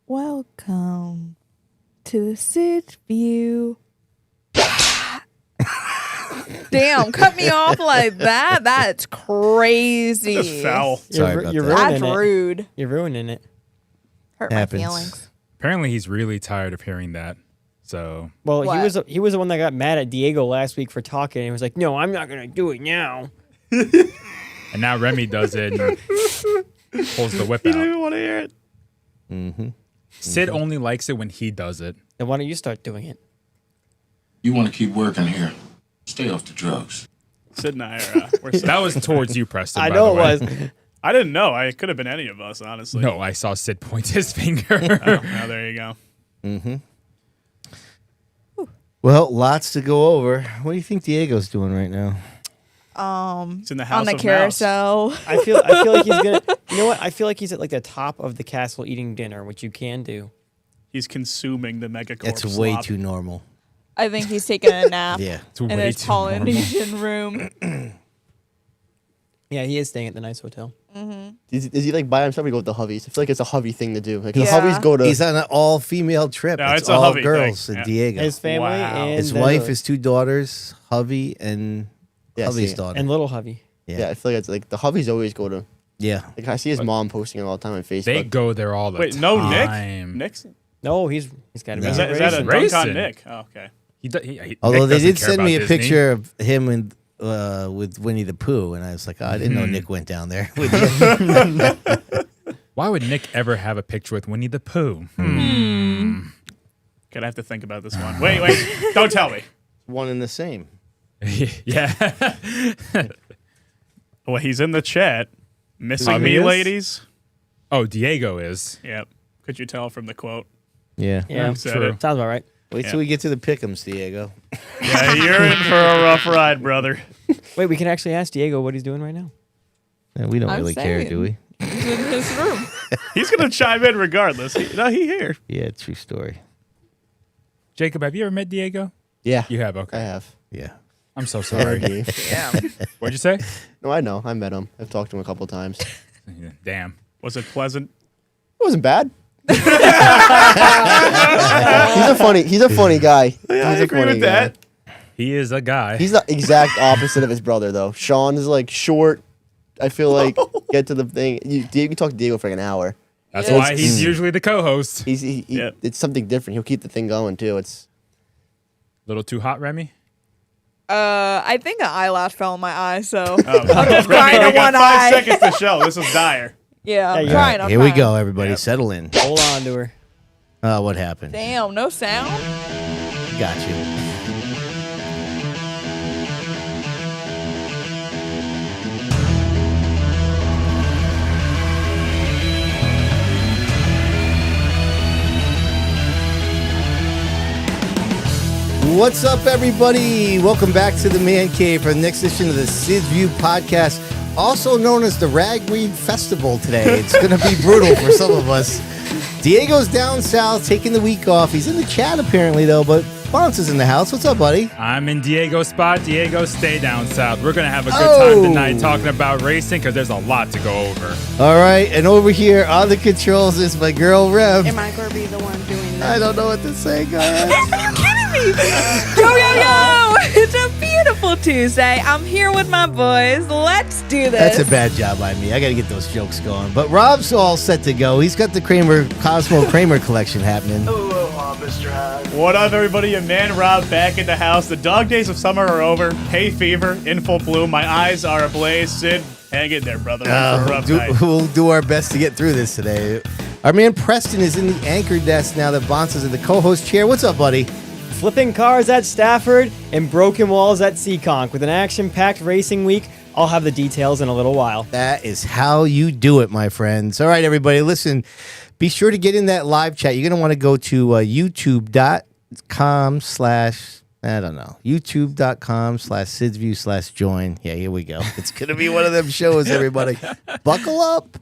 Welcome to the SID View. Damn, cut me off like that. That's crazy. Just foul. Sorry about That's that. rude. You're ruining it. Hurt Happens. my feelings. Apparently, he's really tired of hearing that. So, Well, What? he was the one that got mad at Diego last week for talking. And he was like, "No, I'm not gonna do it now." and now Remy does it and pulls the whip You don't out. even want to hear it. Mm-hmm. Sid only likes it when he does it. Then why don't you start doing it? You want to keep working here. Stay off the drugs. Sid and I are. We're That was towards you, Preston. I by know the it way. was. I didn't know. It could have been any of us, honestly. No, I saw Sid point his finger. Oh, there you go. Mm-hmm. Well, lots to go over. What do you think Diego's doing right now? It's in the house On the of carousel. I feel like he's gonna. You know what? I feel like he's at like the top of the castle eating dinner, which you can do. He's consuming the megacorp. That's way slop. too normal. I think he's taking a nap Yeah. It's in way his too normal. Polynesian room. Yeah, he is staying at the nice hotel. Is he like by himself or go with the hubbies? I feel like it's a hubby thing to do. Like the Yeah. hubbies go to. He's on an all-female trip. No, it's a all hubby girls thing. and Yeah. Diego. His family Wow. and His the- wife, his two daughters, hubby, and Yeah, hubby's see. daughter. and little hubby. yeah, I feel like it's like the hubbies always go to. Yeah. Like I see his mom posting it all the time on Facebook. They go there all the Wait, time. no, Nick? Nick's? No, he's got to be. No. Is that a Racing. dunk on Nick? Oh, okay. Although Nick they doesn't did care send about me a Disney. picture of him with Winnie the Pooh, and I was like, oh, I didn't know Nick went down there with you. Why would Nick ever have a picture with Winnie the Pooh? Gonna have to think about this one. Wait. Don't tell me. One and the same. yeah. Well, he's in the chat. Missing Oh, he me, is? ladies. Oh, Diego is. Yep. Could you tell from the quote? Yeah. Yeah, Said true. it. sounds about right. Wait till we get to the pick'ems, Diego. Yeah, you're in for a rough ride, brother. Wait, we can actually ask Diego what he's doing right now. Yeah, we don't I'm really care, saying. do we? He's in his room. He's gonna chime in regardless. He here. Yeah, true story. Jacob, have you ever met Diego? Yeah, You have. I Okay. have. Yeah. I'm so sorry. Yeah. What'd you say? No, I know. I met him. I've talked to him a couple times. It Damn. Was it pleasant? wasn't bad. He's a funny guy. Yeah, I He's a agree funny with guy. that. He is a guy. He's the exact opposite of his brother, though. Sean is like short. I feel like get to the thing. You can talk to Diego for like an hour. That's Yeah. why he's usually the co-host. He Yeah. It's something different. He'll keep the thing going too. It's Little too hot, Remy? I think an eyelash fell in my eye, so Oh, I'm just Remy, crying we in got one 5 eye. seconds to show. This is dire. Yeah, I'm Yeah, crying. I'm Here we crying. go, everybody. Yep. Settle in. Hold on to her. What happened? Damn, no sound. Got you. What's up, everybody? Welcome back to the Man Cave for the next edition of the SID View podcast, also known as the Ragweed Festival today. It's going to be brutal for some of us. Diego's down south, taking the week off. He's in the chat apparently, though, but Bonss is in the house. What's up, buddy? I'm in Diego's spot. Diego, stay down south. We're going to have a good time tonight talking about racing because there's a lot to go over. All right, and over here on the controls is my girl, Rev. Am I going to be the one doing I that? don't know what to say, guys. Are you kidding me? Yo! It's a beautiful Tuesday. I'm here with my boys. Let's do this. That's a bad job by me. I got to get those jokes going. But Rob's all set to go. He's got the Cosmo Kramer collection happening. What up, everybody? Your man Rob back in the house. The dog days of summer are over. Hay fever in full bloom. My eyes are ablaze. Sid, hang in there, brother. For a rough night. We'll do our best to get through this today. Our man Preston is in the anchor desk now that Bonss is in the co-host chair. What's up, buddy? Flipping cars at Stafford and broken walls at Seekonk with an action-packed racing week. I'll have the details in a little while. That is how you do it, my friends. All right, everybody, listen. Be sure to get in that live chat. You're going to want to go to youtube.com/SidsView/join. Yeah, here we go. It's going to be one of them shows, everybody. Buckle up.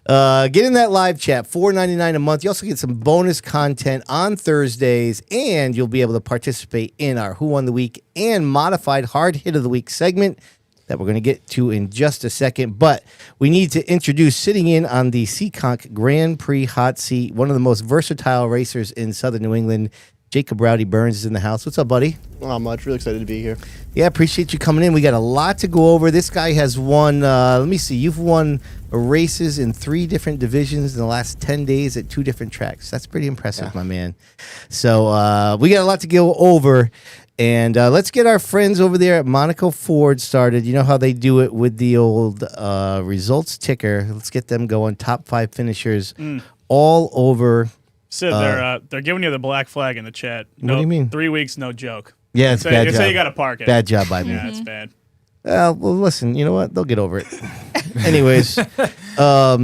Get in that live chat, $4.99 a month. You also get some bonus content on Thursdays, and you'll be able to participate in our Who Won the Week and modified Hard Hit of the Week segment. that we're going to get to in just a second. But we need to introduce, sitting in on the Seekonk Grand Prix hot seat, one of the most versatile racers in Southern New England. Jacob Rowdy Burns is in the house. What's up, buddy? Not much. Really excited to be here. Yeah, appreciate you coming in. We got a lot to go over. This guy has won, let me see, you've won races in 3 different divisions in the last 10 days at 2 different tracks. That's pretty impressive, my man. So we got a lot to go over. And let's get our friends over there at Monaco Ford started. You know how they do it with the old results ticker. Let's get them going. Top 5 finishers all over. Sid, they're giving you the black flag in the chat. What do you mean? 3 weeks, no joke. Yeah, it's bad job. Say you got to park it. Bad job by me. Yeah, it's bad. Well, listen, you know what? They'll get over it. Anyways, all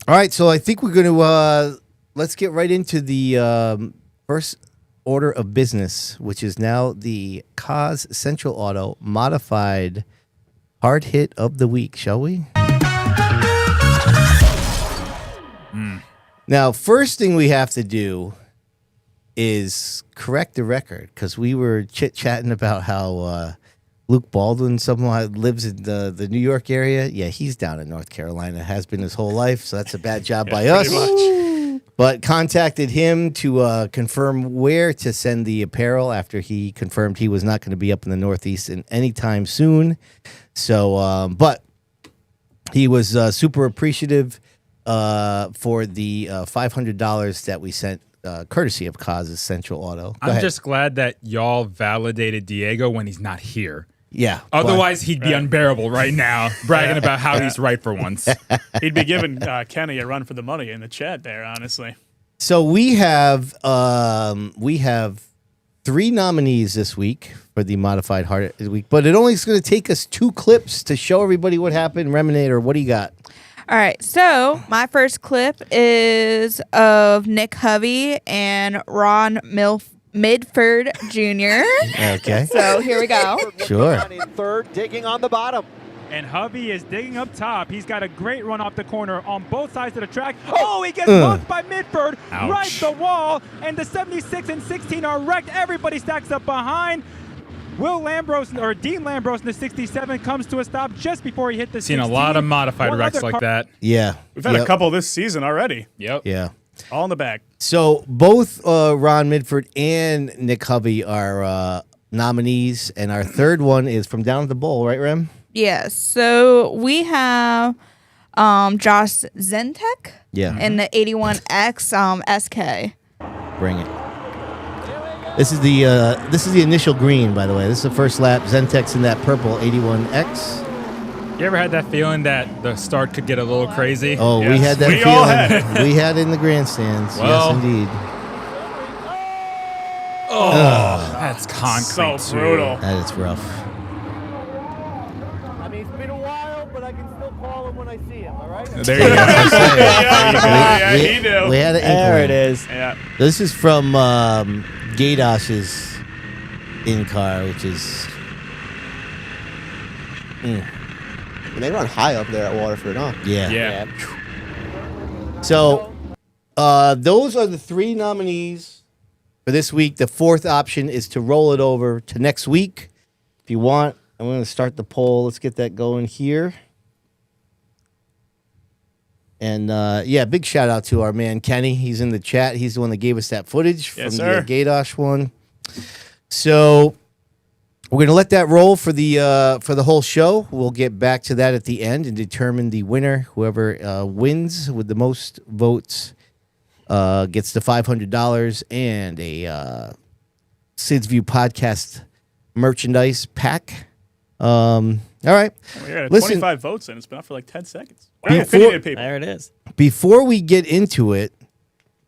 right. So I think we're going to let's get right into the first order of business, which is now the Cause Central Auto Modified Hard Hit of the Week, shall we? Now, first thing we have to do is correct the record, because we were chit-chatting about how Luke Baldwin somehow lives in the New York area. Yeah, he's down in North Carolina, has been his whole life, so that's a bad job by us. But contacted him to confirm where to send the apparel after he confirmed he was not going to be up in the Northeast anytime soon. So, but he was super appreciative for the $500 that we sent, courtesy of Cause's Central Auto. I'm just glad that y'all validated Diego when he's not here. Yeah. Otherwise, he'd be unbearable right now, bragging about how he's right for once. He'd be giving Kenny a run for the money in the chat there, honestly. So we have 3 nominees this week for the Modified Hard Hit of the Week, but it only is going to take us 2 clips to show everybody what happened. Reminator, what do you got? All right, so my first clip is of Nick Hovey and Ron Midford Jr. Okay. So here we go. Sure. In third, digging on the bottom. And Hovey is digging up top. He's got a great run off the corner on both sides of the track. Oh, he gets bumped by Midford. Ouch. Right the wall. And the 76 and 16 are wrecked. Everybody stacks up behind. Dean Lambros in the 67 comes to a stop just before he hit the 16. Seen a lot of modified wrecks like that. Yeah. We've had a couple this season already. Yep. Yeah. All in the back. So both Ron Midford and Nick Hovey are nominees, and our third one is from down at the bowl, right, Rem? Yes. So we have Josh Zentek in the 81X SK. Bring it. This is the initial green, by the way. This is the first lap. Zentek's in that purple 81X. You ever had that feeling that the start could get a little crazy? Oh, Yes, we had that we feeling. all had it. We had it in the grandstands. Well, yes, indeed. That's concrete. So brutal. That is rough. I mean, it's been a while, but I can still call him when I see him, all right? There you go. Yeah, he knew. We had an There it inkling. is. Yeah. This is from Gaydash's in-car, which is... And they run high up there at Waterford, huh? Yeah. Yeah. So those are the 3 nominees for this week. The 4th option is to roll it over to next week. If you want, I'm going to start the poll. Let's get that going here. And, big shout out to our man, Kenny. He's in the chat. He's the one that gave us that footage from the Gaydosh one. So we're going to let that roll for the whole show. We'll get back to that at the end and determine the winner. Whoever wins with the most votes gets the $500 and a Sid's View podcast merchandise pack. All right. We got Listen, 25 votes and it's been up for like 10 seconds. Before- There it is. Before we get into it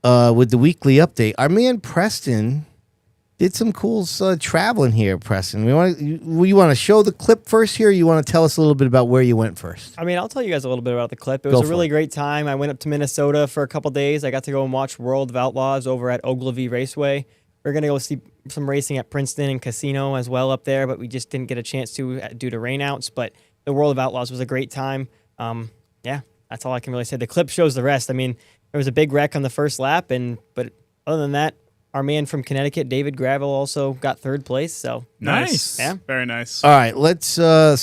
with the weekly update, our man Preston did some cool traveling here, Preston. You want to show the clip first here, or you want to tell us a little bit about where you went first? I mean, I'll tell you guys a little bit about the clip. It was Go a for really it. great time. I went up to Minnesota for a couple days. I got to go and watch World of Outlaws over at Ogilvy Raceway. We're going to go see some racing at Princeton and Casino as well up there, but we just didn't get a chance to due to rainouts. But the World of Outlaws was a great time. Yeah, that's all I can really say. The clip shows the rest. I mean, there was a big wreck on the first lap, but other than that, our man from Connecticut, David Gravel, also got 3rd place. So Nice. Yeah. Very nice. All right, let's show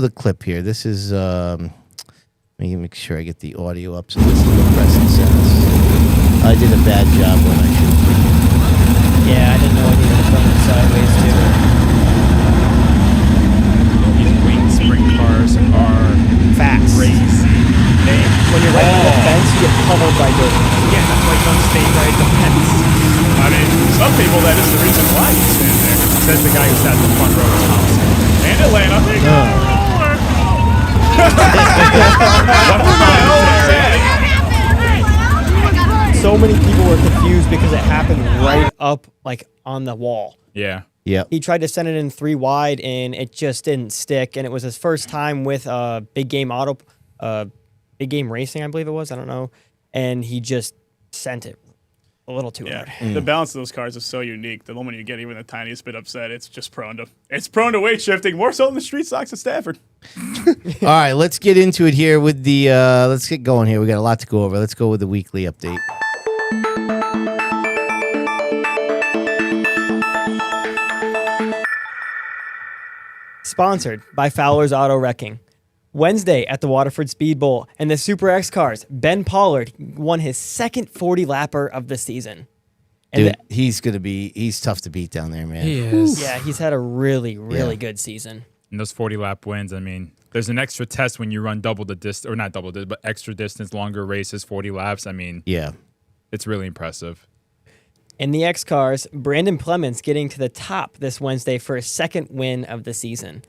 the clip here. This is let me make sure I get the audio up. So this is what Preston says. I did a bad job when I should have put it. Yeah, I didn't know I needed to turn it sideways too. These wing sprint cars are Fast. crazy. When you're right on the fence, you get pummeled by dirt. Yeah, that's why you don't stay right at the fence. I mean, some people, that is the reason why you stand there. Says the guy who sat in the front row of Thompson. And Atlanta. They got a roller. So many people were confused because it happened right up like on the wall. Yeah. Yep. He tried to send it in 3 wide and it just didn't stick. And it was his first time with Big Game Racing, I believe it was. I don't know. And he just sent it a little too hard. The balance of those cars is so unique. The moment you get even the tiniest bit upset, it's just prone to weight shifting, more so than the street stocks at Stafford. All right, let's get into it here with the let's get going here. We got a lot to go over. Let's go with the weekly update. Sponsored by Fowler's Auto Wrecking. Wednesday at the Waterford Speedbowl and the Super X cars, Ben Pollard won his second 40-lapper of the season. And Dude, he's tough to beat down there, man. He is. yeah, he's had a really good season. And those 40-lap wins, I mean, there's an extra test when you run double the distance, or not double the, but extra distance, longer races, 40 laps. I mean, Yeah. it's really impressive. In the X cars, Brandon Plemons getting to the top this Wednesday for his second win of the season.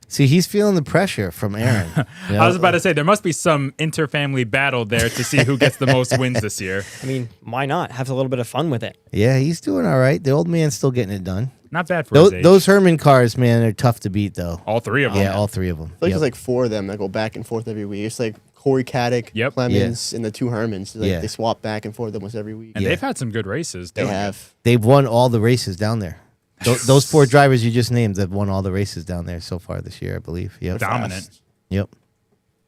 See, he's feeling the pressure from Aaron. You know? I was about to say, there must be some inter-family battle there to see who gets the most wins this year. I mean, why not? Have a little bit of fun with it. Yeah, he's doing all right. The old man's still getting it done. Not bad for his age. Those Herman cars, man, are tough to beat, though. All 3 of them. Yeah, all 3 of them. I feel like there's like 4 of them that go back and forth every week. It's like Corey Caddick, Yep. Clemens, and the 2 Hermans. Like They swap back and forth almost every week. And they've had some good races. They doing it. have. They've won all the races down there. Those 4 drivers you just named have won all the races down there so far this year, I believe. Yep. Dominant. Yep.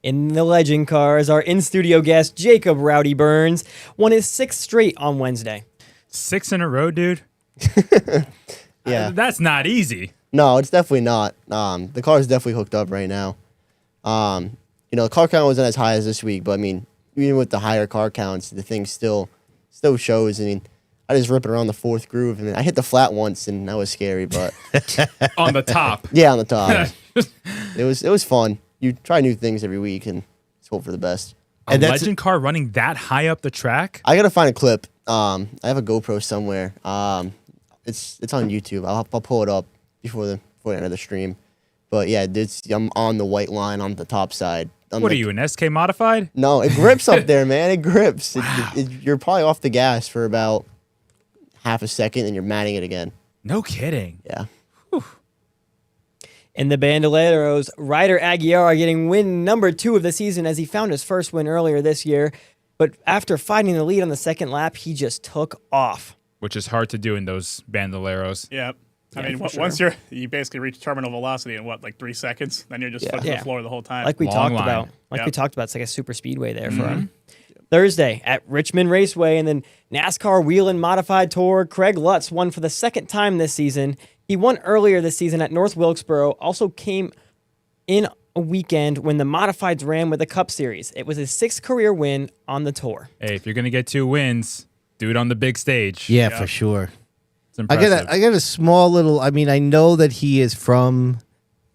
In the legend cars, our in-studio guest, Jacob Rowdy Burns, won his 6th straight on Wednesday. 6 in a row, dude? Yeah. That's not easy. No, it's definitely not. The car is definitely hooked up right now. The car count wasn't as high as this week, but I mean, even with the higher car counts, the thing still shows. I mean, I just rip it around the 4th groove. I mean, I hit the flat once, and that was scary, but On the top. yeah, on the top, it was fun. You try new things every week, and just hope for the best. A And that's- legend car running that high up the track? I gotta find a clip. I have a GoPro somewhere. It's on YouTube. I'll pull it up before the end of the stream. But yeah, I'm on the white line on the top side. What are you, an SK modified? No, it grips up there, man. It grips. You're probably off the gas for about half a second, and you're matting it again. No kidding. Yeah. In the Bandoleros, Ryder Aguiar getting win number 2 of the season as he found his first win earlier this year. But after finding the lead on the 2nd lap, he just took off. Which is hard to do in those bandoleros. Yeah. I mean, for once sure. you basically reach terminal velocity in like 3 seconds, then you're just foot to Yeah. the floor the whole time. Like we Long talked line. about. Yep. We talked about, it's like a super speedway there for him. Thursday at Richmond Raceway and then NASCAR Wheel and Modified Tour, Craig Lutz won for the 2nd time this season. He won earlier this season at North Wilkesboro, also came in a weekend when the Modifieds ran with the Cup Series. It was his 6th career win on the tour. Hey, if you're going to get 2 wins, do it on the big stage. Yeah, for sure. It's impressive. I got a small little. I mean, I know that he is from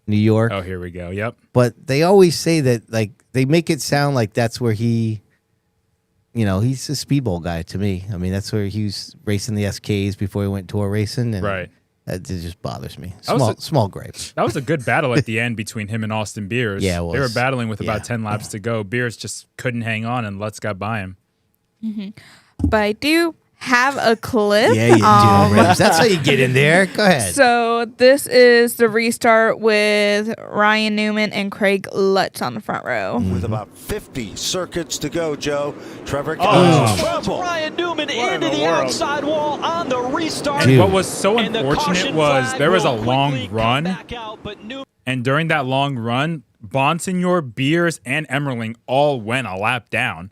New York, Oh, here we go. Yep. but they always say that like they make it sound like that's where he's a speedball guy to me. I mean, that's where he was racing the SKs before he went tour racing, and Right. that just bothers me. That was Small gripes. That was a good battle at the end between him and Austin Beers. Yeah, it They were was. battling with about Yeah. 10 laps to go. Beers just couldn't hang on, and Lutz got by him. But I do have a clip. Yeah, you do. Ribs. That's how you get in there. Go ahead. So this is the restart with Ryan Newman and Craig Lutz on the front row. With about 50 circuits to go, Joe. Trevor Ryan Newman into the world? outside wall on the restart. Dude. What was so And the unfortunate caution was flag there was a will long quickly come run, back out, but Newman and during that long run, Bonsignor, Beers, and Emmerling all went a lap down.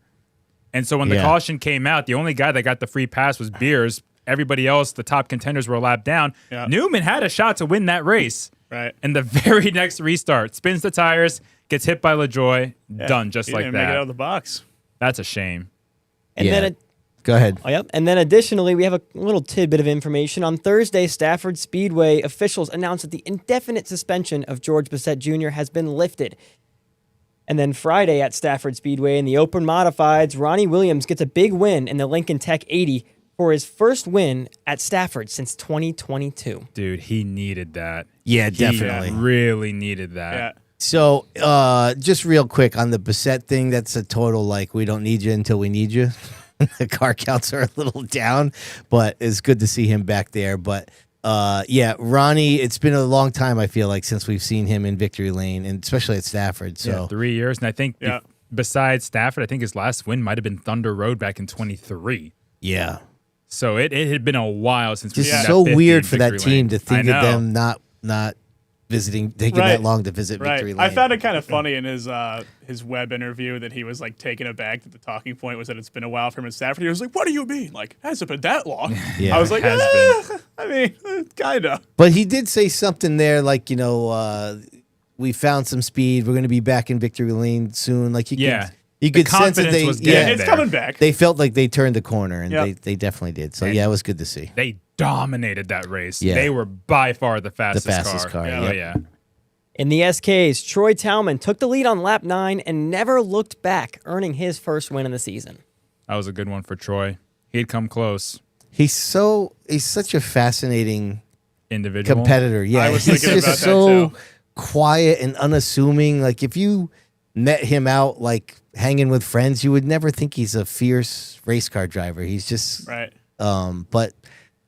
And so when the Yeah. caution came out, the only guy that got the free pass was Beers. everybody else, the top contenders were a lap down. Yeah. Newman had a shot to win that race. Right. And the very next restart, spins the tires, gets hit by LaJoy, done just He like didn't make it out that. of the box. That's a shame. And then Go ahead. Oh, yep. And then additionally, we have a little tidbit of information. On Thursday, Stafford Speedway officials announced that the indefinite suspension of George Bissett Jr. has been lifted. And then Friday at Stafford Speedway in the Open Modifieds, Ronnie Williams gets a big win in the Lincoln Tech 80 for his first win at Stafford since 2022. Dude, he needed that. Yeah, He definitely. really needed that. Yeah. So, just real quick on the Bissett thing, that's a total like we don't need you until we need you. The car counts are a little down, but it's good to see him back there. But yeah, Ronnie, it's been a long time, I feel like, since we've seen him in victory lane, and especially at Stafford. So Yeah, 3 years. And I think besides Stafford, I think his last win might have been Thunder Road back in 23. yeah, So it had been a while since we've just seen that so 50 weird in for that victory team lane. to think I of know. them not visiting, taking that long to visit victory lane. I found it kind of funny in his web interview that he was like taken aback that the talking point was that it's been a while for him in Stafford. He was like, "What do you mean? Like, hasn't been that long?" Yeah, I was like, has I mean, kind of. But he did say something there, like, we found some speed. We're going to be back in victory lane soon. Like, you could sense that confidence was they, getting It's there. coming back. they felt like they turned the corner, and Yep. they definitely did. So yeah, it was good to see. They dominated that race. Yeah. They were by far the fastest car, Oh, yep. yeah. In the SKs, Troy Talman took the lead on lap 9 and never looked back, earning his first win of the season. That was a good one for Troy. He'd come close. He's such a fascinating Individual. competitor. Yeah, I was he's thinking just about that, so too. quiet and unassuming. Like, if you met him out like hanging with friends, you would never think he's a fierce race car driver. He's just Right. but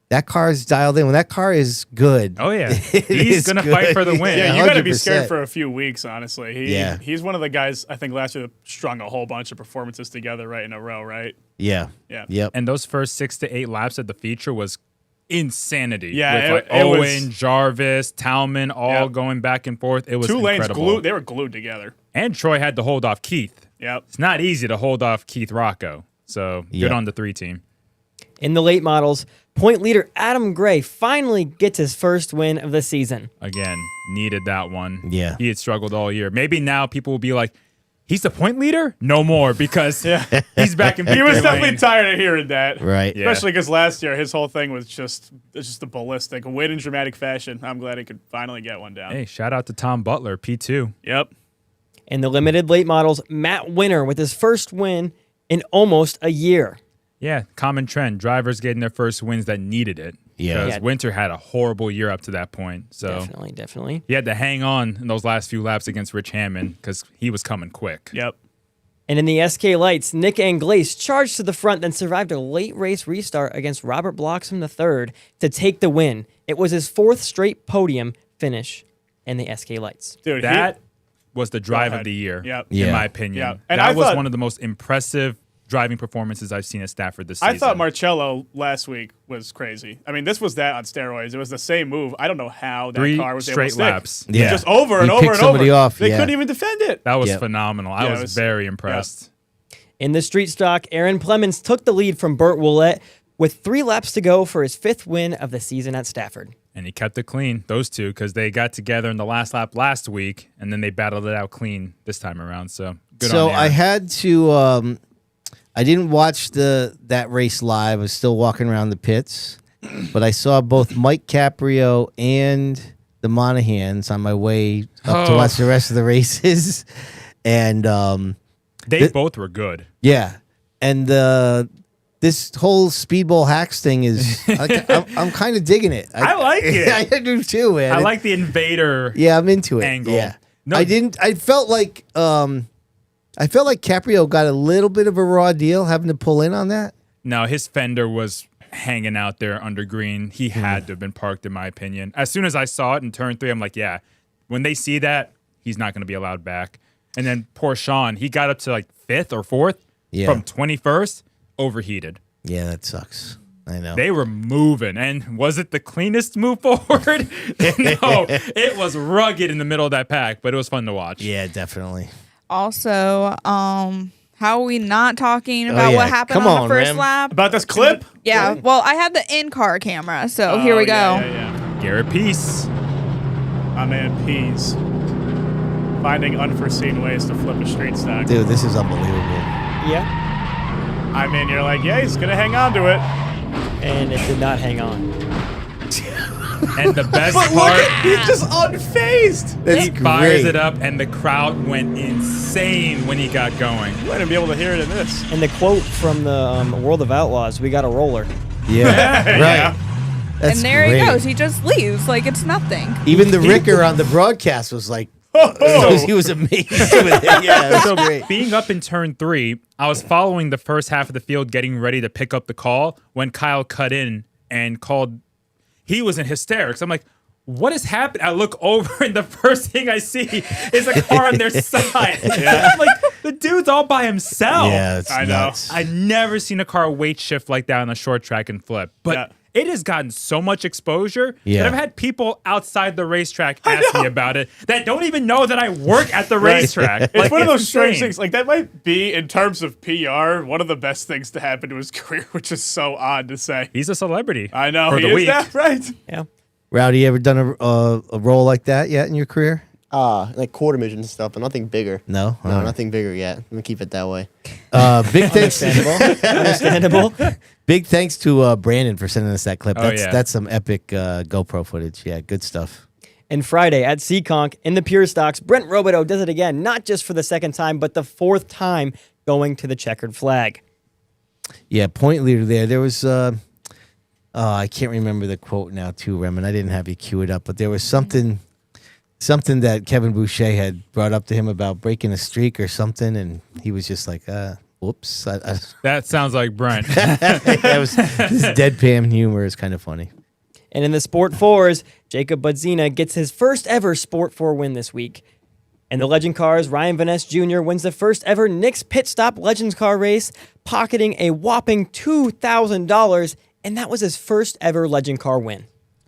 that car is dialed in. When that car is good, Oh, yeah. it He's is going to good. fight for the win. Yeah, you got to be 100%. scared for a few weeks, honestly. Yeah. He's one of the guys, I think, last year that strung a whole bunch of performances together right in a row, right? Yeah. Yeah. Yep. And those first 6 to 8 laps of the feature was insanity. Yeah, with like it was- Owen, Jarvis, Talman, all Yeah. going back and forth. It was Two lanes incredible. glued. They were glued together. And Troy had to hold off Keith. Yep. It's not easy to hold off Keith Rocco. So Yep. good on the 3 team. In the late models, point leader Adam Gray finally gets his first win of the season. Again, needed that one. Yeah. He had struggled all year. Maybe now people will be like, he's the point leader? No more, because he's back in He victory was definitely lane. tired of hearing that. Right. Yeah. Especially because last year his whole thing was just a ballistic win in dramatic fashion. I'm glad he could finally get one down. Hey, shout out to Tom Butler, P2. Yep. In the limited late models, Matt Winter with his first win in almost a year. Yeah, common trend. Drivers getting their first wins that needed it. Yeah. Because Winter had a horrible year up to that point. So Definitely. he had to hang on in those last few laps against Rich Hammond because he was coming quick. Yep. And in the SK Lights, Nick Anglace charged to the front, then survived a late race restart against Robert Bloxham III to take the win. It was his 4th straight podium finish in the SK Lights. Dude, That was the drive ahead. of the year, Yep. in Yeah. my opinion. Yeah. And that I was thought- one of the most impressive driving performances I've seen at Stafford this season. I thought Marcello last week was crazy. I mean, this was that on steroids. It was the same move. I don't know how that 3 car was able straight to stick. laps. Yeah. Just over and He over picked and somebody over. off, They yeah. couldn't even defend it. That was Yep. phenomenal. I Yeah, was, it was- very impressed. In the street stock, Aaron Plemons took the lead from Burt Willett with 3 laps to go for his 5th win of the season at Stafford. And he kept it clean, those two, because they got together in the last lap last week, and then they battled it out clean this time around. So good So on I Aaron. had to. I didn't watch that race live. I was still walking around the pits, but I saw both Mike Caprio and the Monahans on my way up to Oh. watch the rest of the races, and They both were good. yeah, and this whole Speedbowl hacks thing is. I'm kind of digging it. I like it. I do too, man. I like the invader. Yeah, I'm into it. angle. Yeah, No. I didn't. I felt like Caprio got a little bit of a raw deal having to pull in on that. No, his fender was hanging out there under green. He had to have been parked, in my opinion. As soon as I saw it in turn 3, I'm like, yeah, when they see that, he's not going to be allowed back. And then poor Sean, he got up to like 5th or 4th Yeah. from 21st, overheated. Yeah, that sucks. I know. They were moving. And was it the cleanest move forward? No, it was rugged in the middle of that pack, but it was fun to watch. Yeah, definitely. Also, How are we not talking about yeah. what happened Come on on, the first Rem. lap? About this clip? Yeah. Well, I had the in-car camera, so here we go. Yeah. Garrett Peace. My man Pease. Finding unforeseen ways to flip a straight stock. Dude, this is unbelievable. Yeah. I mean, you're like, yeah, he's going to hang on to it. And it did not hang on. And the best But look part, at, he's just unfazed. That's he fires it up, and the crowd went insane when he got going. You wouldn't be able to hear it in this. And the quote from the World of Outlaws, we got a roller. Yeah, right. Yeah. That's And there great. he goes. He just leaves like it's nothing. Even the Ricker on the broadcast was like, he was amazed with it. Yeah, that's So great. being up in turn 3, I was following the first half of the field, getting ready to pick up the call when Kyle cut in and called. He was in hysterics. I'm like, what is happening? I look over and the first thing I see is a car on their side. I'm like, the dude's all by himself. Yeah, it's I know. nuts. I've never seen a car weight shift like that on a short track and flip. But Yeah. it has gotten so much exposure Yeah. that I've had people outside the racetrack ask me about it that don't even know that I work at the racetrack. It's one of those strange insane. things. Like, that might be, in terms of PR, one of the best things to happen to his career, which is so odd to say. He's a celebrity. I know. For he the is week. that, right? Yeah. Rowdy, you ever done a role like that yet in your career? Like quarter midget and stuff, but nothing bigger. No? No, All right. nothing bigger yet. I'm gonna keep it that way. Big thanks. Understandable. Big thanks to Brandon for sending us that clip. Oh, That's yeah. that's some epic GoPro footage. Yeah, good stuff. And Friday at Seekonk in the Pure Stocks, Brent Robideau does it again, not just for the second time, but the fourth time going to the checkered flag. Yeah, point leader there. There was I can't remember the quote now too, Rem, and I didn't have you cue it up, but there was something that Kevin Boucher had brought up to him about breaking a streak or something, and he was just like, whoops. That sounds like Brent. That was this deadpan humor is kind of funny. And in the Sport 4s, Jacob Budzina gets his first ever Sport 4 win this week. And the Legend Cars, Ryan Van Ness Jr. wins the first ever Nick's Pit Stop Legends Car race, pocketing a whopping $2,000, and that was his first ever Legend Car win.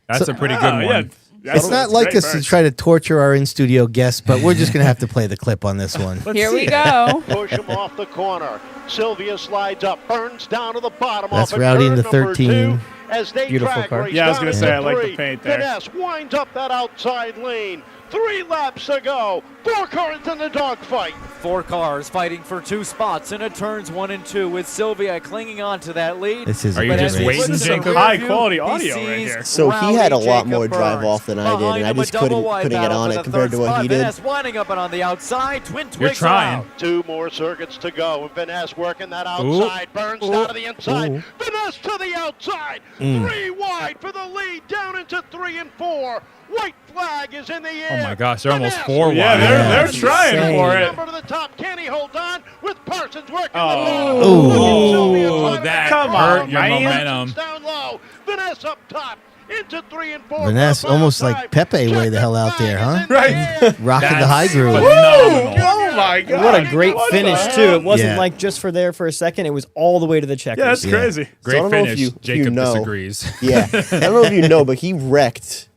That's a pretty good one. Yeah, It's not like us to try to torture our in-studio guests, but we're just going to have to play the clip on this one. Here we go. Push him off the corner. Sylvia slides up, burns down to the bottom. That's off of Rowdy in turn the number 13. 2 as they Beautiful drag car. race Yeah, I was down gonna into say, I like the 3. paint there. Vanessa winds up that outside lane. 3 laps to go. 4 cars in the dogfight. 4 cars fighting for 2 spots into turns 1 and 2 with Sylvia clinging on to that lead. This is Are you a just great waiting, race. Jacob? High quality audio right here. So he had a lot more Jacob drive Burns. off than I did, Behind and I him, a just double couldn't wide get battle on for it the compared to third what spot. he did. Vanessa winding up and on the outside. Twin You're twigs trying. around. 2 more circuits to go. And Vanessa working that outside. Burns down to the inside. Vanessa to the outside. 3 wide for the lead. Down into 3 and 4. White flag is in the air. Oh my gosh, they're almost Vanessa 4 wide. Yeah, they're That's trying insane. for it. Number to the top. Can he hold on with Parsons working the Oh. Oh, that Come hurt on, your man. momentum. down low. Vanessa up top into 3 and 4. Vanessa almost like Pepe way the hell out there, huh? Right. Rocking the high groove. Phenomenal. Oh my God. What a great What finish, the too. hell? It wasn't Yeah. like just for there for a second. It was all the way to the checkers. Yeah, that's Yeah. crazy. So I Great don't know if finish. you Jacob know. disagrees. Yeah, I don't know if you know, but he wrecked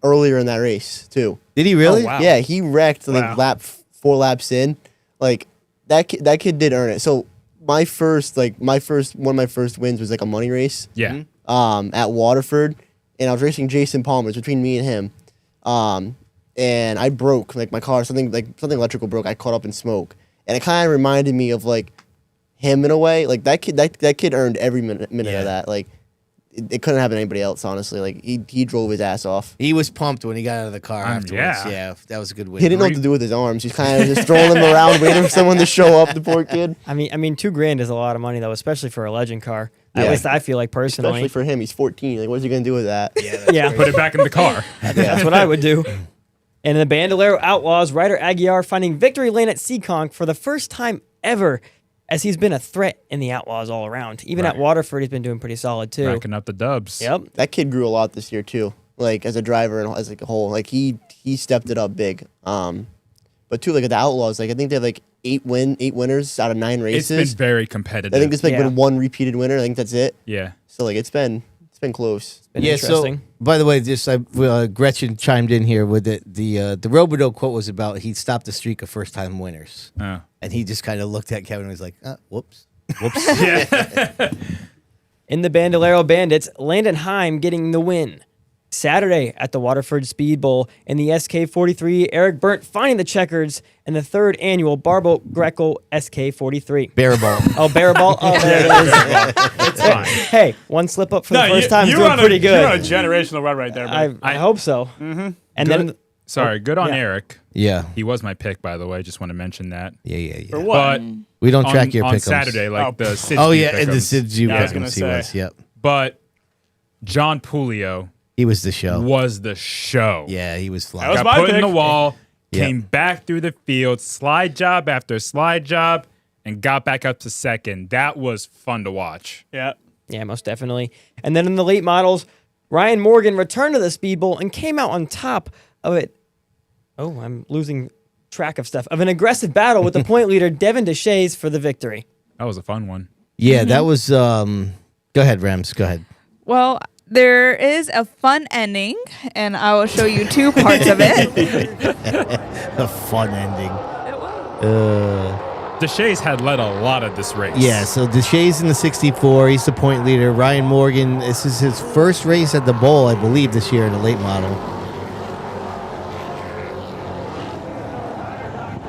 earlier in that race too. Did he really? Oh, wow. Yeah, he wrecked like Wow. 4 laps in. Like that kid did earn it. So one of my first wins was like a money race. Yeah. At Waterford, and I was racing Jason Palmer. It's between me and him. And I broke like my car. Something electrical broke. I caught up in smoke, and it kind of reminded me of like him in a way. Like that kid earned every minute Yeah. of that. Like it couldn't happen to anybody else. Honestly, like he drove his ass off. He was pumped when he got out of the car afterwards. yeah. Yeah, that was a good win. He didn't know what to do with his arms. He's kind of just throwing them around, waiting for someone to show up. The poor kid. I mean, $2,000 is a lot of money, though, especially for a Legend car. At Yeah. least I feel like personally. Especially for him, he's 14. Like, what's he gonna do with that? Yeah. Put it back in the car. That's what I would do. And in the Bandolero Outlaws, Ryder Aguiar finding victory lane at Seekonk for the first time ever, as he's been a threat in the Outlaws all around. Even at Right. Waterford, he's been doing pretty solid too. Racking up the dubs. Yep. That kid grew a lot this year too. Like as a driver and as like a whole. Like he stepped it up big. But too, like at the Outlaws, like I think they have like 8 winners out of 9 It's races. been very competitive. I think there's like Yeah. been 1 repeated winner. I think that's it. yeah. So like it's been close. Been Yeah. interesting. So, by the way, just Gretchen chimed in here with the Robideau quote was about he stopped the streak of first-time winners. Oh. And he just kind of looked at Kevin and was like, whoops. Whoops. Yeah. In the Bandolero Bandits, Landon Heim getting the win. Saturday at the Waterford Speedbowl in the SK43, Eric Burnt finding the checkers in the 3rd annual Barbo Greco SK43. Barrel. Oh, Barrel. Oh, there it is. It's fine. Hey, one slip up for the first time is doing pretty good. You're on a generational run right there, man. I hope so. Mm-hmm. And good. then, Sorry, good on yeah. Eric. Yeah. He was my pick, by the way. Just want to mention that. Yeah. For what? But We don't track your on pick'ems. Saturday, like the Sid Oh, View yeah, and the pick'ems. Sid View Yeah, I was gonna pick'ems he say. was. Yep. But John Pulio He was the show. was the show. Yeah, he was That flying. was Got my put in pick. the wall, Yep. came back through the field, slide job after slide job, and got back up to second. That was fun to watch. Yeah. yeah, most definitely. And then in the late models, Ryan Morgan returned to the Speedbowl and came out on top of it. Oh, I'm losing track of stuff. Of an aggressive battle with the point leader, Devin Deshays, for the victory. That was a fun one. Yeah, that was. Go ahead, Rams. Go ahead. Well, there is a fun ending, and I will show you 2 parts of it. A fun ending. Deshays had led a lot of this race. Yeah, so Deshays in the 64. He's the point leader. Ryan Morgan, this is his first race at the bowl, I believe, this year in the late model.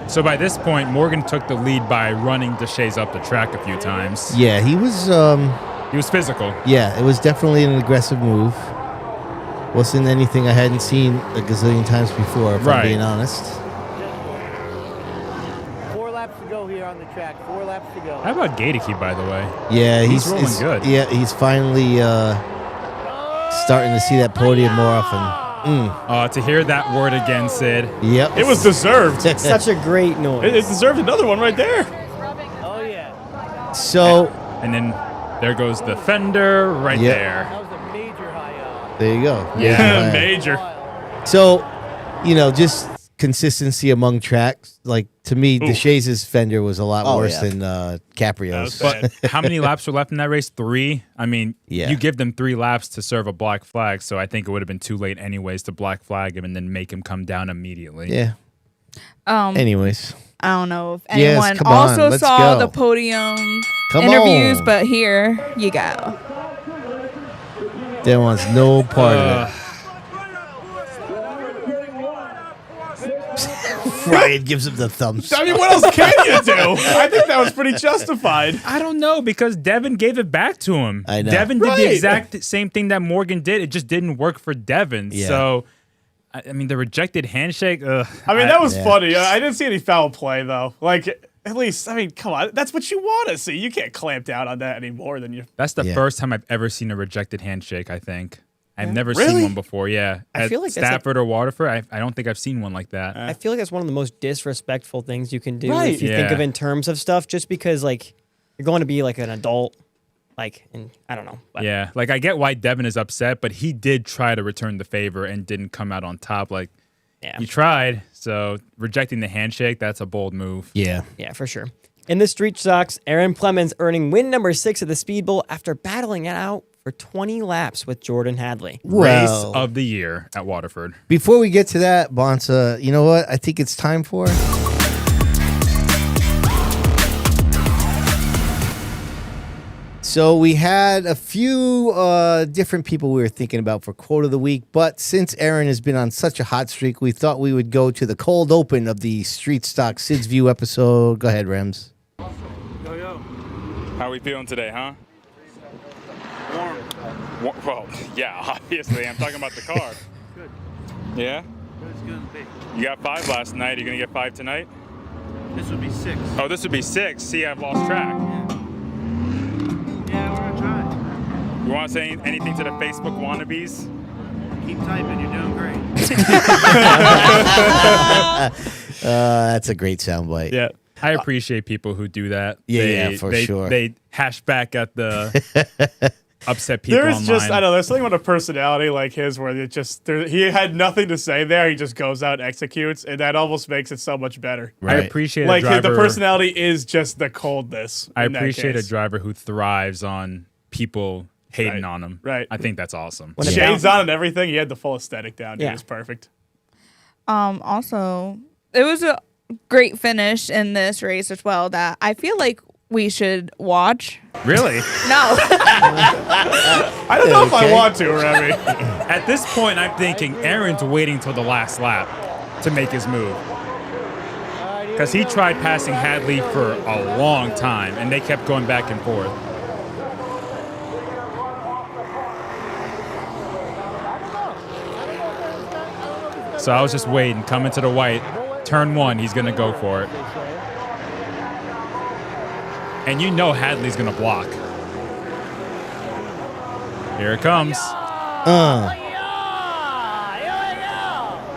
So by this point, Morgan took the lead by running Deshays up the track a few times. Yeah, he was. He was physical. Yeah, it was definitely an aggressive move. Wasn't anything I hadn't seen a gazillion times before, if I'm being honest. 4 laps to go here on the track. 4 laps to go. How about Gaedeke, by the way? Yeah, he's rolling good. Yeah, he's finally starting to see that podium more often. To hear that word again, Sid. Yep. It was deserved. Such a great noise. It deserved another one right there. Oh, yeah. So. And then there goes the fender right there. That was a major high. There you go. Yeah, major. So, just consistency among tracks. Like, to me, Deshays' fender was a lot worse than Caprio's. But how many laps were left in that race? 3? I mean, Yeah. you give them 3 laps to serve a black flag, so I think it would have been too late anyways to black flag him and then make him come down immediately. Yeah. Anyways. I don't know if Yes, anyone come on, also let's saw go. the podium Come interviews, on. but here you go. There wants no part of it. Ryan gives him the thumbs. I mean, what else can you do? I think that was pretty justified. I don't know, because Devin gave it back to him. I know. Devin did Right. the exact same thing that Morgan did. It just didn't work for Devin. Yeah. So, I mean, the rejected handshake. I mean, that was Yeah. funny. I didn't see any foul play, though. Like, at least, I mean, come on. That's what you want to see. You can't clamp down on that anymore than you. That's the Yeah. first time I've ever seen a rejected handshake, I think. I've never Really? seen one before, yeah. I At feel like that's Stafford or Waterford, I don't think I've seen one like that. I feel like that's one of the most disrespectful things you can do Right. if you think Yeah. of in terms of stuff, just because, like, you're going to be, like, an adult. Like, and I don't know. But Yeah, like I get why Devin is upset, but he did try to return the favor and didn't come out on top. Like, Yeah. you tried, so rejecting the handshake, that's a bold move. Yeah. Yeah, for sure. In the street stocks, Aaron Plemons earning win number 6 at the Speedbowl after battling it out for 20 laps with Jordan Hadley. Race Well, of the year at Waterford. before we get to that, Bonsa, you know what I think it's time for? So we had a few different people we were thinking about for quote of the week, but since Aaron has been on such a hot streak, we thought we would go to the cold open of the Street Stock Sid's View episode. Go ahead, Rems. How are we feeling today, huh? Warm. Well, yeah, obviously. I'm talking about the car. Good. Yeah? Good as good as big. You got 5 last night. Are you going to get 5 tonight? This would be 6. Oh, this would be 6. See, I've lost track. Yeah, we're gonna try. You want to say anything to the Facebook wannabes? Keep typing. You're doing great. That's a great soundbite. Yeah. I appreciate people who do that. Yeah, for sure. They hash back at the upset people There's online. just, I don't know, there's something about a personality like his where it just, he had nothing to say there. He just goes out and executes, and that almost makes it so much better. I appreciate Like, a driver. the personality is just the coldness. I in that appreciate a case. driver who thrives on people hating Right. on him. Right. I think that's awesome. When it Shades bounced- on and everything. He had the full aesthetic down. Dude. Yeah. It was perfect. Also, it was great finish in this race as well that I feel like we should watch. Really? No. I don't know if I want to, Remy. At this point, I'm thinking Aaron's waiting till the last lap to make his move. Because he tried passing Hadley for a long time, and they kept going back and forth. So I was just waiting, coming to the white. Turn 1, he's going to go for it. And you know Hadley's going to block. Here it comes.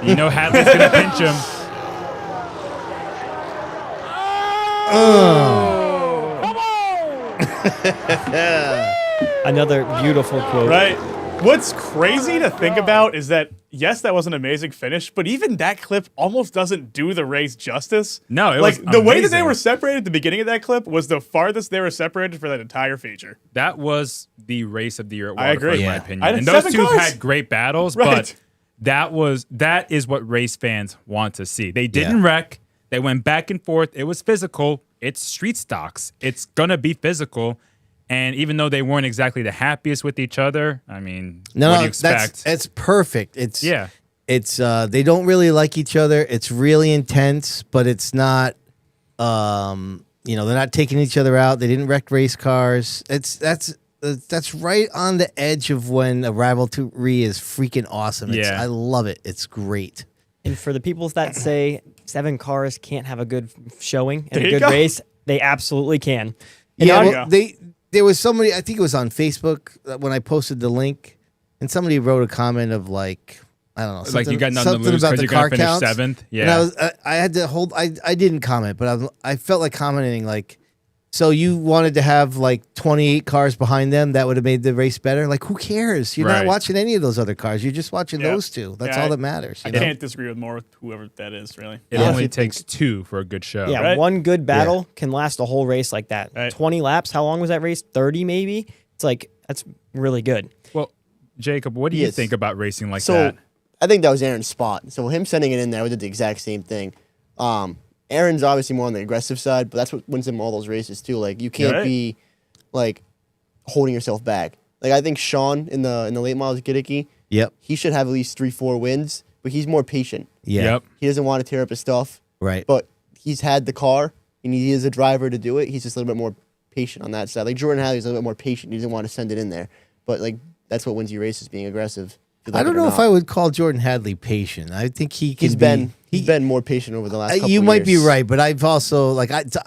You know Hadley's going to pinch him. Another beautiful quote. Right. What's crazy to think about is that, yes, that was an amazing finish, but even that clip almost doesn't do the race justice. No, it like was the way that they amazing. were separated at the beginning of that clip was the farthest they were separated for that entire feature. That was the race of the year at I Waterford, agree. in my Yeah. opinion. I had And those 7 two cars. had great battles, Right. but that is what race fans want to see. They didn't wreck. They went back and forth. It was physical. It's street stocks. It's going to be physical. And even though they weren't exactly the happiest with each other, I mean, what do you expect? That's perfect. It's Yeah. It's they don't really like each other. It's really intense, but it's not. They're not taking each other out. They didn't wreck race cars. That's right on the edge of when a rivalry is freaking awesome. Yeah. I love it. It's great. And for the people that say 7 cars can't have a good showing and There a you good go. race, they absolutely can. And Yeah, you well, go. there was somebody, I think it was on Facebook when I posted the link, and somebody wrote a comment of like, I don't know, Like you got nothing to something lose about because the you're going car to finish counts. 7th. Yeah. And I had to hold. I didn't comment, but I felt like commenting like, so you wanted to have like 28 cars behind them that would have made the race better? Like, who cares? You're Right. not watching any of those other cars. You're just watching Yeah. those two. That's Yeah, all that matters. I you know? can't disagree with more with whoever that is, really. It only takes 2 for a good show. Yeah, Right. one good battle can last a whole race like that. Right. 20 laps, how long was that race? 30 maybe? It's like, that's really good. Well, Jacob, what do you Yes. think about racing like So that? I think that was Aaron's spot. So him sending it in there, we did the exact same thing. Aaron's obviously more on the aggressive side, but that's what wins him all those races too. Like you can't Right. be like holding yourself back. Like I think Sean in the late models Giddicky, Yep. he should have at least 3-4 wins, but he's more patient. Yeah. Yep. He doesn't want to tear up his stuff, Right. but he's had the car and he is a driver to do it. He's just a little bit more patient on that side. Like Jordan Hadley's a little bit more patient. He doesn't want to send it in there, but like that's what wins you races, being aggressive. I don't know if I would call Jordan Hadley patient. I think he can He's been more patient over the last couple you of might be years. right, but I've also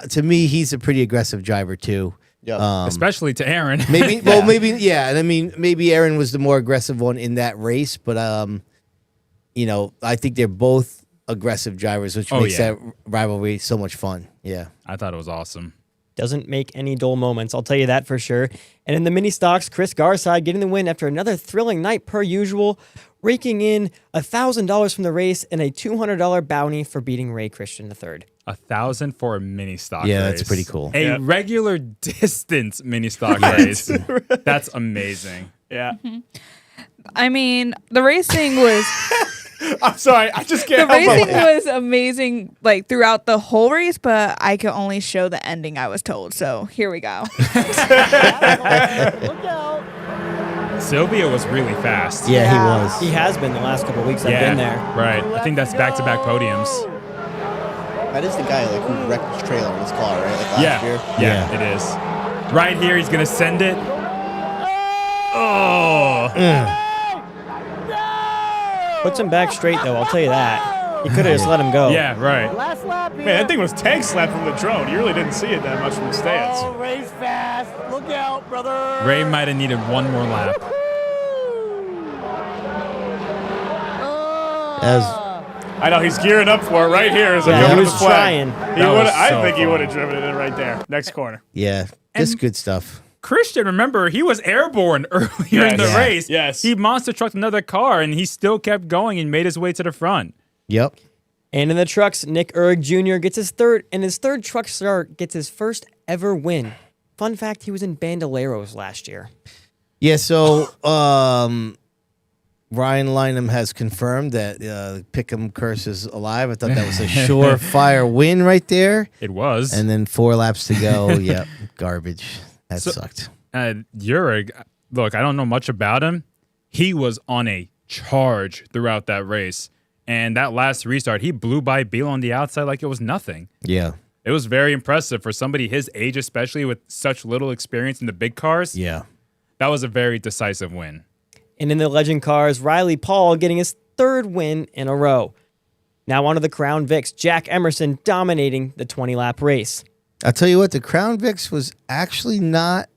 to me he's a pretty aggressive driver too. Yeah. Especially to Aaron. Maybe and I mean maybe Aaron was the more aggressive one in that race, but I think they're both aggressive drivers, which makes that rivalry so much fun. Yeah. I thought it was awesome. Doesn't make any dull moments, I'll tell you that for sure. And in the mini stocks, Chris Garside getting the win after another thrilling night per usual, raking in $1,000 from the race and a $200 bounty for beating Ray Christian III. 1,000 for a mini stock Yeah, race. that's pretty cool. A Yep. regular distance mini stock race. That's amazing. Yeah. I mean, the racing was I'm sorry. I just the can't help racing but was amazing like throughout the whole race, but I could only show the ending, I was told. So here we go. Sylvia was really fast. Yeah, he was. He has been the last couple of weeks I've been there. Right. I think that's back-to-back podiums. That is the guy like who wrecked his trailer in his car, right? Like last year. Yeah, it is. Right here, he's going to send it. Oh. Puts him back straight, though, I'll tell you that. He could have just let him go. Yeah, right. man, that thing was tank slapped from the drone. You really didn't see it that much from the stands. Race fast. Look out, brother. Ray might have needed one more lap. I know he's gearing up for it right here as a Yeah, go he to was the flag. trying. He That would. was I so think he fun. would have driven it in right there. Next corner. Yeah. Just good stuff. Christian, remember, he was airborne earlier in the Yes. race. Yes. He monster trucked another car, and he still kept going and made his way to the front. Yep. And in the trucks, Nick Erg Jr. gets his third truck start, gets his first ever win. Fun fact, he was in Bandoleros last year. Yeah, so Ryan Lynham has confirmed that Pick'em curse is alive. I thought that was a surefire win right there. It was. And then 4 laps to go. Yep, garbage. That sucked. Jurek, look, I don't know much about him. He was on a charge throughout that race. And that last restart, he blew by Beal on the outside like it was nothing. Yeah. It was very impressive for somebody his age, especially with such little experience in the big cars. Yeah. That was a very decisive win. And in the legend cars, Riley Paul getting his 3rd win in a row. Now on to the Crown Vics, Jack Emerson dominating the 20-lap race. I'll tell you what, the Crown Vics was actually not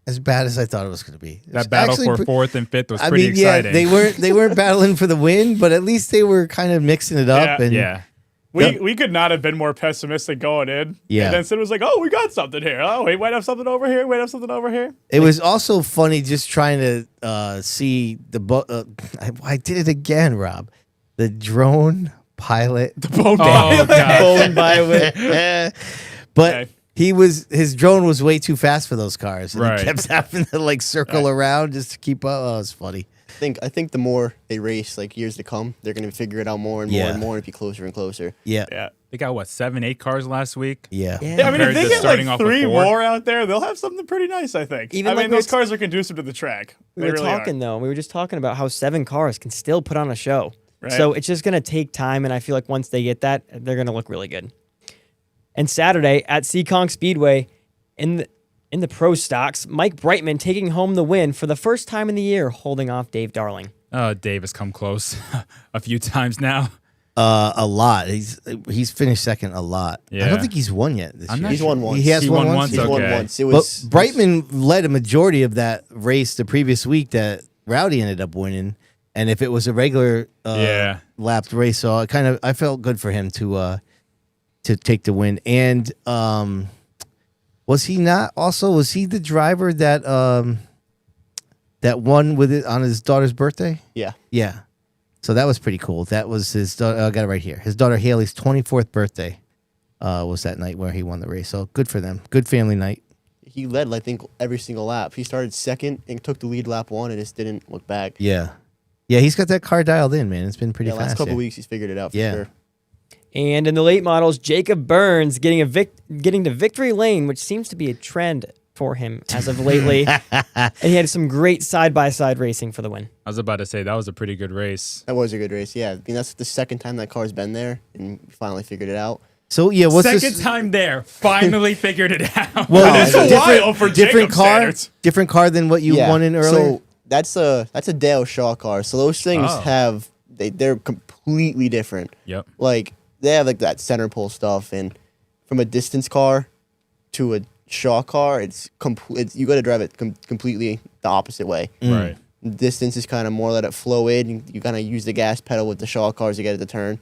as bad as I thought it was going to be. That battle for 4th and 5th was pretty exciting. Yeah, they weren't battling for the win, but at least they were kind of mixing it up. Yeah. We could not have been more pessimistic going in. Yeah. And then Sid was like, oh, we got something here. Oh, we might have something over here. We might have something over here. It was also funny just trying to see the I did it again, Rob. The drone pilot. The bone pilot. Bone pilot. But Okay. his drone was way too fast for those cars. And Right. he kept having to like circle around just to keep up. Oh, it's funny. I think the more they race, like years to come, they're going to figure it out more and more and more and be closer and closer. Yeah. Yeah. They got, 7-8 cars last week? Yeah. Yeah, I mean, if Compared they to get starting like off with 3 4. more out there, they'll have something pretty nice, I think. Even I like mean, we those were cars are conducive to the track. We They were really talking, though. We were just talking about how 7 cars can still put on a show. Right. So it's just going to take time, and I feel like once they get that, they're going to look really good. And Saturday at Seekonk Speedway, in the pro stocks, Mike Brightman taking home the win for the first time in the year, holding off Dave Darling. Dave has come close a few times now. A lot. He's finished second a lot. I Yeah. don't think he's won yet this year. He's won once. He has won once. He's won Okay. once. It was But Brightman led a majority of that race the previous week that Rowdy ended up winning. And if it was a regular lapped race, so I felt good for him to take the win. And was he the driver that that won with it on his daughter's birthday? Yeah. Yeah. So that was pretty cool. That was his daughter. I got it right here. His daughter Haley's 24th birthday was that night where he won the race. So good for them. Good family night. He led, I think, every single lap. He started second and took the lead lap 1 and just didn't look back. Yeah. Yeah, he's got that car dialed in, man. It's been pretty fast. Last couple yeah. weeks, he's figured it out for Yeah. sure. And in the late models, Jacob Burns getting to victory lane, which seems to be a trend for him as of lately. And he had some great side-by-side racing for the win. I was about to say, that was a pretty good race. That was a good race, yeah. I mean, that's the second time that car's been there, and we finally figured it out. So yeah, what's Second this? time there, finally figured it out. Well, That's a while for different Jacob car, standards. different car than what you won in earlier. So that's a Dale Shaw car. So those things they're completely different. Yep. Like they have like that center pole stuff, and from a distance car to a Shaw car, it's you got to drive it completely the opposite way. Right. Distance is kind of more let it flow in. You kind of use the gas pedal with the Shaw cars to get it to turn.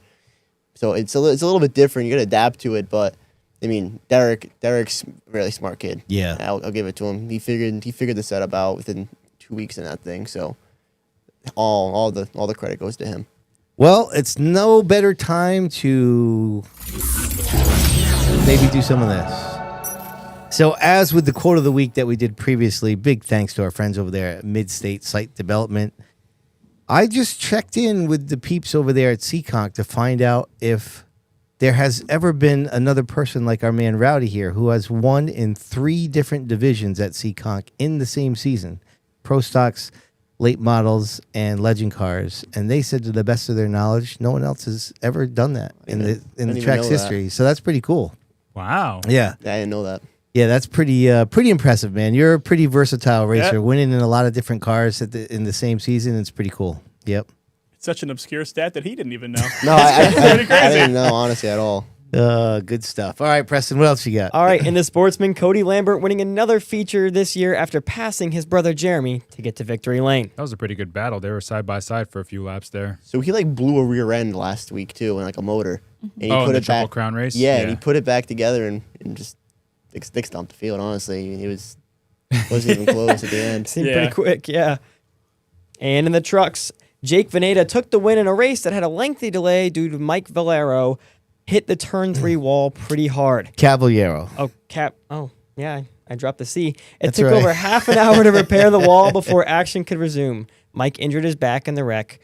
So it's a little bit different. You got to adapt to it, but I mean, Derek's a really smart kid. Yeah. I'll give it to him. He figured the setup out within 2 weeks in that thing. So all the credit goes to him. Well, it's no better time to maybe do some of this. So, as with the quote of the week that we did previously, big thanks to our friends over there at Mid-State Site Development. I just checked in with the peeps over there at Seekonk to find out if there has ever been another person like our man Rowdy here who has won in 3 different divisions at Seekonk in the same season. Pro Stocks, Late Models, and Legend Cars. And they said to the best of their knowledge, no one else has ever done that in the track's history. So that's pretty cool. Wow. Yeah. I didn't know that. Yeah, that's pretty impressive, man. You're a pretty versatile racer, winning in a lot of different cars in the same season. It's pretty cool. Yep. It's such an obscure stat that he didn't even know. No, I didn't know, honestly, at all. Good stuff. All right, Preston, what else you got? All right, and the sportsman Cody Lambert winning another feature this year after passing his brother Jeremy to get to victory lane. That was a pretty good battle. They were side by side for a few laps there. So he blew a rear end last week too, in a motor. And he in put the it Triple back. Crown race? Yeah, and he put it back together and just stick stomped the field. Honestly, he wasn't even close at the end. Seemed pretty quick, yeah. And in the trucks, Jake Veneta took the win in a race that had a lengthy delay due to Mike Valero hit the turn 3 wall pretty hard. Caballero. Oh, yeah, I dropped the C. It That's took right. over half an hour to repair the wall before action could resume. Mike injured his back in the wreck,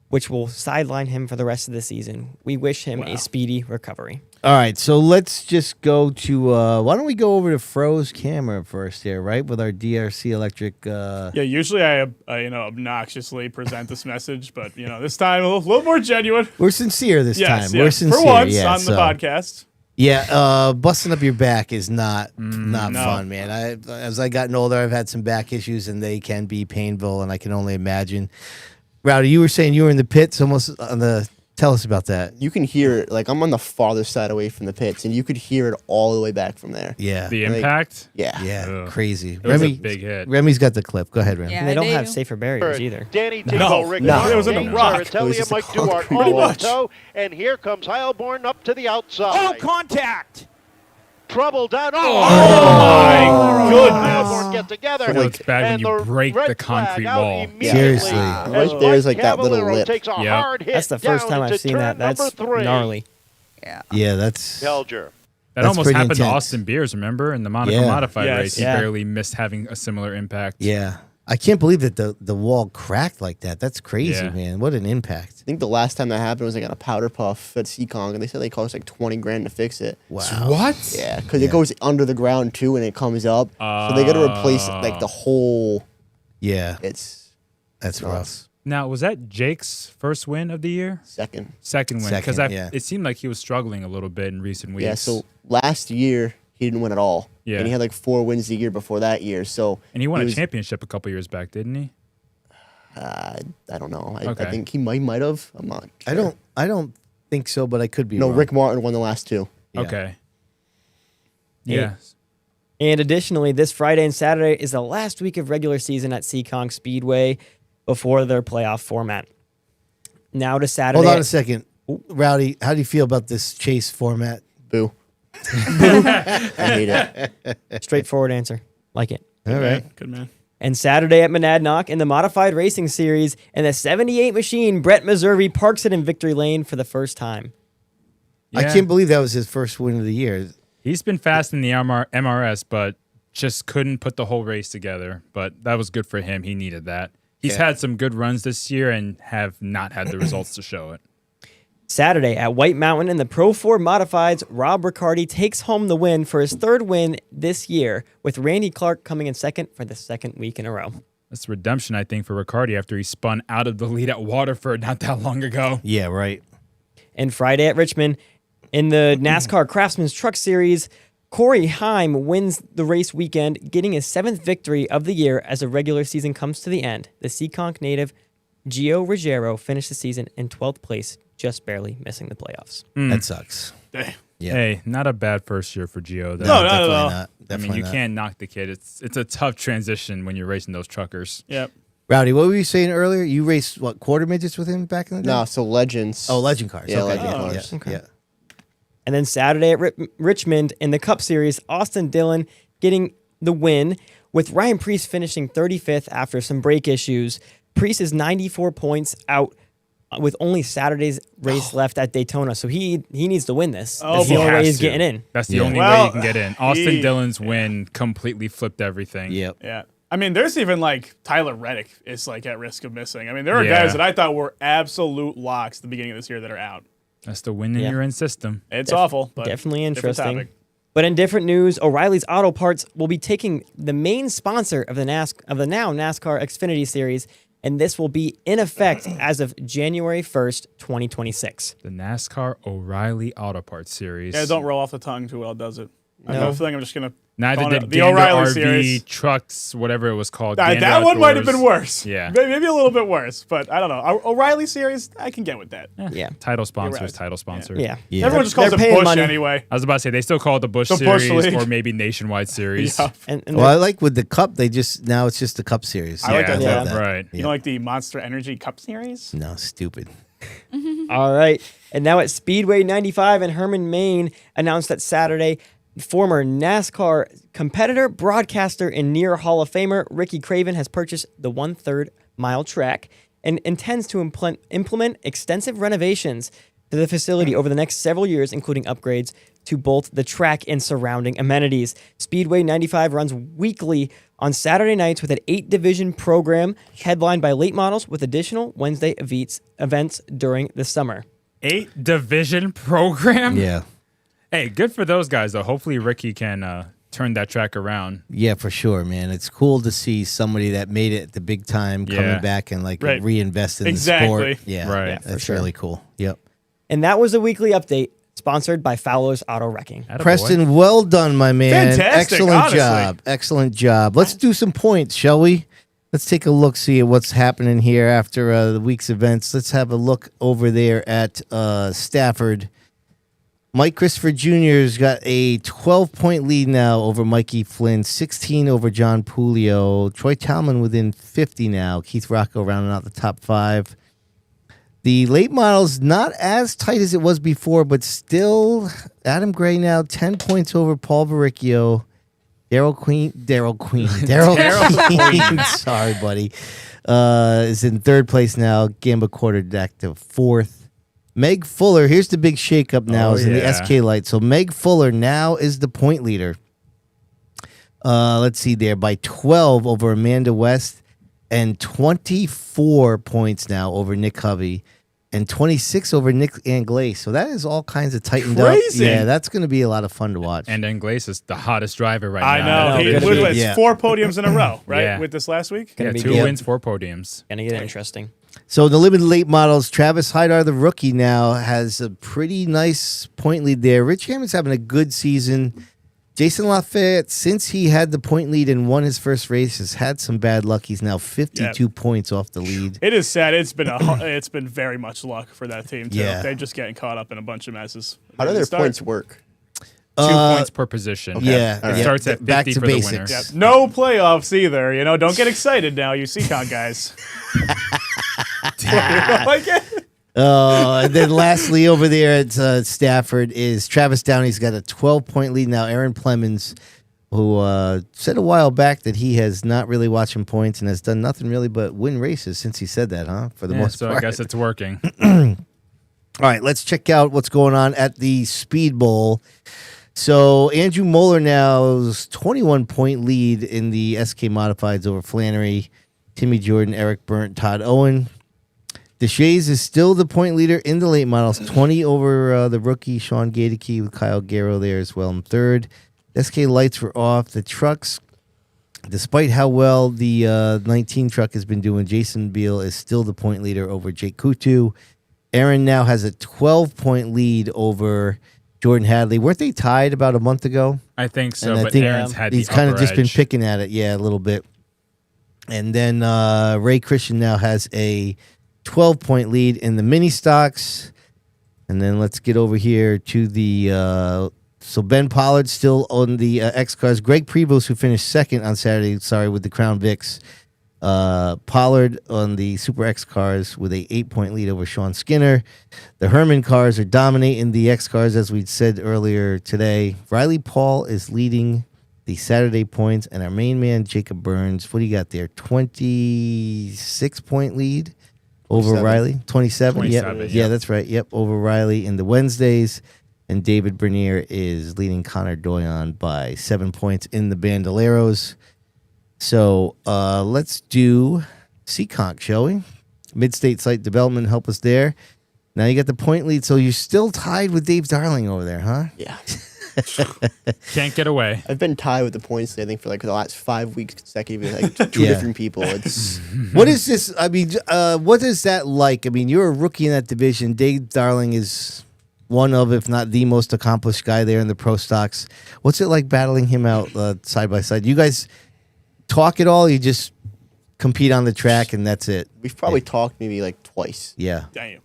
which will sideline him for the rest of the season. We wish him a speedy recovery. All right, so let's just go to. Why don't we go over to Fro's camera first here, right, with our DRC electric. Yeah, usually I obnoxiously present this message, but this time a little more genuine. We're sincere this time. Yeah, We're sincere for once yeah, on the podcast. Yeah, busting up your back is not fun, man. As I gotten older, I've had some back issues, and they can be painful, and I can only imagine. Rowdy, you were saying you were in the pits, almost on the. Tell us about that. You can hear it. Like, I'm on the farthest side away from the pits, and you could hear it all the way back from there. Yeah. The impact? Yeah. Yeah, crazy. It was a big hit. Remy's got the clip. Go ahead, Remy. Yeah, And they don't do. have safer barriers either. Danny No, Rick it was in a rock. It was just a Mike concrete Duarte wall. all in tow, and here comes Heilborn up to the outside. contact! Trouble down. my goodness. Heilborn get together. It's bad when and you break red the concrete flag out wall. immediately Seriously. as Right there's Mike like that little Cavallero lip. takes a Yep. hard hit That's the first down time I've into seen turn that. That's number 3. gnarly. Yeah, that's. Helger. That That's almost pretty happened to intense. Austin Beers, remember? In the Monaco Yeah. Modified Yes. race. He Yeah. barely missed having a similar impact. Yeah. I can't believe that the wall cracked like that. That's crazy, Yeah. man. What an impact. I think the last time that happened was like on a powder puff at Seekong, and they said they cost like $20,000 to fix it. Wow. What? Yeah, because it goes under the ground too, and it comes up. So they got to replace like the whole. Yeah, It's that's rough. Now, was that Jake's first win of the year? second. Second win. Because Second, yeah. it seemed like he was struggling a little bit in recent weeks. Yeah, so last year he didn't win at all. Yeah. And he had like 4 wins the year before that year. So And he won a was- championship a couple years back, didn't he? I don't know. I Okay. think he might have. I'm not. Sure. I don't think so, but I could be No, wrong. Rick Martin won the last 2. Yeah. Okay. Yeah. Yeah. And additionally, this Friday and Saturday is the last week of regular season at Seekong Speedway before their playoff format. Now to Saturday. Hold on a second. Rowdy, how do you feel about this chase format? Boo. I hate it. Straightforward answer. Like it. All right. Good man. And Saturday at Monadnock in the Modified Racing Series, and the 78 machine, Brett Meservy parks it in victory lane for the first time. I Yeah. can't believe that was his first win of the year. He's been fast in the MRS, but just couldn't put the whole race together. But that was good for him. He needed that. He's had some good runs this year and have not had the results to show it. Saturday at White Mountain in the Pro 4 Modifieds, Rob Riccardi takes home the win for his 3rd win this year, with Randy Clark coming in second for the 2nd week in a row. That's redemption, I think, for Riccardi after he spun out of the lead at Waterford not that long ago. Yeah, right. And Friday at Richmond in the NASCAR Craftsman's Truck Series, Corey Heim wins the race weekend, getting his 7th victory of the year as the regular season comes to the end. The Seekonk native Gio Ruggiero finished the season in 12th place, just barely missing the playoffs. That sucks. Damn. Yeah. Hey, not a bad first year for Gio, though. No, not at definitely all. not. I mean, Definitely you not. can't knock the kid. It's a tough transition when you're racing those truckers. Yep. Rowdy, what were you saying earlier? You raced, what, quarter midgets with him back in the day? No, so Legends. Oh, legend cars. Yeah, okay. legend yeah, cars. Yeah. Okay. yeah. And then Saturday at Richmond in the Cup Series, Austin Dillon getting the win, with Ryan Preece finishing 35th after some brake issues. Preece is 94 points out with only Saturday's race left at Daytona, so he needs to win this. Oh, That's the boy. only way Has he's to. getting in. That's the Yeah. only way Well, you can get in. Austin he- Dillon's win completely flipped everything. Yep. Yeah. I mean, there's even like Tyler Reddick is like at risk of missing. I mean, there are Yeah. guys that I thought were absolute locks at the beginning of this year that are out. That's the win in Yeah. your in system. It's awful, but Definitely different interesting. topic. But in different news, O'Reilly's Auto Parts will be taking the main sponsor of the now NASCAR Xfinity Series, and this will be in effect as of January 1st, 2026. The NASCAR O'Reilly Auto Parts Series. Yeah, don't roll off the tongue too well, does it? I No. have a feeling I'm just gonna. Neither phone did it- the Gander O'Reilly RV series. Trucks, whatever it was called. That Gander one might have Outdoors. been worse. Yeah. Maybe a little bit worse, but I don't know. O'Reilly series, I can get with that. Yeah. Title sponsor right. is title sponsor. Yeah. Yeah. Everyone just calls They're it paying Bush money. anyway. I was about to say, they still call it the Bush The Bush Series League. or maybe Nationwide Series. Yeah. And Well, I like with the cup, now it's just the cup series. I like that yeah, too. right. You know, like the Monster Energy Cup series. No, stupid. All right. And now at Speedway 95 in Herman, Maine, announced that Saturday, former NASCAR competitor, broadcaster, and near Hall of Famer Ricky Craven has purchased the 1/3 mile track and intends to implement extensive renovations to the facility over the next several years, including upgrades to both the track and surrounding amenities. Speedway 95 runs weekly on Saturday nights with an 8-division program headlined by late models with additional Wednesday events during the summer. 8-division program? Yeah. Hey, good for those guys, though. Hopefully Ricky can turn that track around. Yeah, for sure, man. It's cool to see somebody that made it the big time coming back and reinvest in the sport. Yeah, right. That's really cool. Yep. And that was a weekly update sponsored by Fowler's Auto Wrecking. Preston, well done, my man. Fantastic, Excellent honestly. job. Excellent job. Let's do some points, shall we? Let's take a look, see what's happening here after the week's events. Let's have a look over there at Stafford. Mike Christopher Jr.'s got a 12-point lead now over Mikey Flynn, 16 over John Pulio. Troy Talman within 50 now. Keith Rocco rounding out the top 5. The late models not as tight as it was before, but still Adam Gray now 10 points over Paul Verricchio. Daryl Queen. Sorry, buddy. Is in 3rd place now. Gamba Quarterdeck to 4th. Meg Fuller, here's the big shakeup now, is in the SK Light. So Meg Fuller now is the point leader. Let's see there, by 12 over Amanda West, and 24 points now over Nick Hovey, and 26 over Nick Anglais. So that is all kinds of tightened up. Yeah, that's going to be a lot of fun to watch. And Anglais is the hottest driver right I now. know. It's 4 podiums in a row, right? With this last week? Yeah, 2 wins, 4 podiums. Gonna get interesting. So the limited late models, Travis Hydar, the rookie, now has a pretty nice point lead there. Rich Hammond's having a good season. Jason Lafayette, since he had the point lead and won his first race, has had some bad luck. He's now 52 points off the lead. It is sad. It's been very much luck for that team, too. Yeah. They're just getting caught up in a bunch of messes. How do their points work? 2 points per position. Yeah. It starts at 50 Back to for basics. the winner. Yeah. No playoffs either. Don't get excited now, you CCon guys. And then lastly over there at Stafford is Travis Downey's got a 12-point lead now. Aaron Plemons, who said a while back that he has not really watching points and has done nothing really but win races since he said that, huh? For the most part. So I guess it's working. All right, let's check out what's going on at the Speedbowl. So Andrew Moeller now's 21-point lead in the SK Modifieds over Flannery, Timmy Jordan, Eric Burnt, Todd Owen. Deshays is still the point leader in the late models, 20 over the rookie Sean Gadeke with Kyle Garrow there as well in 3rd. SK lights were off. The trucks, despite how well the 19 truck has been doing, Jason Beal is still the point leader over Jake Kutu. Aaron now has a 12-point lead over Jordan Hadley. Weren't they tied about a month ago? I think so, And but Aaron's had the he's kind of upper just been edge. picking at it, a little bit. And then Ray Christian now has a 12-point lead in the mini stocks. And then let's get over here to the so Ben Pollard still on the X cars. Greg Prevost, who finished 2nd on Saturday, with the Crown Vics. Pollard on the Super X cars with a 8-point lead over Sean Skinner. The Herman cars are dominating the X cars, as we said earlier today. Riley Paul is leading the Saturday points, and our main man Jacob Burns. What do you got there? 26-point lead over 27. Riley. 27. 27, Yep. yeah. Yeah, that's right. Yep, over Riley in the Wednesdays. And David Bernier is leading Connor Doyon by 7 points in the Bandoleros. So let's do Seekonk, shall we? Mid-State Site Development, help us there. Now you got the point lead, so you're still tied with Dave Darling over there, huh? Yeah. Can't get away. I've been tied with the points, I think, for the last 5 weeks consecutively, two Yeah. different people. It's What is this? I mean, what is that like? I mean, you're a rookie in that division. Dave Darling is one of, if not the most accomplished guy there in the pro stocks. What's it like battling him out side by side? You guys talk at all? You just compete on the track and that's it? we've probably talked maybe twice. Yeah. Damn.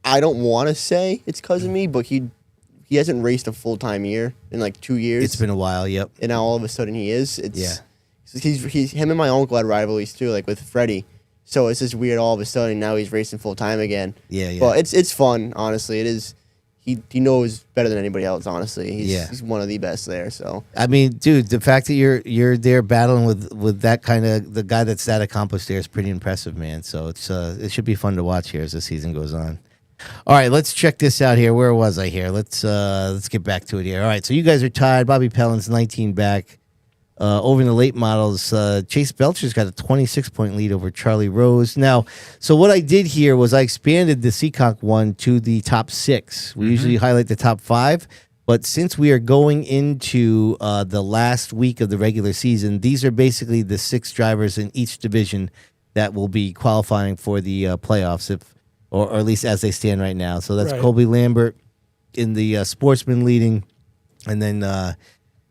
I don't want to say it's because of me, but he hasn't raced a full-time year in 2 years. It's been a while, yep. And now all of a sudden he is. Yeah. He's him and my uncle had rivalries too, with Freddie. So it's just weird all of a sudden now he's racing full-time again. Yeah, yeah. But it's fun, honestly. It is. He knows better than anybody else, honestly. He's one of the best there. So I mean, dude, the fact that you're there battling with that kind of the guy that's that accomplished there is pretty impressive, man. So it's it should be fun to watch here as the season goes on. All right, let's check this out here. Where was I here? Let's get back to it here. All right, so you guys are tied. Bobby Pellin's 19 back. Over in the late models, Chase Belcher's got a 26-point lead over Charlie Rose. Now, so what I did here was I expanded the Seekonk one to the top 6. We usually highlight the top 5, but since we are going into the last week of the regular season, these are basically the 6 drivers in each division that will be qualifying for the playoffs, or at least as they stand right now. So that's Colby Lambert in the sportsman leading, and then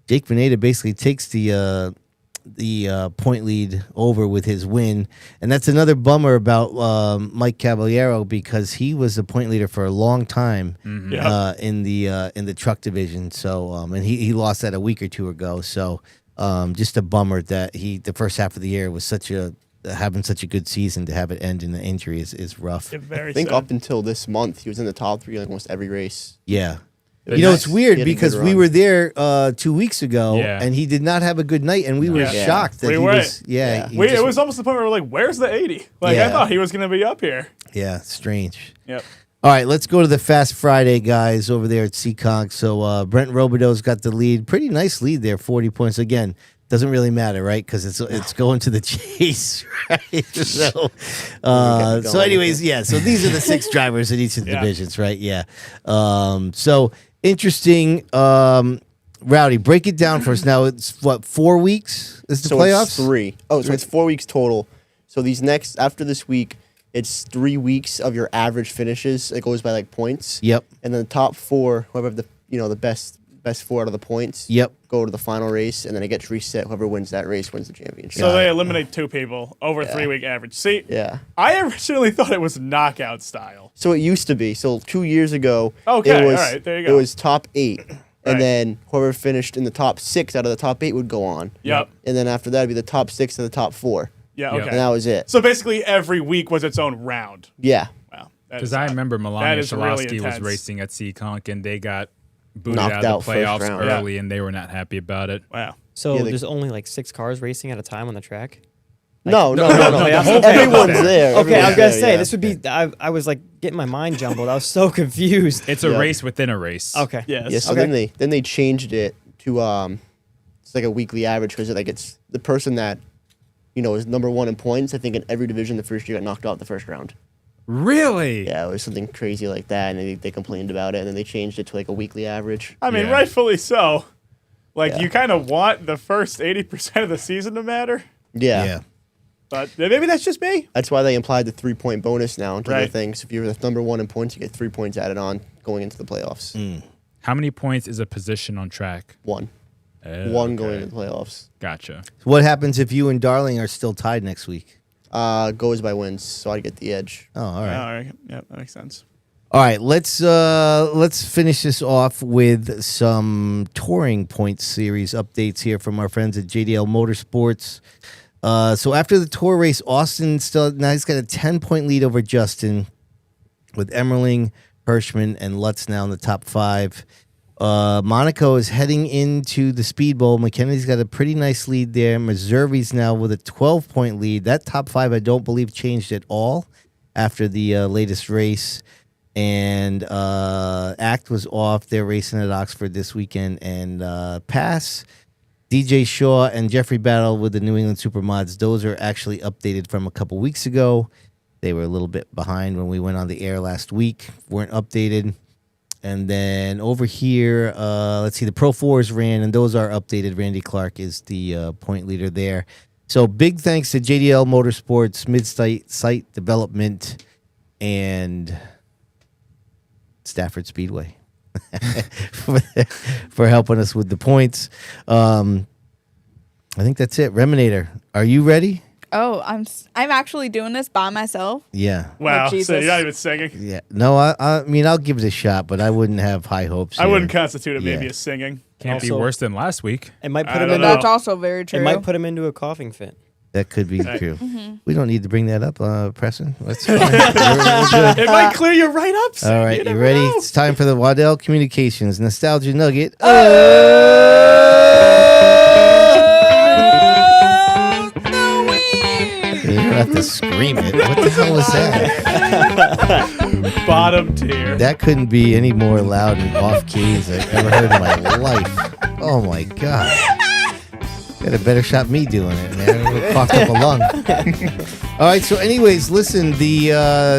Jake Veneta basically takes the point lead over with his win, and that's another bummer about Mike Caballero because he was a point leader for a long time in the truck division. So and he lost that a week or two ago. So just a bummer that the first half of the year was having such a good season to have it end in the injury is rough. I think up until this month he was in the top 3 like almost every race. Yeah. It's weird because we were there 2 weeks ago, and he did not have a good night, and we were shocked that he was. It was almost the point where we're like, "Where's the 80?" Like I thought he was going to be up here. Yeah, strange. Yep. All right, let's go to the Fast Friday guys over there at Seekonk. So Brent Robideau's got the lead, pretty nice lead there, 40 points again. Doesn't really matter, right? Because it's going to the chase, right? So, anyways, so these are the 6 drivers in each of the divisions, right? Yeah. So. Interesting. Rowdy, break it down for us. Now, it's what, 4 weeks is the playoffs? It's 3. Oh, so it's 4 weeks total. So after this week, it's 3 weeks of your average finishes. It goes by like points. Yep. And then the top 4, whoever the best 4 out of the points. Yep. Go to the final race, and then it gets reset. Whoever wins that race wins the championship. So they eliminate 2 people over 3-week average. See, I originally thought it was knockout style. So it used to be. So 2 years ago, okay, it was, all right, there you go. It was top 8, and then whoever finished in the top 6 out of the top 8 would go on. Yep. And then after that, it'd be the top 6 of the top 4. Yeah. Okay. And that was it. So basically, every week was its own round. Yeah. Wow. Because I remember Melania Shalowski was racing at Seekonk, and they got booted out of the playoffs early, and they were not happy about it. Wow. So there's only like 6 cars racing at a time on the track? No. Everyone's there. Okay, I was going to say, this would be, I was like getting my mind jumbled. I was so confused. It's a race within a race. Okay. Yes. Yeah, so then they changed it to, it's like a weekly average because like it's the person that, is number 1 in points. I think in every division the first year got knocked out the first round. Really? Yeah, it was something crazy like that, and they complained about it, and then they changed it to like a weekly average. I mean, rightfully so. Like, you kind of want the first 80% of the season to matter. Yeah. But maybe that's just me. That's why they implied the 3-point bonus now into the thing. So if you're the number 1 in points, you get 3 points added on going into the playoffs. How many points is a position on track? 1. 1 going into the playoffs. Gotcha. What happens if you and Darling are still tied next week? Goes by wins, so I get the edge. Oh, all right. All right. Yeah, that makes sense. All right, let's finish this off with some touring points series updates here from our friends at JDL Motorsports. So after the tour race, Austin now he's got a 10-point lead over Justin, with Emmerling, Hirschman, and Lutz now in the top 5. Monaco is heading into the Speedbowl. McKennedy's got a pretty nice lead there. Meservi's now with a 12-point lead. That top 5, I don't believe, changed at all after the latest race. And Act was off. They're racing at Oxford this weekend. And Pass, DJ Shaw, and Jeffrey Battle with the New England Supermods. Those are actually updated from a couple weeks ago. They were a little bit behind when we went on the air last week. Weren't updated. And then over here, let's see, the Pro 4s ran, and those are updated. Randy Clark is the point leader there. So big thanks to JDL Motorsports, Mid-Site Development, and Stafford Speedway for helping us with the points. I think that's it. Reminator, are you ready? Oh, I'm actually doing this by myself. Yeah. Wow. Oh, So you're not even singing? Yeah. No, I mean, I'll give it a shot, but I wouldn't have high hopes. I here. wouldn't constitute it maybe as singing. Can't be Also- worse than last week. It might put I him don't in. know. That's also very true. It might put him into a coughing fit. That could be Right. true. Mm-hmm. We don't need to bring that up, Preston. That's fine. We're good. It might clear you right up. Sid. All right, you never ready? know. It's time for the Waddell Communications Nostalgia Nugget. You don't have to scream it. What the hell was that? Bottom tier. That couldn't be any more loud and off keys I've ever heard in my life. Oh my God. Got a better shot me doing it, man. I would've coughed up a lung. All right, so anyways, listen, the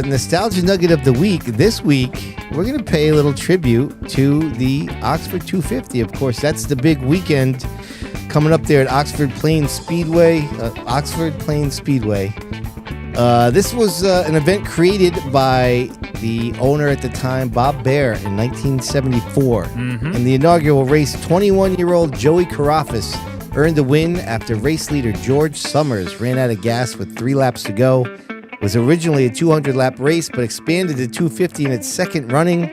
Nostalgia Nugget of the Week. This week, we're going to pay a little tribute to the Oxford 250. Of course, that's the big weekend coming up there at Oxford Plains Speedway. This was an event created by the owner at the time, Bob Bear, in 1974. And the inaugural race, 21-year-old Joey Carafas earned the win after race leader George Summers ran out of gas with 3 laps to go. It was originally a 200-lap race, but expanded to 250 in its second running.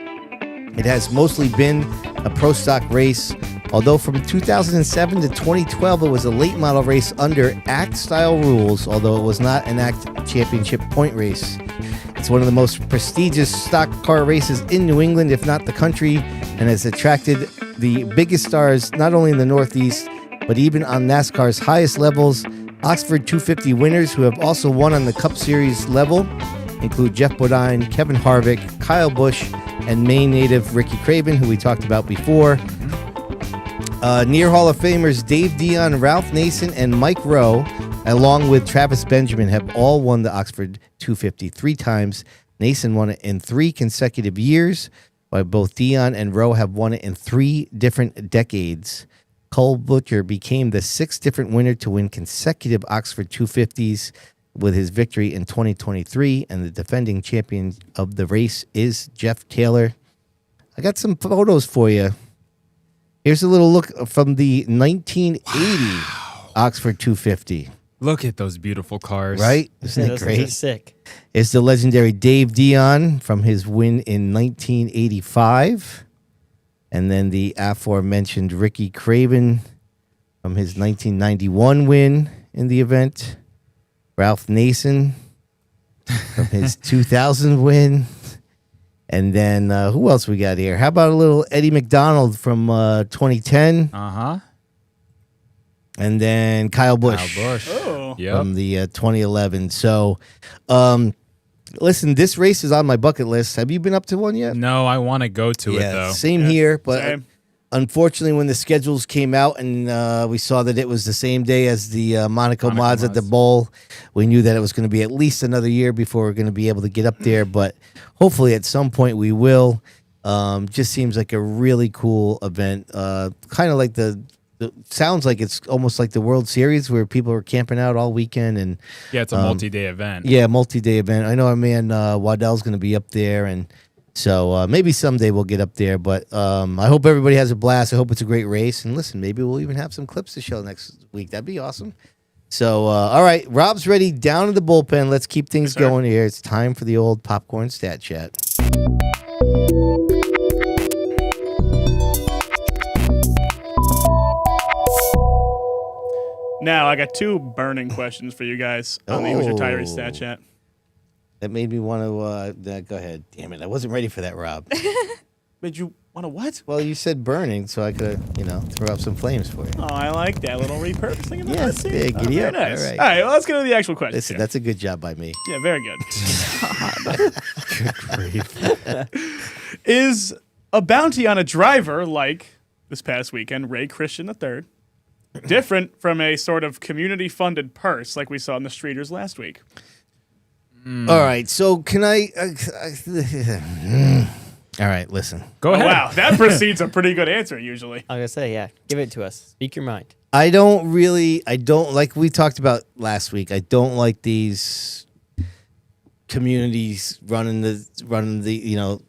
It has mostly been a pro stock race, although from 2007 to 2012, it was a late model race under ACT-style rules, although it was not an ACT championship point race. It's one of the most prestigious stock car races in New England, if not the country, and has attracted the biggest stars not only in the Northeast, but even on NASCAR's highest levels. Oxford 250 winners who have also won on the Cup Series level include Jeff Bodine, Kevin Harvick, Kyle Busch, and Maine native Ricky Craven, who we talked about before. Near Hall of Famers Dave Dion, Ralph Nason, and Mike Rowe, along with Travis Benjamin, have all won the Oxford 250 3 times. Nason won it in 3 consecutive years, while both Dion and Rowe have won it in 3 different decades. Cole Butcher became the 6th different winner to win consecutive Oxford 250s with his victory in 2023, and the defending champion of the race is Jeff Taylor. I got some photos for you. Here's a little look from the 1980 Oxford 250. Look at those beautiful cars. Right? Isn't it great? Sick. It's the legendary Dave Dion from his win in 1985. And then the aforementioned Ricky Craven from his 1991 win in the event. Ralph Nason from his 2000 win. And then who else we got here? How about a little Eddie McDonald from 2010? Uh-huh. And then Kyle Busch. Oh. From the 2011. So, listen, this race is on my bucket list. Have you been up to one yet? No, I want to go to it, though. Same here, but Same. unfortunately, when the schedules came out and we saw that it was the same day as the Monaco Mods at the Bowl, we knew that it was going to be at least another year before we're going to be able to get up there, but hopefully at some point we will. Just seems like a really cool event. Kind of like sounds like it's almost like the World Series where people are camping out all weekend. And yeah, it's a multi-day event. Yeah, multi-day event. I know our man Waddell's going to be up there, and so maybe someday we'll get up there. But I hope everybody has a blast. I hope it's a great race. And listen, maybe we'll even have some clips to show next week. That'd be awesome. So, all right, Rob's ready down in the bullpen. Let's keep things going here. It's time for the old popcorn stat chat. Now, I got 2 burning questions for you guys on the Who's Your Tyree stat chat. That made me want to go ahead. Damn it, I wasn't ready for that, Rob. Made you want to what? Well, you said burning, so I could, throw up some flames for you. Oh, I like that little repurposing. Yeah, it's big. Giddy up. Nice. All right. All right, well, let's go to the actual question. Listen, that's a good job by me. Yeah, very good. Good grief. Is a bounty on a driver like this past weekend, Ray Christian III, different from a sort of community-funded purse like we saw in the Streeters last week? All right, so can I... all right, listen. Go ahead. Wow, that precedes a pretty good answer usually. I'm going to say, yeah, give it to us. Speak your mind. I don't like we talked about last week. I don't like these communities running the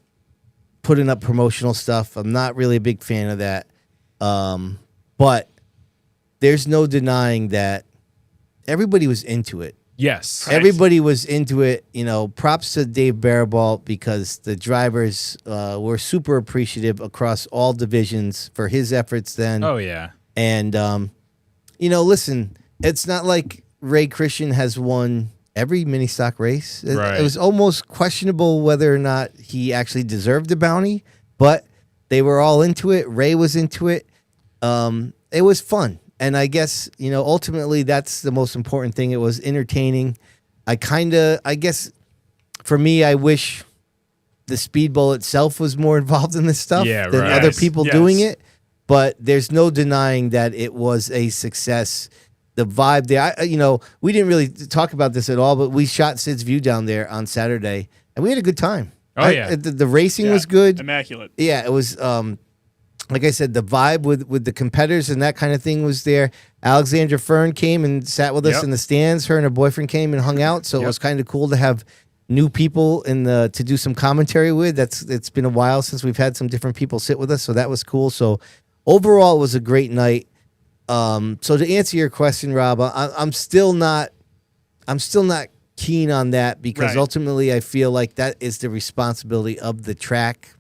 putting up promotional stuff. I'm not really a big fan of that. But there's no denying that everybody was into it. Yes. Right. Everybody was into it. Props to Dave Barabalt because the drivers were super appreciative across all divisions for his efforts then. Oh, yeah. And, listen, it's not like Ray Christian has won every mini stock race. Right. It was almost questionable whether or not he actually deserved a bounty, but they were all into it. Ray was into it. It was fun. And I guess, ultimately that's the most important thing. It was entertaining. I guess for me, I wish the Speedbowl itself was more involved in this stuff than right. other people doing it. But there's no denying that it was a success. The vibe there, we didn't really talk about this at all, but we shot Sid's View down there on Saturday, and we had a good time. The racing was good. Immaculate. Yeah, it was. Like I said, the vibe with the competitors and that kind of thing was there. Alexandra Fern came and sat with us in the stands. Her and her boyfriend came and hung out, so it was kind of cool to have new people to do some commentary with. It's been a while since we've had some different people sit with us, so that was cool. So overall, it was a great night. So to answer your question, Rob, I'm still not keen on that because ultimately I feel like that is the responsibility of the track.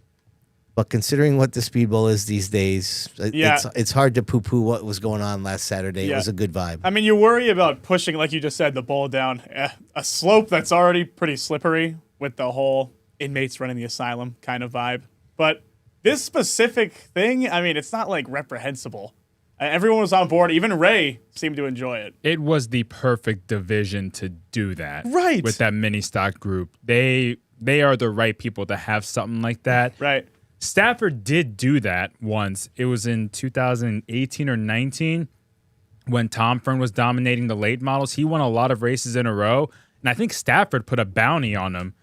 But considering what the Speedbowl is these days, it's hard to poo-poo what was going on last Saturday. Yeah. It was a good vibe. I mean, you worry about pushing, like you just said, the bowl down a slope that's already pretty slippery with the whole inmates running the asylum kind of vibe. But this specific thing, I mean, it's not like reprehensible. Everyone was on board. Even Ray seemed to enjoy it. It was the perfect division to do that. Right. With that mini stock group. They are the right people to have something like that. Right. Stafford did do that once. It was in 2018 or 19 when Tom Fern was dominating the late models. He won a lot of races in a row, and I think Stafford put a bounty on him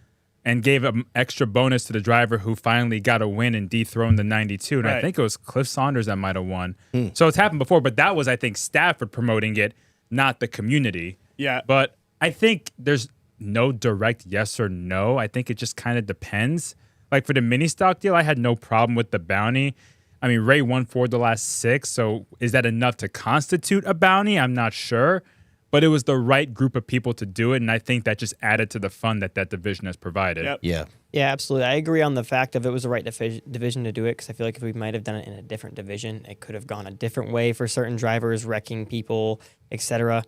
and gave an extra bonus to the driver who finally got a win and dethroned the 92. And I think it was Cliff Saunders that might have won. So it's happened before, but that was, I think, Stafford promoting it, not the community. Yeah. But I think there's no direct yes or no. I think it just kind of depends. Like for the mini stock deal, I had no problem with the bounty. I mean, Ray won 4 of the last 6, so is that enough to constitute a bounty? I'm not sure. But it was the right group of people to do it, and I think that just added to the fun that division has provided. Yep. Yeah. Yeah, absolutely. I agree on the fact of it was the right division to do it because I feel like if we might have done it in a different division, it could have gone a different way for certain drivers, wrecking people, etc.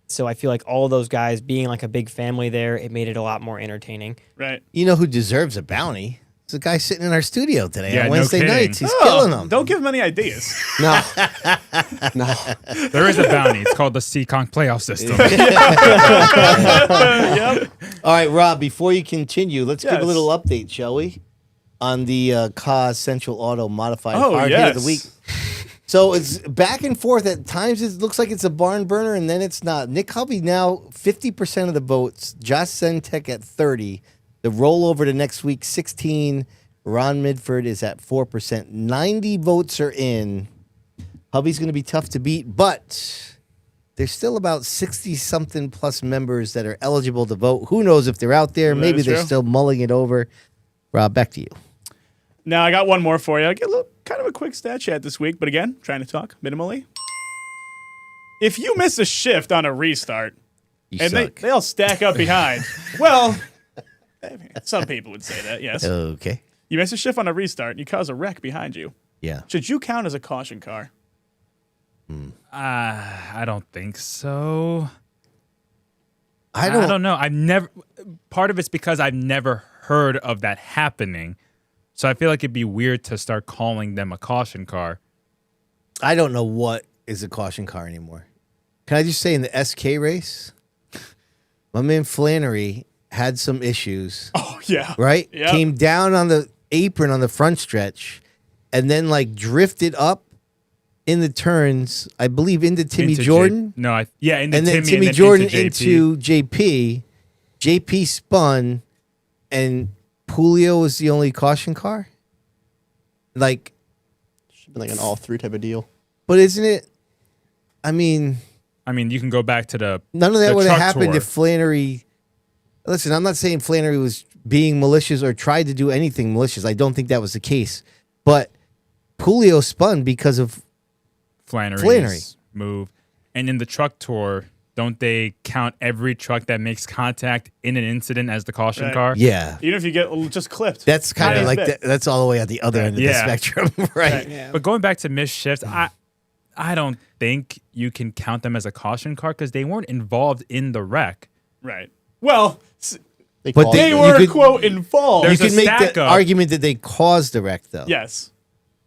So I feel like all of those guys being like a big family there, it made it a lot more entertaining. Right. You know who deserves a bounty? It's the guy sitting in our studio today on no Wednesday kidding. nights. He's killing them. Don't give him any ideas. No. No. There is a bounty. It's called the Seekonk playoff system. Yep. All right, Rob, before you continue, let's give a Yes. little update, shall we? On the Cause Central Auto Modified Oh, Hard Hit of the yes. Week. So it's back and forth. At times it looks like it's a barn burner, and then it's not. Nick Hubby now 50% of the votes. Josh Sentek at 30. The rollover to next week, 16. Ron Midford is at 4%. 90 votes are in. Hubby's going to be tough to beat, but there's still about 60-something plus members that are eligible to vote. Who knows if they're out there? That Maybe is they're true. still mulling it over. Rob, back to you. Now, I got one more for you. I get a little, kind of a quick stat chat this week, but again, trying to talk minimally. If you miss a shift on a restart, and they all stack up behind, well, some people would say that, yes. Okay. You miss a shift on a restart, and you cause a wreck behind you. Yeah. Should you count as a caution car? I don't think so. I don't know. I've never. Part of it's because I've never heard of that happening, so I feel like it'd be weird to start calling them a caution car. I don't know what is a caution car anymore. Can I just say in the SK race, my man Flannery had some issues. Oh, yeah. Right? Yep. Came down on the apron on the front stretch and then like drifted up in the turns, I believe into Timmy Into Jordan. into and then Timmy Timmy and then Jordan into JP. JP spun and Pulio was the only caution car. Like, Should be like an all through type of deal. but isn't it? I mean, you can go back to the none of that the would have truck happened tour. if Flannery. Listen, I'm not saying Flannery was being malicious or tried to do anything malicious. I don't think that was the case. But Pulio spun because of Flannery's move. And in the truck tour, don't they count every truck that makes contact in an incident as the caution Right. car? yeah. Even if you get just clipped. That's kind of Yeah. like that's all the way at the other end of the Yeah. spectrum, right? Yeah. But going back to missed shifts, I don't think you can count them as a caution car because they weren't involved in the wreck. Right. Well, They But call they it- were, could- quote, involved. You There's a can make stack the up. argument that they caused the wreck, though. Yes.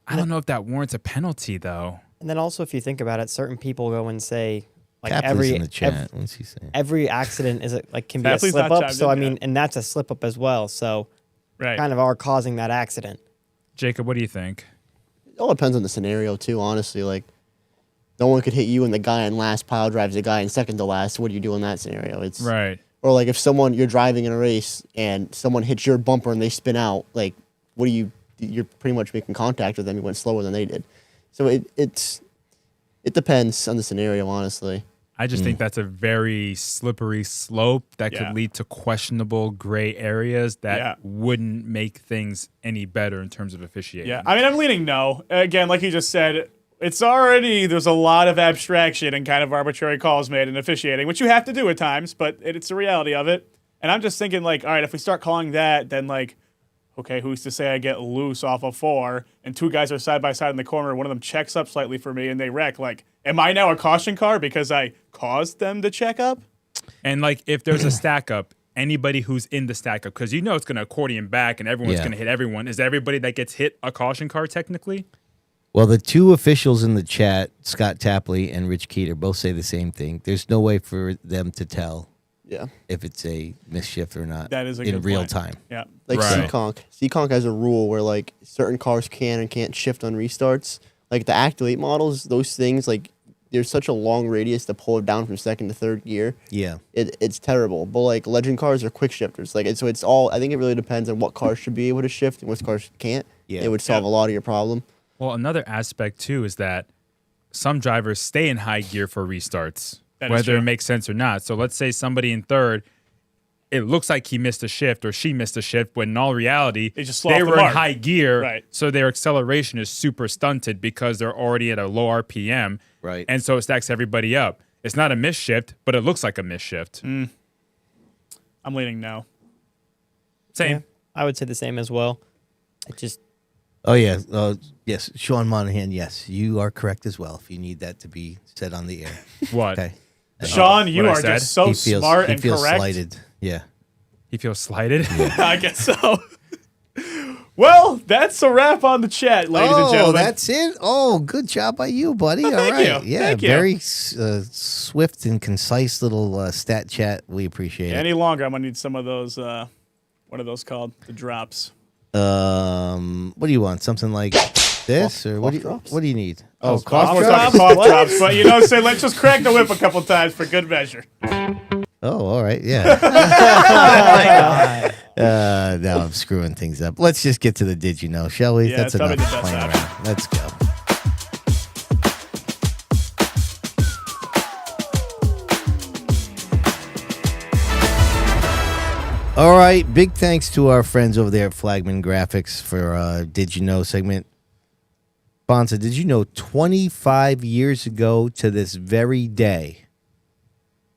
I don't know if that warrants a penalty, though. And then also, if you think about it, certain people go and say, Like Tapley's in the chat. What's he saying? Every accident is can be Tapley's a slip not up. chimed So in I mean, yet. and that's a slip up as well. So Right. kind of are causing that accident. Jacob, what do you think? It all depends on the scenario too, honestly. Like, no one could hit you, and the guy in last pile drives the guy in second to last. What do you do in that scenario? It's Right. Or like if you're driving in a race and someone hits your bumper and they spin out, like, what do you? You're pretty much making contact with them. You went slower than they did. So it depends on the scenario, honestly. I just think that's a very slippery slope that Yeah. could lead to questionable gray areas that Yeah. wouldn't make things any better in terms of officiating. Yeah, I mean, I'm leaning no. Again, like you just said, there's a lot of abstraction and kind of arbitrary calls made in officiating, which you have to do at times, but it's the reality of it. And I'm just thinking, like, all right, if we start calling that, then, like, okay, who's to say I get loose off of 4 and 2 guys are side by side in the corner, one of them checks up slightly for me and they wreck. Like, am I now a caution car because I caused them to check up? And like if there's a stack up, anybody who's in the stack up, because you know it's going to accordion back and everyone's going to hit everyone. Is everybody that gets hit a caution car technically? Well, the two officials in the chat, Scott Tapley and Rich Keeter, both say the same thing. There's no way for them to tell if it's a misshift or not. That is a in good real point. time. Yeah. Like Right. Seekonk has a rule where like certain cars can and can't shift on restarts. Like the Activate models, those things, like there's such a long radius to pull it down from second to third gear. Yeah. It's terrible. But like legend cars are quick shifters. Like so it's all, I think it really depends on what cars should be able to shift and which cars can't. Yeah. It would solve a lot of your problem. Well, another aspect too is that some drivers stay in high gear for restarts, That is whether true. it makes sense or not. So let's say somebody in third, it looks like he missed a shift or she missed a shift, when in all reality, They just slow off the were in mark. high gear, Right. so their acceleration is super stunted because they're already at a low RPM, Right. and so it stacks everybody up. It's not a miss shift, but it looks like a miss shift. I'm leaning no. Same. Yeah, I would say the same as well. It just Oh, yeah. Yes. Sean Monahan, yes. You are correct as well if you need that to be said on the air. What? Okay. Sean, you what I are said? just so smart he and feels correct. slighted. Yeah. He feels slighted. I guess so. Well, that's a wrap on the chat, ladies and gentlemen. That's it? Oh, good job by you, buddy. All thank right. you. Yeah, Thank you. very swift and concise little stat chat. We appreciate it. Any longer, I'm gonna need some of those. What are those called? The drops. What do you want? Something like this, or what do you need? Oh, Cough cough drops. drops. But say let's just crack the whip a couple times for good measure. Oh, all right, yeah. Now I'm screwing things up. Let's just get to the did you know, shall we? Yeah, That's it's probably enough the best playing option. around. Let's go. All right, big thanks to our friends over there at Flagman Graphics for Did You Know segment. Bonssa, did you know 25 years ago to this very day,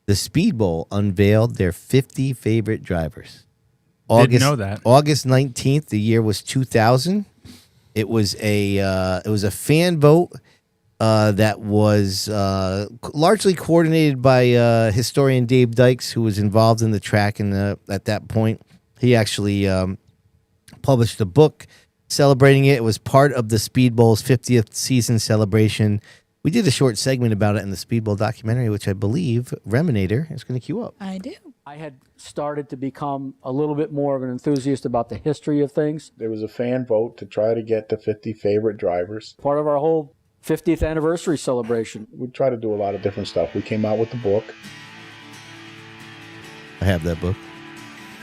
the Speedbowl unveiled their 50 favorite drivers? Didn't know that. August 19th, the year was 2000. It was a fan vote that was largely coordinated by historian Dave Dykes, who was involved in the track at that point. He actually published a book celebrating it. It was part of the Speedbowl's 50th season celebration. We did a short segment about it in the Speedbowl documentary, which I believe Reminator is going to queue up. I do. I had started to become a little bit more of an enthusiast about the history of things. There was a fan vote to try to get the 50 favorite drivers. Part of our whole 50th anniversary celebration. We try to do a lot of different stuff. We came out with the book. I have that book.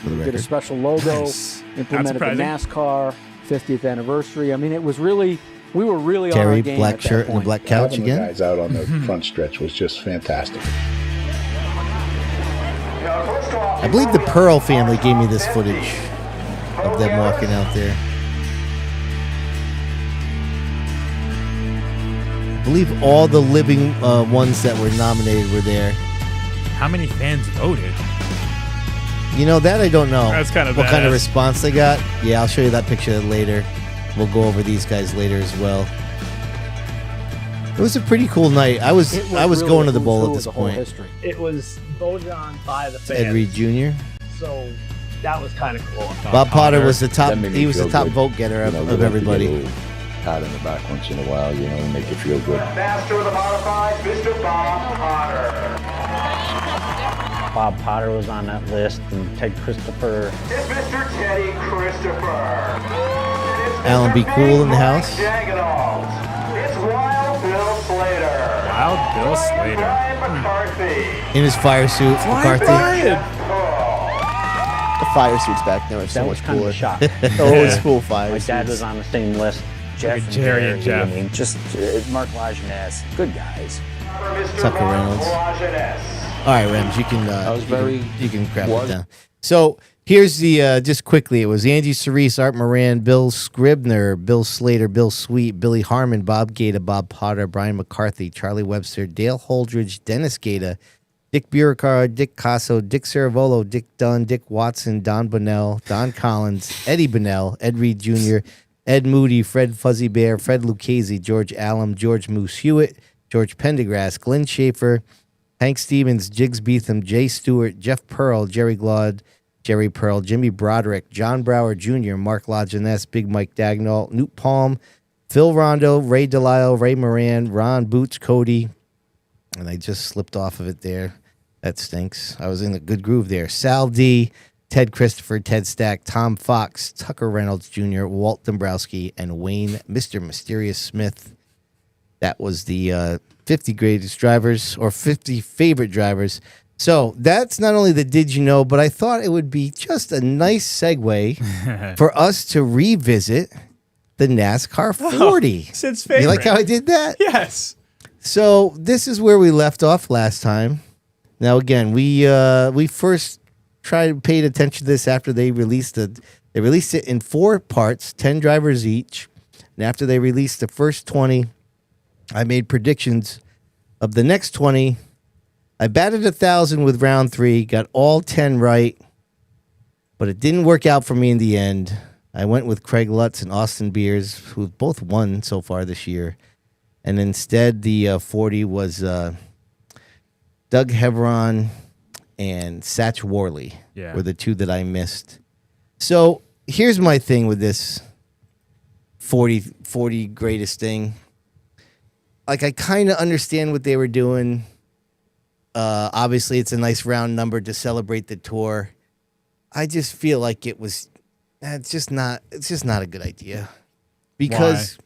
For the We did a record. special logo, Nice. implemented the Not NASCAR 50th anniversary. I mean, it was really, we were really on Terry, our game black at that shirt and a point. black couch Having the again. guys out on the front stretch was just fantastic. I believe the Pearl family gave me this footage of them walking out there. I believe all the living ones that were nominated were there. How many fans voted? You know, that I don't know. That's kind of what kind of badass. response they got. Yeah, I'll show you that picture later. We'll go over these guys later as well. It was a pretty cool night. I was It going really to the who's bowl who at of this the whole point. history. It was voted on by the fans. Ed Reed Jr. So that was kind of cool. Bob Potter was the top. That made me He was the feel top good. vote getter You know, we of like to everybody. get a pat on the back once in a while, you know, and make you feel good. Master of the modified, Mr. Bob Potter. Bob Potter was on that list, and Ted Christopher. It's Mr. Teddy Christopher. Alan B. Cool in the house. It's Wild Bill Slater. Wild Bill Slater. Brian McCarthy. In his fire suit, McCarthy. The fire suits back then were so That much was kind of cooler. a shock. The old school fire My suits. dad was on the same list. Jeff and Jerry and Jeff. I mean, just Mark Lajeunesse, good guys. Tucker Reynolds. All right, Rems, you can. I was very. You can crap it down. So here's the just quickly. It was Angie Cerise, Art Moran, Bill Scribner, Bill Slater, Bill Sweet, Billy Harmon, Bob Gaeta, Bob Potter, Brian McCarthy, Charlie Webster, Dale Holdridge, Dennis Gaeta, Dick Burricar, Dick Casso, Dick Ceravolo, Dick Dunn, Dick Watson, Don Bonnell, Don Collins, Eddie Bonnell, Ed Reed Jr., Ed Moody, Fred Fuzzy Bear, Fred Lucchese, George Allen, George Moose Hewitt, George Pendergrass, Glenn Schaefer, Hank Stevens, Jiggs Beetham, Jay Stewart, Jeff Pearl, Jerry Glaude, Jerry Pearl, Jimmy Broderick, John Brower Jr., Mark Lajeunesse, Big Mike Dagnall, Newt Palm, Phil Rondo, Ray Delisle, Ray Moran, Ron Boots, Cody, and I just slipped off of it there. That stinks. I was in a good groove there. Sal D., Ted Christopher, Ted Stack, Tom Fox, Tucker Reynolds Jr., Walt Dombrowski, and Wayne, Mr. Mysterious Smith. That was the 50 greatest drivers or 50 favorite drivers. So that's not only the Did You Know, but I thought it would be just a nice segue for us to revisit the NASCAR 40. Sid's favorite. You like how I did that? Yes. So this is where we left off last time. Now, again, we first paid attention to this after they released it. They released it in 4 parts, 10 drivers each. And after they released the first 20, I made predictions of the next 20. I batted 1,000 with round 3, got all 10 right, but it didn't work out for me in the end. I went with Craig Lutz and Austin Beers, who both won so far this year. And instead, the 40 was Doug Hebron and Satch Worley were the 2 that I missed. So here's my thing with this 40 greatest thing. Like, I kind of understand what they were doing. Obviously, it's a nice round number to celebrate the tour. I just feel like it's just not a good idea. Because,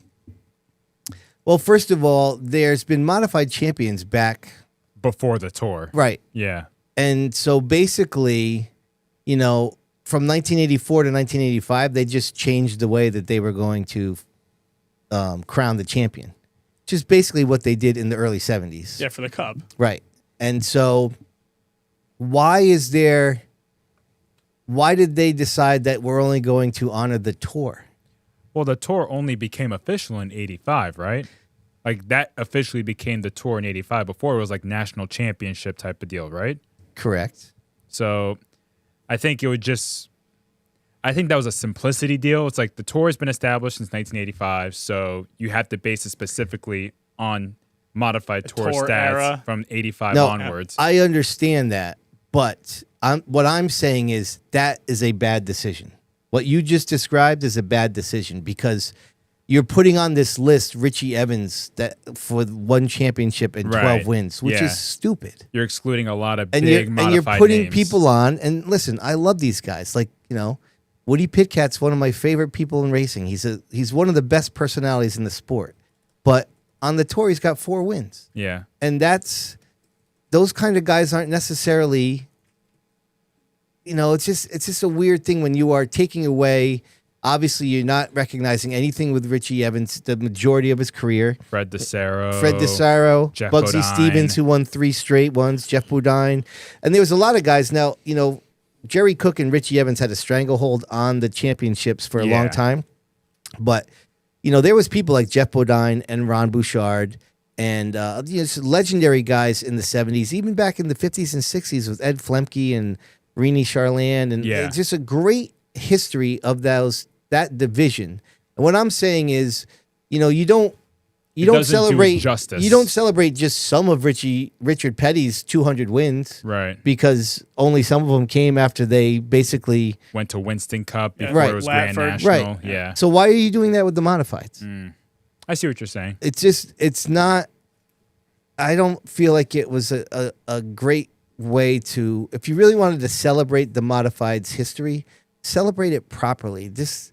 well, first of all, there's been modified champions back before the tour. Right. Yeah. And so basically, you know, from 1984 to 1985, they just changed the way that they were going to crown the champion, which is basically what they did in the early 70s. Yeah, for the Cup. Right. And so why did they decide that we're only going to honor the tour? Well, the tour only became official in 85, right? Like, that officially became the tour in 85. Before, it was like national championship type of deal, right? Correct. So I think that was a simplicity deal. It's like the tour has been established since 1985, so you have to base it specifically on modified tour stats era. from 85 onwards. I understand that, but what I'm saying is that is a bad decision. What you just described is a bad decision because you're putting on this list Richie Evans that for 1 championship and 12 wins, which is stupid. You're excluding a lot of And big modified you're putting names. people on. And listen, I love these guys. Like, you know, Woody Pitcat's one of my favorite people in racing. He's one of the best personalities in the sport. But on the tour, he's got 4 wins. Yeah. And those kind of guys aren't necessarily, you know, it's just a weird thing when you are taking away. Obviously, you're not recognizing anything with Richie Evans, the majority of his career. Fred DeSaro, Jeff Bugsy Bodine. Stevens, who won 3 straight ones, Jeff Bodine. And there was a lot of guys. Now, you know, Jerry Cook and Richie Evans had a stranglehold on the championships for a long time. But, you know, there was people like Jeff Bodine and Ron Bouchard and you know, legendary guys in the 70s, even back in the 50s and 60s with Ed Flemke and Renee Charland. And it's just a great history of that division. And what I'm saying is, you know, you don't celebrate justice. You don't celebrate just some of Richard Petty's 200 wins, right? Because only some of them came after they basically went to Winston Cup before it was Grand National. Right. Yeah. So why are you doing that with the modifieds? I see what you're saying. It's not. I don't feel like it was a great way to. If you really wanted to celebrate the modifieds history, celebrate it properly. This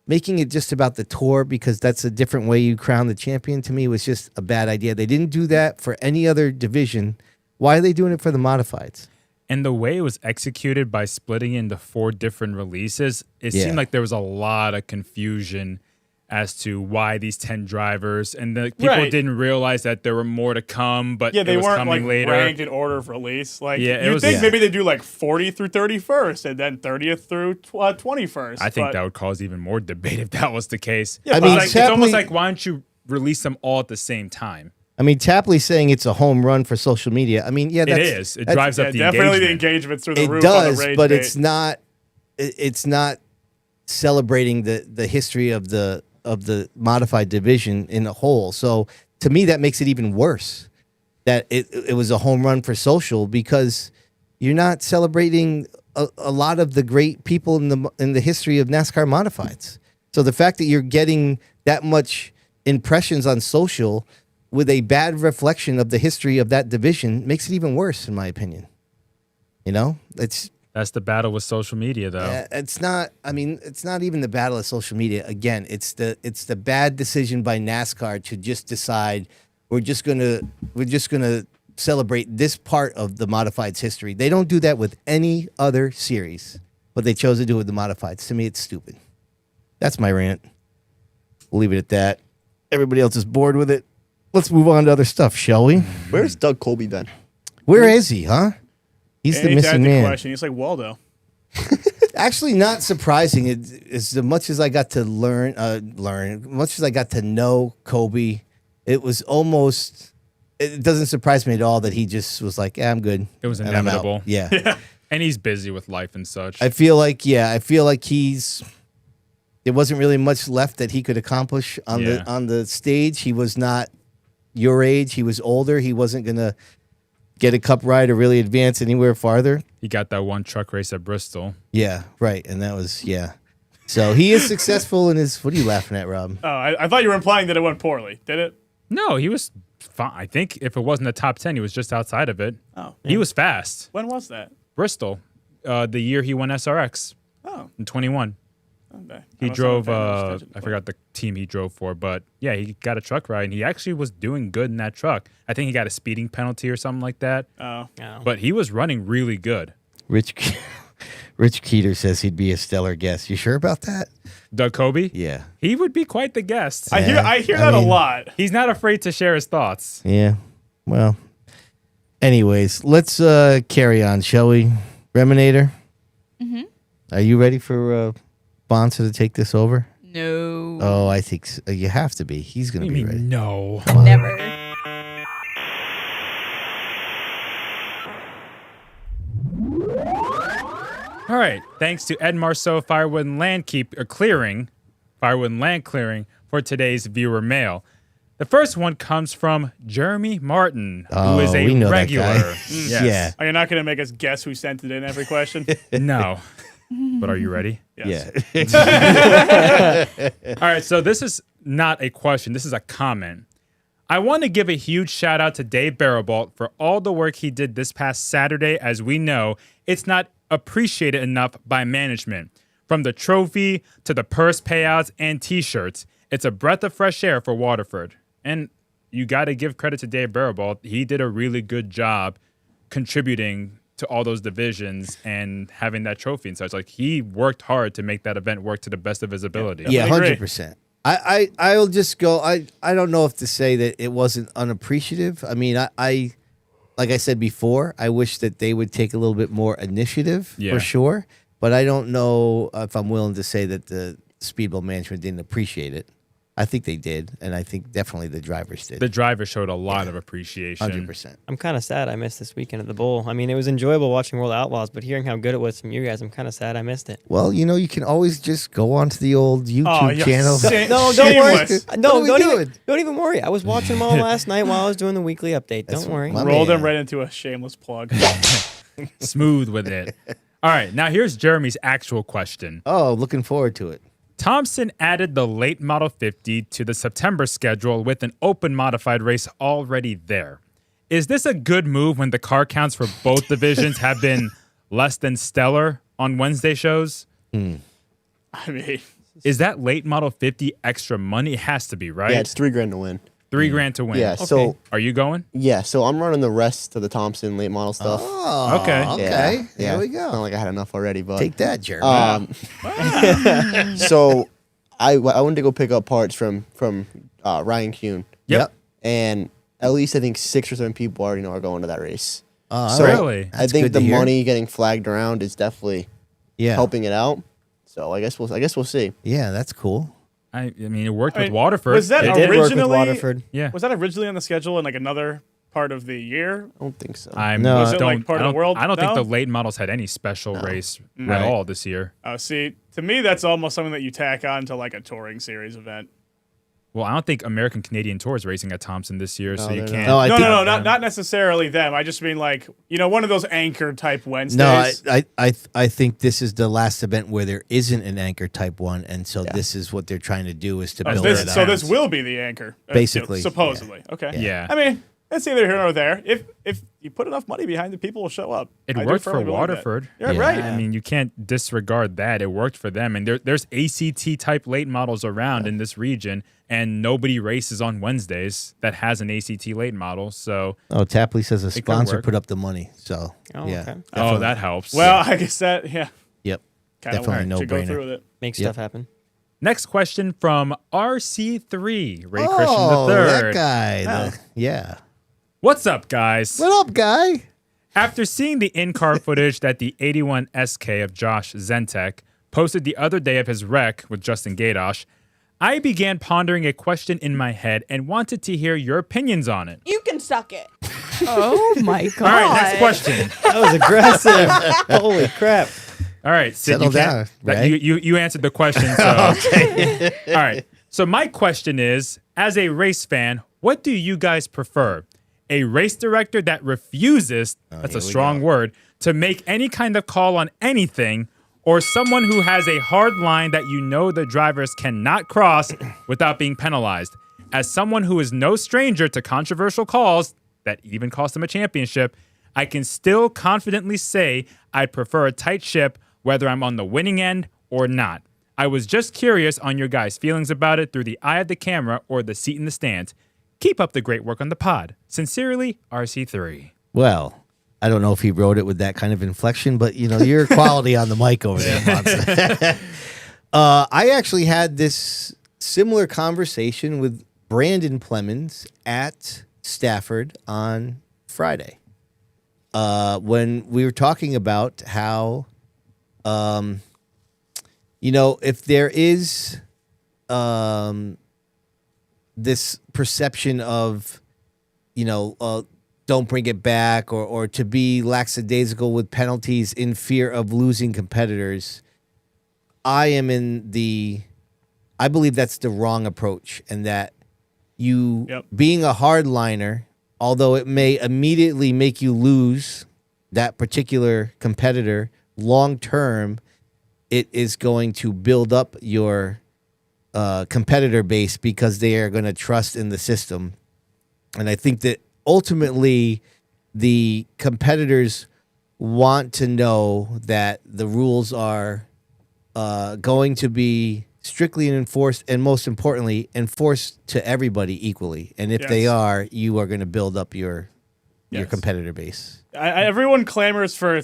making it just about the tour because that's a different way you crown the champion to me was just a bad idea. They didn't do that for any other division. Why are they doing it for the modifieds? And the way it was executed by splitting into 4 different releases, it Yeah. seemed like there was a lot of confusion as to why these 10 drivers, and the people Right. didn't realize that there were more to come, but Yeah, they it was weren't coming like later. ranked in order of release. Like Yeah, it you'd was- think Yeah. maybe they do like 40 through 31st and then 30th through 21st. I think but that would cause even more debate if that was the case. Yeah, I but mean, It's almost Tapley- like, why don't you release them all at the same time? I mean, Tapley saying it's a home run for social media. I mean, yeah, It is. It drives up the definitely the engagement. engagement's through the It roof on does, the rage but bait. it's not. It's not celebrating the history of the modified division in a whole. So to me, that makes it even worse. That it was a home run for social because you're not celebrating a lot of the great people in the history of NASCAR modifieds. So the fact that you're getting that much impressions on social with a bad reflection of the history of that division makes it even worse, in my opinion. You know, That's the battle with social media, though. it's not. I mean, it's not even the battle of social media. Again, it's the bad decision by NASCAR to just decide we're just gonna celebrate this part of the modifieds history. They don't do that with any other series, but they chose to do it with the modifieds. To me, it's stupid. That's my rant. We'll leave it at that. Everybody else is bored with it. Let's move on to other stuff, shall we? Where's Doug Colby been? Where is he, huh? He's the Hey, missing that's the man. question. He's like Waldo. Actually, not surprising. As much as I got to learn, much as I got to know Kobe, it was almost. It doesn't surprise me at all that he just was like, "Yeah, I'm good." It was and I'm out." inevitable. Yeah. And he's busy with life and such. I feel like he's. There wasn't really much left that he could accomplish on the stage. He was not your age. He was older. He wasn't gonna get a cup ride or really advance anywhere farther. He got that one truck race at Bristol. Yeah, right. And that was So he is successful in his. What are you laughing at, Rob? Oh, I thought you were implying that it went poorly. Did it? No, he was fine. I think if it wasn't the top 10, he was just outside of it. Oh. He was fast. When was that? Bristol, the year he won SRX. Oh. In 21. Okay. He drove, I forgot the team he drove for, but yeah, he got a truck ride, and he actually was doing good in that truck. I think he got a speeding penalty or something like that. Oh. But he was running really good. Rich Keeter says he'd be a stellar guest. You sure about that? Doug Kobe? Yeah. He would be quite the guest. I hear that a lot. He's not afraid to share his thoughts. Yeah. Well, anyways, let's carry on, shall we? Reminator? Mm-hmm. Are you ready for Bonssa to take this over? No. Oh, I think so. You have to be. He's going to be ready. No. Come on. Never. All right. Thanks to Ed Marceau, Firewood and Land Clearing for today's viewer mail. The first one comes from Jeremy Martin, who is we a know that regular. guy. Yes. Yeah. Are you not going to make us guess who sent it in every question? No. But are you ready? Yes. Yeah. All right. So this is not a question. This is a comment. I want to give a huge shout out to Dave Barrowbolt for all the work he did this past Saturday. As we know, it's not appreciated enough by management. From the trophy to the purse payouts and t-shirts, it's a breath of fresh air for Waterford. And you got to give credit to Dave Barrowbolt. He did a really good job contributing to all those divisions and having that trophy and such. Like, he worked hard to make that event work to the best of his ability. Yeah, 100%. I'll just go. I don't know if to say that it wasn't unappreciative. I mean, I like I said before, I wish that they would take a little bit more initiative for sure. But I don't know if I'm willing to say that the Speedbowl management didn't appreciate it. I think they did, and I think definitely the drivers did. The drivers showed a lot of appreciation. 100%. I'm kind of sad I missed this weekend at the Bowl. I mean, it was enjoyable watching World Outlaws, but hearing how good it was from you guys, I'm kind of sad I missed it. Well, you know, you can always just go onto the old YouTube channel. No, don't worry. No, What are we don't even worry. I was watching them all last night while I was doing the weekly update. Don't worry. Rolled him right into a shameless plug. Smooth with it. All right, now here's Jeremy's actual question. Oh, looking forward to it. Thompson added the late Model 50 to the September schedule with an open modified race already there. Is this a good move when the car counts for both divisions have been less than stellar on Wednesday shows? I mean, is that late Model 50 extra money? It has to be, right? Yeah, it's $3,000 to win. $3,000 to win. Yeah. Okay. So are you going? Yeah. So I'm running the rest of the Thompson late model stuff. Oh, okay. Okay. Yeah. Here we go. Not like I had enough already, but Take that, Jeremy. So I wanted to go pick up parts from Ryan Kuhn. Yep. And at least I think 6 or 7 people already know are going to that race. Oh, So really? I think the money getting flagged around is definitely helping it out. So I guess we'll see. Yeah, that's cool. I mean, it worked with Waterford. Was that It did work with originally? Waterford. Yeah. Was that originally on the schedule in like another part of the year? I don't think so. Was it like part of the world? I don't think No? the late models had any special race at all this year. Oh, see, to me, that's almost something that you tack on to like a touring series event. Well, I don't think American Canadian Tour is racing at Thompson this year, so you they're can't. No, not necessarily them. I just mean like one of those anchor type Wednesdays. No, I think this is the last event where there isn't an anchor type 1, and so this is what they're trying to do is to build it up. So this will be the anchor, Basically, supposedly. yeah. Okay. Yeah. I mean, it's either here or there. If you put enough money behind it, people will show up. It I do worked for firmly believe that. Waterford. You're right. I mean, you can't disregard that. It worked for them. And there's ACT type late models around in this region, and nobody races on Wednesdays that has an ACT late model. So Tapley says a could sponsor work. put up the money. So Oh, yeah. okay. Oh, that helps. Well, I guess that Yep. kind of Definitely no to go through brainer. with it. Make stuff happen. Next question from RC3, Ray Oh, Christian III. that guy. Yeah. What's up, guys? What up, guy? After seeing the in-car footage that the 81 SK of Josh Zentek posted the other day of his wreck with Justin Gaydosh, I began pondering a question in my head and wanted to hear your opinions on it. You can suck it. Oh my god. All right, next question. That was aggressive. Holy crap. All right, Sid, Settle you can't- down, Ray. you answered the question. So. All right. So my question is, as a race fan, what do you guys prefer? A race director that refuses, that's a strong word, to make any kind of call on anything, or someone who has a hard line that you know the drivers cannot cross without being penalized? As someone who is no stranger to controversial calls that even cost them a championship, I can still confidently say I'd prefer a tight ship whether I'm on the winning end or not. I was just curious on your guys' feelings about it through the eye of the camera or the seat in the stands. Keep up the great work on the pod. Sincerely, RC3. Well, I don't know if he wrote it with that kind of inflection, but you're quality on the mic over there, Bonssa. I actually had this similar conversation with Brandon Plemons at Stafford on Friday. When we were talking about how, if there is this perception of, don't bring it back or to be lackadaisical with penalties in fear of losing competitors, I believe that's the wrong approach, and that being a hardliner, although it may immediately make you lose that particular competitor, long term, it is going to build up your competitor base because they are going to trust in the system. And I think that ultimately the competitors want to know that the rules are going to be strictly enforced, and most importantly, enforced to everybody equally. And if they are, you are going to build up your competitor base. Everyone clamors for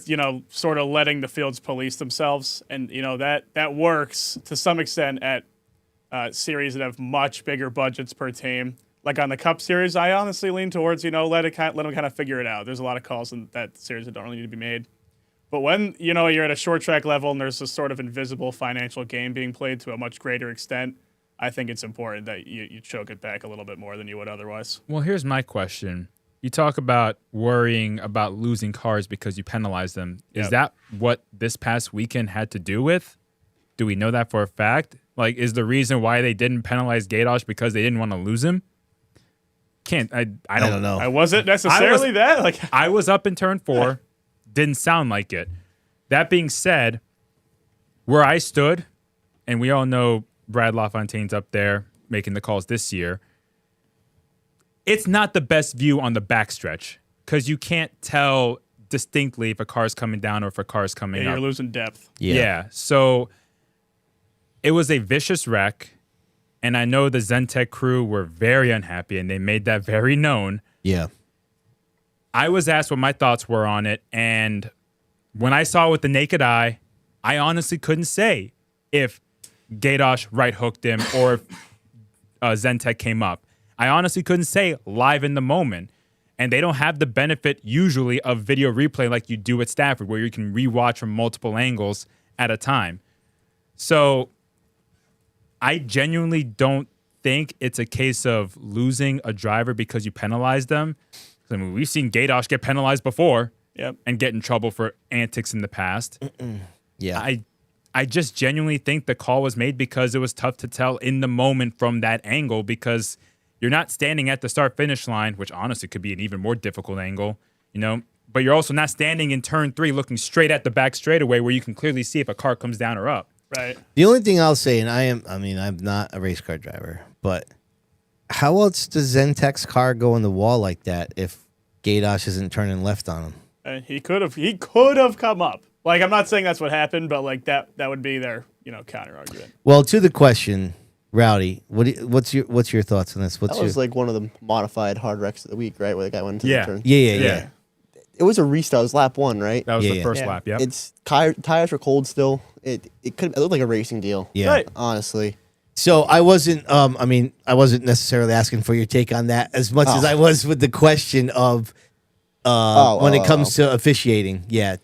sort of letting the fields police themselves, and that works to some extent at series that have much bigger budgets per team. Like on the Cup Series, I honestly lean towards let them kind of figure it out. There's a lot of calls in that series that don't really need to be made. But when you're at a short track level and there's this sort of invisible financial game being played to a much greater extent, I think it's important that you choke it back a little bit more than you would otherwise. Well, here's my question. You talk about worrying about losing cars because you penalize them. Is that what this past weekend had to do with? Do we know that for a fact? Like, is the reason why they didn't penalize Gaydosh because they didn't want to lose him? I don't know. I wasn't necessarily that. Like, I was up in turn 4. Didn't sound like it. That being said, where I stood, and we all know Brad LaFontaine's up there making the calls this year. It's not the best view on the backstretch because you can't tell distinctly if a car's coming down or if a car's coming up. You're losing depth. Yeah. So it was a vicious wreck, and I know the Zentech crew were very unhappy, and they made that very known. Yeah. I was asked what my thoughts were on it, and when I saw it with the naked eye, I honestly couldn't say if Gaydosh right hooked him or if Zentech came up. I honestly couldn't say live in the moment. And they don't have the benefit usually of video replay like you do at Stafford, where you can rewatch from multiple angles at a time. So I genuinely don't think it's a case of losing a driver because you penalize them. I mean, we've seen Gaydosh get penalized before and get in trouble for antics in the past. Yeah. I just genuinely think the call was made because it was tough to tell in the moment from that angle, because you're not standing at the start-finish line, which honestly could be an even more difficult angle, but you're also not standing in turn 3 looking straight at the back straightaway where you can clearly see if a car comes down or up. Right. The only thing I'll say, and I'm not a race car driver, but how else does Zentech's car go in the wall like that if Gaydosh isn't turning left on him? He could have come up. Like, I'm not saying that's what happened, but like that would be their counter argument. Well, to the question, Rowdy, what's your thoughts on this? That was like one of the modified hard wrecks of the week, right? Where the guy went into the turn. Yeah. It was a restart. It was lap 1, right? That was the first lap. Yep. It's tires were cold still. It looked like a racing deal. Yeah. Right. Honestly. So I wasn't necessarily asking for your take on that as much as I was with the question of when it comes to officiating. Yeah.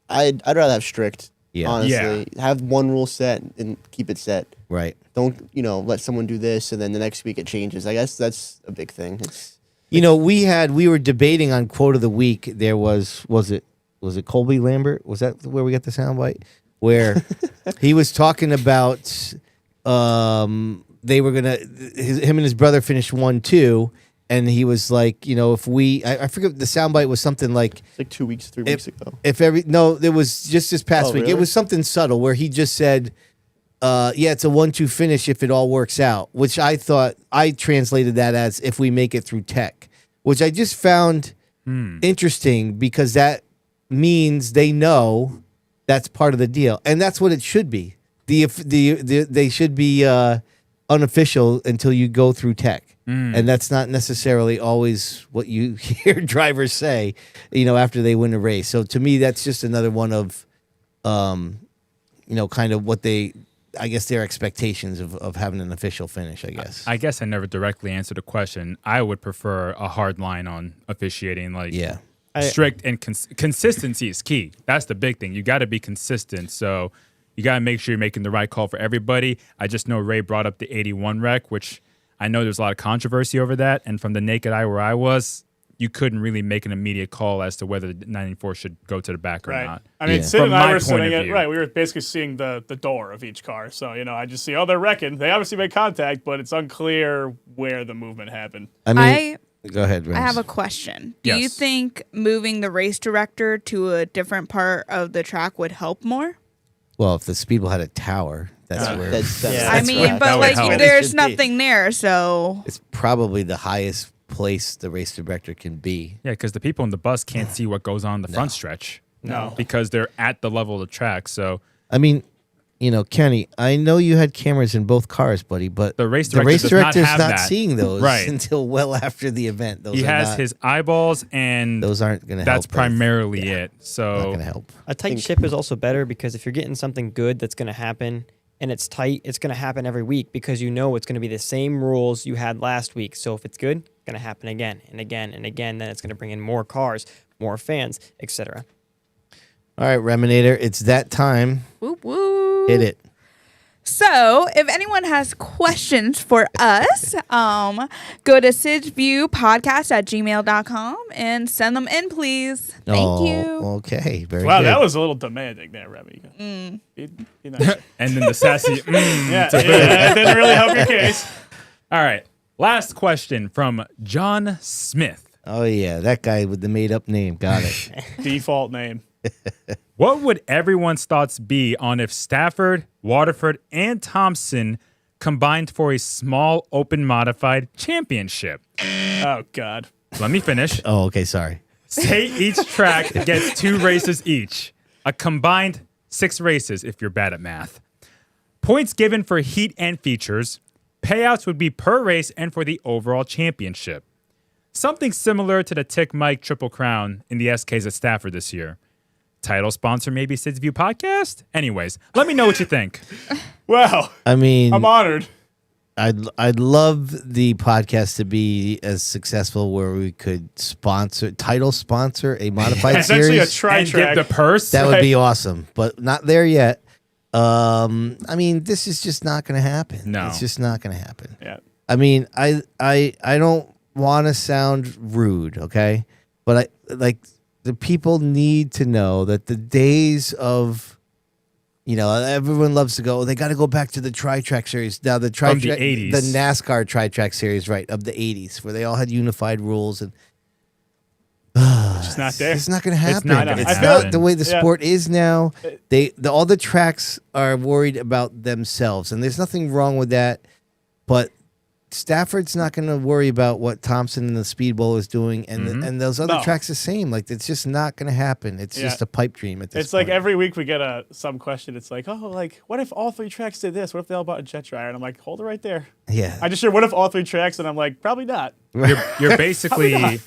I'd rather have strict. Yeah. Honestly, have one rule set and keep it set. Right. Don't let someone do this and then the next week it changes. I guess that's a big thing. We were debating on quote of the week. There was it Colby Lambert? Was that where we got the soundbite? Where he was talking about they were gonna him and his brother finished 1-2. And he was like, if I forget, the soundbite was something like it's like 2 weeks, 3 weeks ago. It was just this past week. Really? It was something subtle where he just said, it's a 1-2 finish if it all works out, which I thought I translated that as if we make it through tech, which I just found interesting because that means they know that's part of the deal. And that's what it should be. They should be unofficial until you go through tech. And that's not necessarily always what you hear drivers say, after they win a race. So to me, that's just another one of, kind of what I guess their expectations of having an official finish, I guess. I guess I never directly answered the question. I would prefer a hard line on officiating. Strict and consistency is key. That's the big thing. You got to be consistent. So you got to make sure you're making the right call for everybody. I just know Ray brought up the 81 wreck, which I know there's a lot of controversy over that. And from the naked eye where I was, you couldn't really make an immediate call as to whether the 94 should go to the back or not. I mean, Sid and I were sitting at, we were basically seeing the door of each car. So, I just see, they're wrecking. They obviously made contact, but it's unclear where the movement happened. Go ahead, Rams. I have a question. Do you think moving the race director to a different part of the track would help more? Well, if the Speedbowl had a tower, that's where. There's nothing there, so it's probably the highest place the race director can be. Yeah, because the people in the bus can't see what goes on the front stretch. No, because they're at the level of the track. So Kenny, I know you had cameras in both cars, buddy, but the race director's not seeing those until well after the event. He has his eyeballs, and those aren't going to help. That's primarily it. So not going to help. A tight ship is also better because if you're getting something good that's going to happen and it's tight, it's going to happen every week because it's going to be the same rules you had last week. So if it's good, it's going to happen again and again and again. Then it's going to bring in more cars, more fans, etc. All right, Reminator, it's that time. Whoop, whoop. Hit it. So, if anyone has questions for us, go to sidsviewpodcast@gmail.com and send them in, please. Thank you. Okay, very good. Wow, that was a little demanding there, Remy. And then the sassy. That didn't really help your case. All right, last question from John Smith. Oh yeah, that guy with the made-up name. Got it. Default name. What would everyone's thoughts be on if Stafford, Waterford, and Thompson combined for a small open modified championship? Oh, God. Let me finish. Oh, okay. Sorry. Say each track gets 2 races each. A combined 6 races if you're bad at math. Points given for heat and features. Payouts would be per race and for the overall championship. Something similar to the Tick Mike Triple Crown in the SKs at Stafford this year. Title sponsor maybe Sid's View Podcast? Anyways, let me know what you think. Wow. I mean, I'm honored. I'd love the podcast to be as successful where we could title sponsor a modified Essentially series. a tri-track. And give the purse. That would be awesome, but not there yet. I mean, this is just not going to happen. No. It's just not going to happen. Yeah. I mean, I don't want to sound rude, okay? But the people need to know that the days of, everyone loves to go, they got to go back to the tri-track series. Now, the From the tri-track, 80s. the NASCAR tri-track series, right, of the 80s, where they all had unified rules. And It's not there. it's not going to happen. It's not gonna It's happen. not the way the Yeah. sport is now. All the tracks are worried about themselves, and there's nothing wrong with that. But Stafford's not going to worry about what Thompson and the Speedbowl is doing, and those other No. tracks the same. Like, it's just not going to happen. It's just a pipe dream at this It's like point. every week we get some question. It's like, what if all 3 tracks did this? What if they all bought a jet dryer? And I'm like, hold it right there. Yeah. I just hear, what if all 3 tracks? And I'm like, probably not. You're basically Right.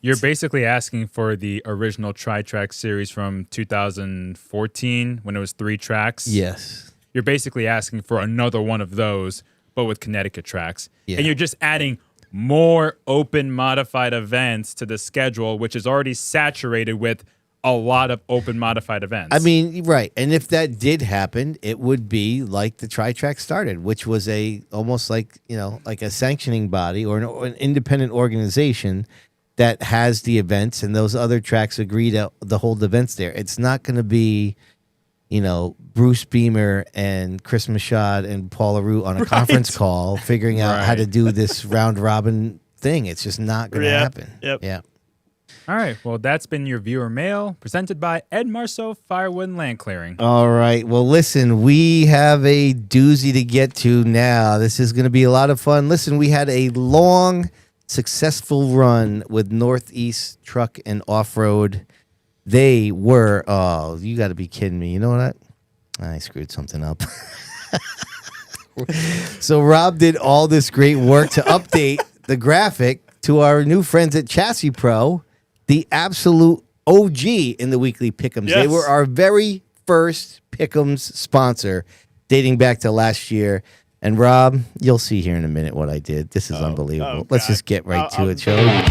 you're basically asking for the original tri-track series from 2014 when it was 3 tracks. Yes. You're basically asking for another one of those, but with Connecticut tracks. Yeah. And you're just adding more open modified events to the schedule, which is already saturated with a lot of open modified events. I mean, right. And if that did happen, it would be like the tri-track started, which was almost like a sanctioning body or an independent organization that has the events, and those other tracks agree to hold events there. It's not going to be, Bruce Beamer and Chris Machad and Paul LaRue on a conference call figuring out how to do this round robin thing. It's just not going to happen. Yep. Yeah. All right. Well, that's been your viewer mail presented by Ed Marceau Firewood and Land Clearing. All right. Well, listen, we have a doozy to get to now. This is going to be a lot of fun. Listen, we had a long, successful run with Northeast Truck and Off-Road. They were, you got to be kidding me. You know what? I screwed something up. So Rob did all this great work to update the graphic to our new friends at Chassis Pro, the absolute OG in the weekly Pick'ems. Yes. They were our very first Pick'ems sponsor dating back to last year. And Rob, you'll see here in a minute what I did. This is unbelievable. Let's God. just get right to it, shall we?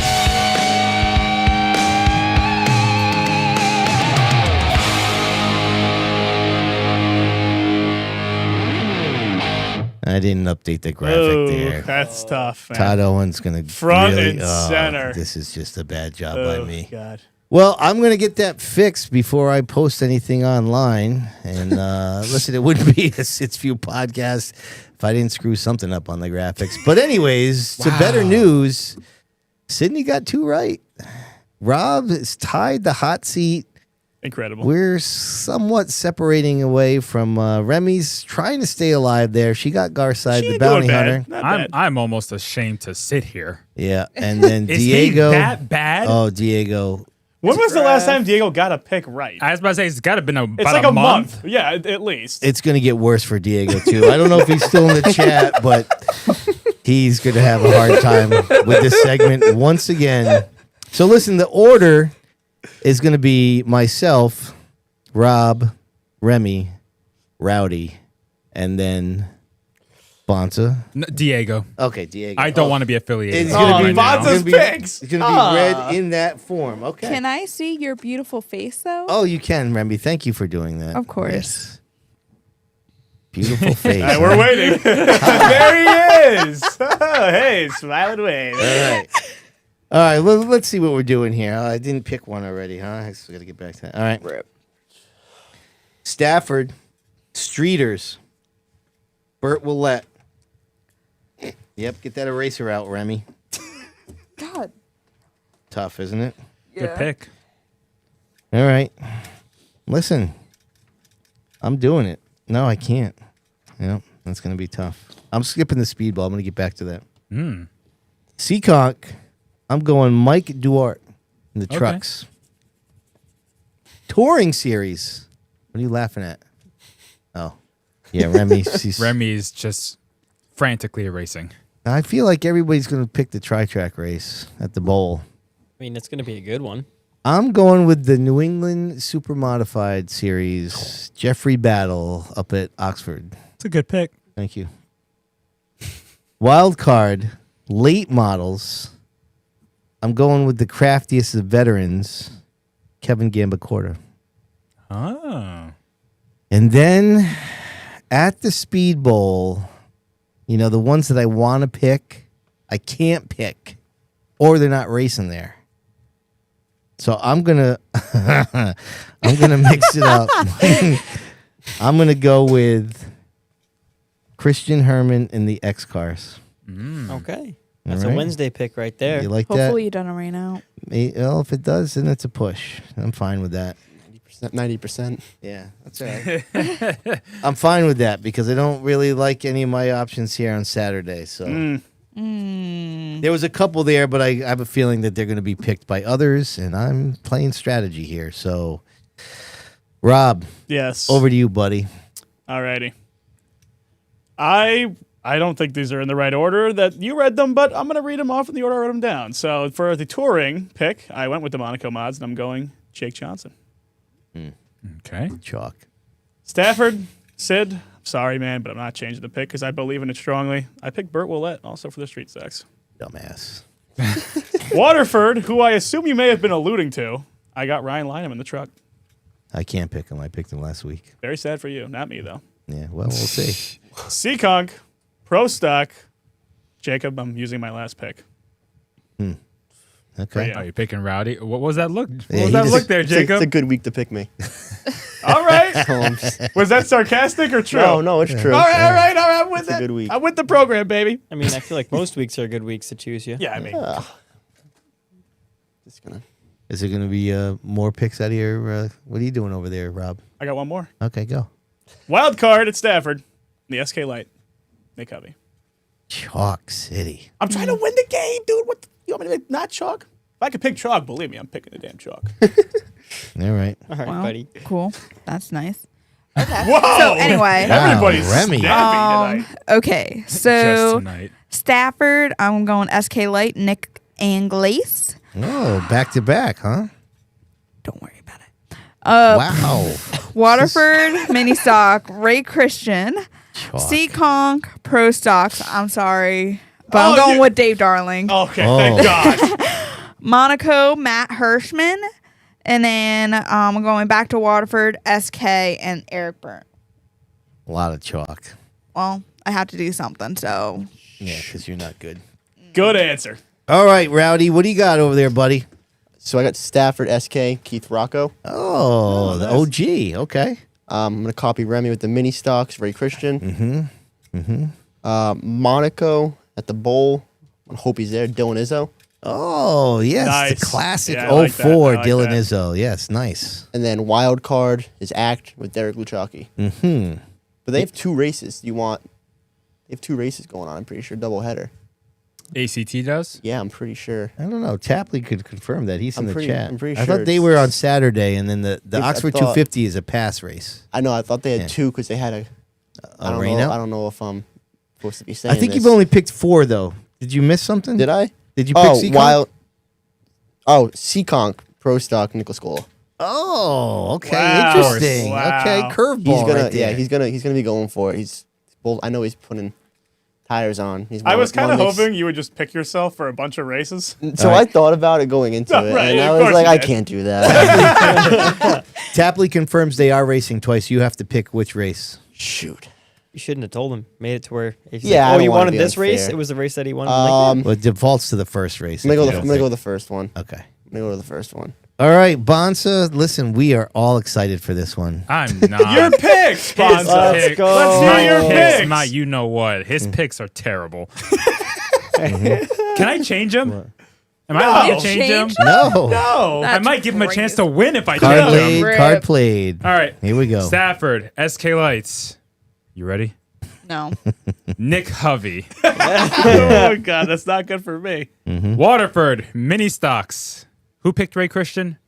I didn't update the graphic there. That's tough, man. Todd Owen's going to Front really, and center. This is just a bad job by me. God. Well, I'm going to get that fixed before I post anything online. And listen, it wouldn't be a Sits View podcast if I didn't screw something up on the graphics. But anyways, to better news, Sydney got 2 right. Rob is tied the hot seat. Incredible. We're somewhat separating away from Remy's trying to stay alive there. She got Garside, the bounty hunter. I'm almost ashamed to sit here. Yeah, and then Is Diego. he that bad? Oh, Diego. When was the last time Diego got a pick right? I was about to say it's got to have been about It's like a month. Yeah, at least. It's going to get worse for Diego, too. I don't know if he's still in the chat, but he's going to have a hard time with this segment once again. So listen, the order is going to be myself, Rob, Remy, Rowdy, and then Bonssa. Diego. Okay, Diego. I don't want to be affiliated. It's going to be Bonsa's picks. It's going to be read in that form. Okay. Can I see your beautiful face, though? Oh, you can, Remy. Thank you for doing that. Of course. Yes. Beautiful face. All right, we're waiting. There he is. Hey, smile and wave. All right. All right, let's see what we're doing here. I didn't pick one already, huh? I still got to get back to that. All right. Stafford, Streeters, Burt Willette. Yep, get that eraser out, Remy. God. Tough, isn't it? Good pick. All right. Listen, I'm doing it. No, I can't. Yeah, that's going to be tough. I'm skipping the speedball. I'm going to get back to that. Seekonk, I'm going Mike Duarte in the trucks. Touring series. What are you laughing at? Oh, yeah, Remy's just frantically racing. I feel like everybody's going to pick the tri-track race at the bowl. I mean, it's going to be a good one. I'm going with the New England Super Modified Series Jeffrey Battle up at Oxford. It's a good pick. Thank you. Wild card, late models. I'm going with the craftiest of veterans, Kevin Gambacorta. Oh. And then at the Speed Bowl, you know, the ones that I want to pick, I can't pick, or they're not racing there. So I'm gonna mix it up. I'm gonna go with Christian Herman in the X cars. Okay. That's All right. a Wednesday pick right there. You like Hopefully that? you don't rain out. Well, if it does, then it's a push. I'm fine with that. 90%. Yeah, that's all right. I'm fine with that because I don't really like any of my options here on Saturday. So there was a couple there, but I have a feeling that they're going to be picked by others, and I'm playing strategy here. So, Rob, Yes. over to you, buddy. Alrighty. I don't think these are in the right order that you read them, but I'm going to read them off in the order I wrote them down. So for the touring pick, I went with the Monaco mods, and I'm going Jake Johnson. Okay. Chalk. Stafford, Sid, sorry, man, but I'm not changing the pick because I believe in it strongly. I picked Burt Willett also for the street stacks. Dumbass. Waterford, who I assume you may have been alluding to, I got Ryan Lynham in the truck. I can't pick him. I picked him last week. Very sad for you. Not me, though. Yeah, well, we'll see. Seekonk, Pro Stock, Jacob, I'm using my last pick. Okay. Yeah. Are you picking Rowdy? What was that look? What Yeah, was that he look just- there, Jacob? It's a good week to pick me. All right. Was that sarcastic or true? No, it's true. All right. I'm with It's a it. good week. I'm with the program, baby. I mean, I feel like most weeks are good weeks to choose you. Yeah, I mean, Just gonna. Is there going to be more picks out of here? What are you doing over there, Rob? I got one more. Okay, go. Wild card at Stafford, the SK Light, Nick Hovey. Chalk City. I'm trying to win the game, dude. What? You want me to make not chalk? If I could pick chalk, believe me, I'm picking the damn chalk. All right. All right, Well, buddy. cool. That's nice. Okay. Whoa! So anyway, Wow, Everybody's Remy. snappy tonight. okay. Just So tonight. Stafford, I'm going SK Light, Nick Anglace. Oh, back to back, huh? Don't worry about it. Wow. Waterford, Mini Stock, Ray Christian, Chalk. Seekonk, Pro Stocks. I'm sorry, but Oh, I'm going you- with Dave Darling. Okay, Oh. thank God. Monaco, Matt Hirschman. And then I'm going back to Waterford, SK, and Eric Burnt. A lot of chalk. Well, I have to do something, so. Yeah, because you're not good. Good answer. All right, Rowdy, what do you got over there, buddy? So I got Stafford, SK, Keith Rocco. Oh, the OG. Okay. I'm gonna copy Remy with the mini stocks, Ray Christian. Monaco at the bowl. I hope he's there. Dylan Izzo. Oh, yes. Nice. The classic Yeah, I like that. 04 I like Dylan that. Izzo. Yes, nice. And then wild card is Act with Derek Luchaki. Mm-hmm. But they have two races. They have two races going on. I'm pretty sure double header. ACT does? Yeah, I'm pretty sure. I don't know. Tapley could confirm that. He's in I'm the pretty- chat. I'm pretty I sure thought they it's- were on Saturday, and then the I Oxford thought- 250 is a pass race. I know. I thought they had Yeah. two because they had a. I don't rain know. out? I don't know if I'm supposed to be saying. I think this. you've only picked 4, though. Did you miss something? Did I? Did you pick Oh, Seekonk? wild. Oh, Seekonk, Pro Stock, Nicholas Gola. Oh, okay. Wow. Interesting. Wow. Okay, curveball. He's gonna. right there. He's gonna be going for it. He's. Well, I know he's putting tires on. He's I was kind of one makes- hoping you would just pick yourself for a bunch of races. So I thought about it going into No, it, right, and of I was course like, you I did. can't do that. Tapley confirms they are racing twice. You have to pick which race. Shoot. You shouldn't have told him. Made it to where. If he's Yeah, I like, oh, don't you wanna wanted be this race? unfair. It was the race that he wanted. I'm like, Well, it defaults to the first race. I'm gonna if go. you I'm don't gonna go pick. with the first one. Okay. I'm gonna go to the first one. All right, Bonsa. Listen, we are all excited for this one. I'm not. Your picks, Bonza. Let's Pick- go. Let's hear My your picks, picks. my you know what. His picks are terrible. Can I change them? Am I allowed You to change him? changed No. No. I might give him a chance to win if I Card change played. him. Rip. Card played. All right. Here we go. Stafford, SK Lights. You ready? No. Nick Hovey. Oh God, that's not good for me. Waterford, Mini Stocks. Who picked Ray Christian?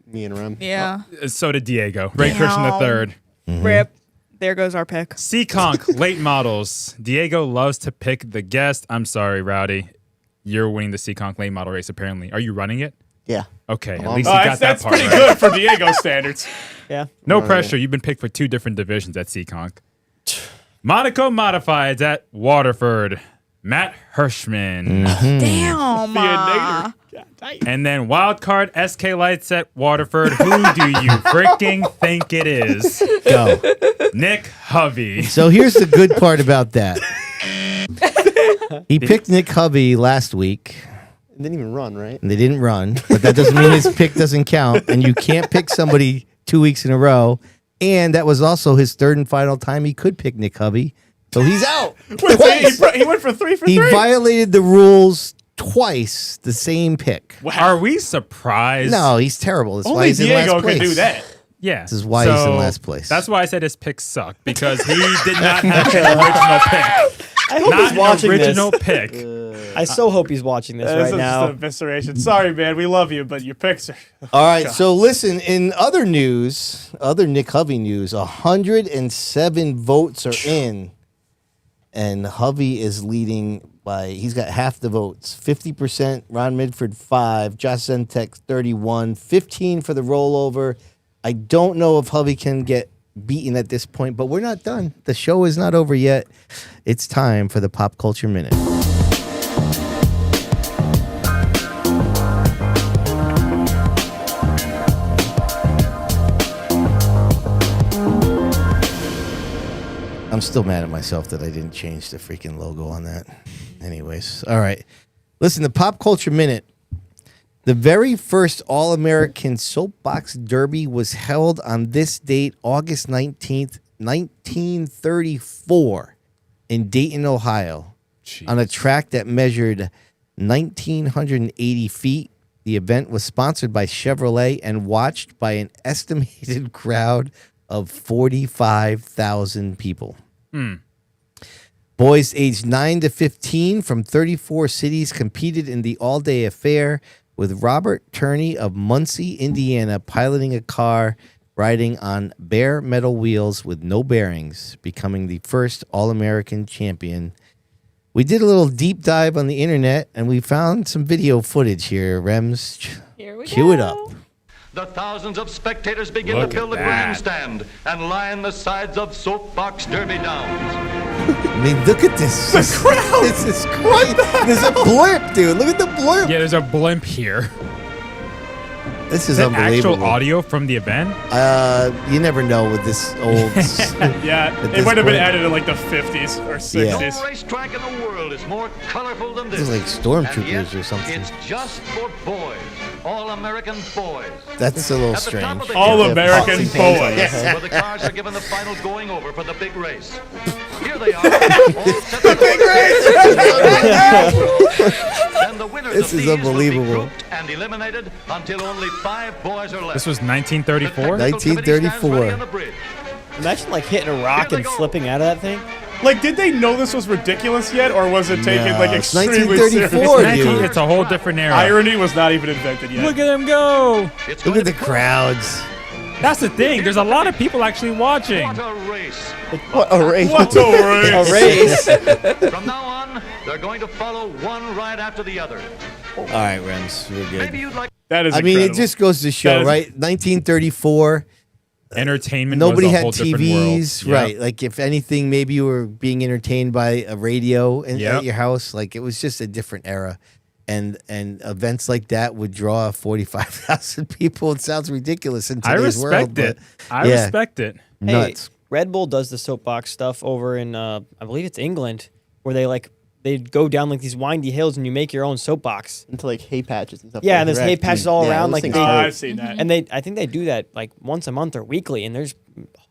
Me and Rem. Yeah. So did Diego. Ray Christian the third. Rip. There goes our pick. Seekonk, late models. Diego loves to pick the guest. I'm sorry, Rowdy. You're winning the Seekonk late model race, apparently. Are you running it? Yeah. Okay, at Oh, least you got that That's part pretty right. good for Diego standards. Yeah. No pressure. You've been picked for 2 different divisions at Seekonk. Monaco Modifieds at Waterford. Matt Hirschman. Damn. God, And then Wildcard SK Lights at Waterford. Who do you freaking think it is? Go. Nick Hovey. So here's the good part about that. He picked Nick Hovey last week. Didn't even run, right? And they didn't run, but that doesn't mean his pick doesn't count. And you can't pick somebody 2 weeks in a row. And that was also his third and final time he could pick Nick Hovey. So he's out. Twice. He went for 3 for 3. He violated the rules twice, the same pick. Are we surprised? No, he's terrible. That's why Only he's in last Diego place. can do that. Yeah. This is why he's in last place. That's why I said his picks suck, because he did not have an original pick. I hope Not he's watching an original this. pick. I so hope he's watching this This right is now. just evisceration. Sorry, man. We love you, but your picks are. All right, so listen, in other news, other Nick Hovey news, 107 votes are in, and Hovey is leading by, he's got half the votes, 50%, Ron Midford 5, Josh Zentek 31, 15 for the rollover. I don't know if Hovey can get beaten at this point, but we're not done. The show is not over yet. It's time for the Pop Culture Minute. I'm still mad at myself that I didn't change the freaking logo on that. Anyways, all right. Listen, the Pop Culture Minute. The very first All-American Soapbox Derby was held on this date, August 19th, 1934, in Dayton, Ohio, on a track that measured 1,980 feet. The event was sponsored by Chevrolet and watched by an estimated crowd of 45,000 people. Boys aged 9 to 15 from 34 cities competed in the all-day affair, with Robert Turney of Muncie, Indiana, piloting a car riding on bare metal wheels with no bearings, becoming the first All-American champion. We did a little deep dive on the internet, and we found some video footage here. Rems, Here we cue go. it up. The thousands of spectators begin Look to fill at the that. grandstand and line the sides of Soapbox Derby Downs. I mean, look at this. The crowd. This is great. There's a blimp, dude. Look at the blimp. Yeah, there's a blimp here. This is that unbelievable. actual audio from the event? You never know with this old. Yeah, at it this might have been point. added in like the 50s or 60s. No racetrack in the world is more colorful than This this. is like stormtroopers And yet, or something. It's just for boys, all-American boys. That's a little At the top strange. of the All hill, American boys. boys. Where the cars are given the final going over for the big race. Here they are. all set to Big Then the winners This of is these will be unbelievable. grouped and eliminated until only 5 boys are left. This was 1934? 1934. Imagine like hitting a rock and flipping out of that thing. Like, did they know this was ridiculous yet, or was it taken like it's extremely 1934, seriously? dude. It's a whole different era. Irony was not even invented yet. Look at them go. Look at the crowds. That's the thing. There's a lot of people actually watching. What a race. What a race. What a race. From now on, they're going to follow one ride after the other. All right, Rems, we're Maybe good. you'd like That is I mean, it incredible. just goes to That show, is- right? 1934. Entertainment Nobody was a had whole different TVs, world. right? Like, if anything, maybe you were being entertained by a radio at Yep. your house. Like, it was just a different era, and events like that would draw 45,000 people. It sounds ridiculous in I today's respect world, it. but I yeah, respect it. nuts. Hey, Red Bull does the soapbox stuff over in I believe it's England, where they go down like these windy hills and you make your own soapbox. Into like hay patches and stuff. Yeah, like and there's that. hay patches all Yeah, around. those Like things they, Oh, hurt. I've seen that. and I think they do that like once a month or weekly, and there's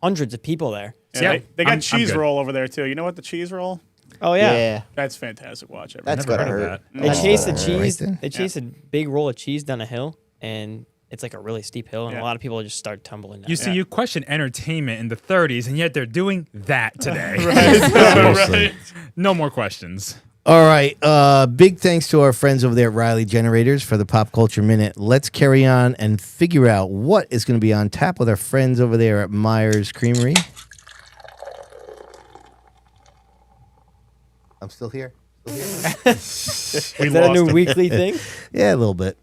hundreds of people there. Yeah, Yeah, they got I'm cheese good. roll over there too. You know what the cheese roll? Oh yeah. That's fantastic. Watch every That's Never gotta heard of hurt. that. They That's chase the gotta hurt. cheese. Right They chase a big roll of cheese down a hill, and it's like a really steep hill, and a lot of people just start tumbling down. You see, you question entertainment in the 30s, and yet they're doing that today. Seriously. No more questions. All right. Big thanks to our friends over there at Riley Generators for the Pop Culture Minute. Let's carry on and figure out what is going to be on tap with our friends over there at Myers Creamery. I'm still here. Is that a new weekly thing? Yeah, a little bit.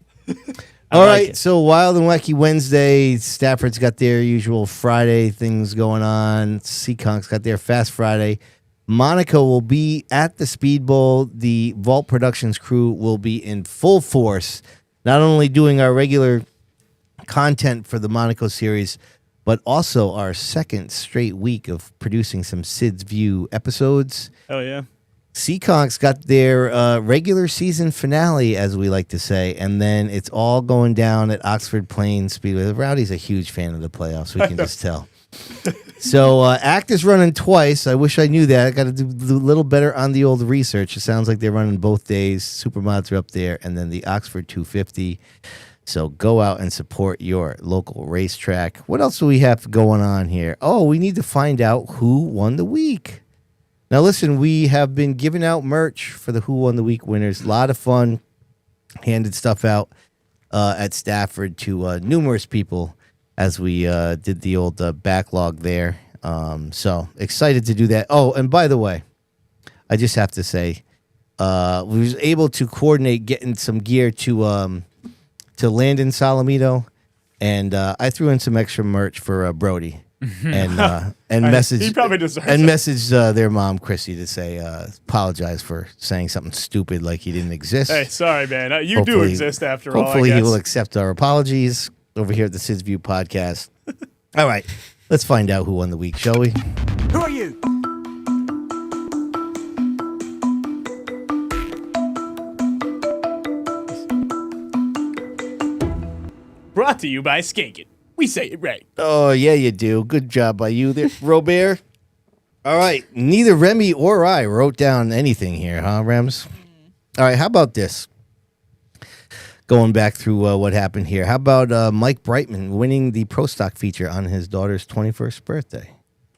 All like right, it. so Wild and Wacky Wednesday, Stafford's got their usual Friday things going on. Seaconk's got their Fast Friday. Monaco will be at the Speedbowl. The Vault Productions crew will be in full force, not only doing our regular content for the Monaco series, but also our second straight week of producing some Sid's View episodes. Oh yeah. Seaconk's got their regular season finale, as we like to say, and then it's all going down at Oxford Plains Speedway. Rowdy's a huge fan of the playoffs, we can just tell. So ACT is running twice. I wish I knew that. I got to do a little better on the old research. It sounds like they're running both days. Supermods are up there, and then the Oxford 250. So go out and support your local racetrack. What else do we have going on here? Oh, we need to find out who won the week. Now, listen, we have been giving out merch for the Who Won the Week winners. A lot of fun. Handed stuff out at Stafford to numerous people as we did the old backlog there. So excited to do that. Oh, and by the way, I just have to say, we was able to coordinate getting some gear to Landon Salamito, and I threw in some extra merch for Brody. And message he probably deserves and it. message their mom Chrissy to say apologize for saying something stupid like he didn't exist. Hey, sorry, man. You do Hopefully- exist after all. Hopefully I he guess. will accept our apologies over here at the Sid's View podcast. All right, let's find out who won the week, shall we? Who are you? Brought to you by Skankin'. We say it right. Oh yeah, you do. Good job by you there, Robert. All right, neither Remy or I wrote down anything here, huh, Rems? All right, how about this? Going back through what happened here. How about Mike Brightman winning the Pro Stock feature on his daughter's 21st birthday?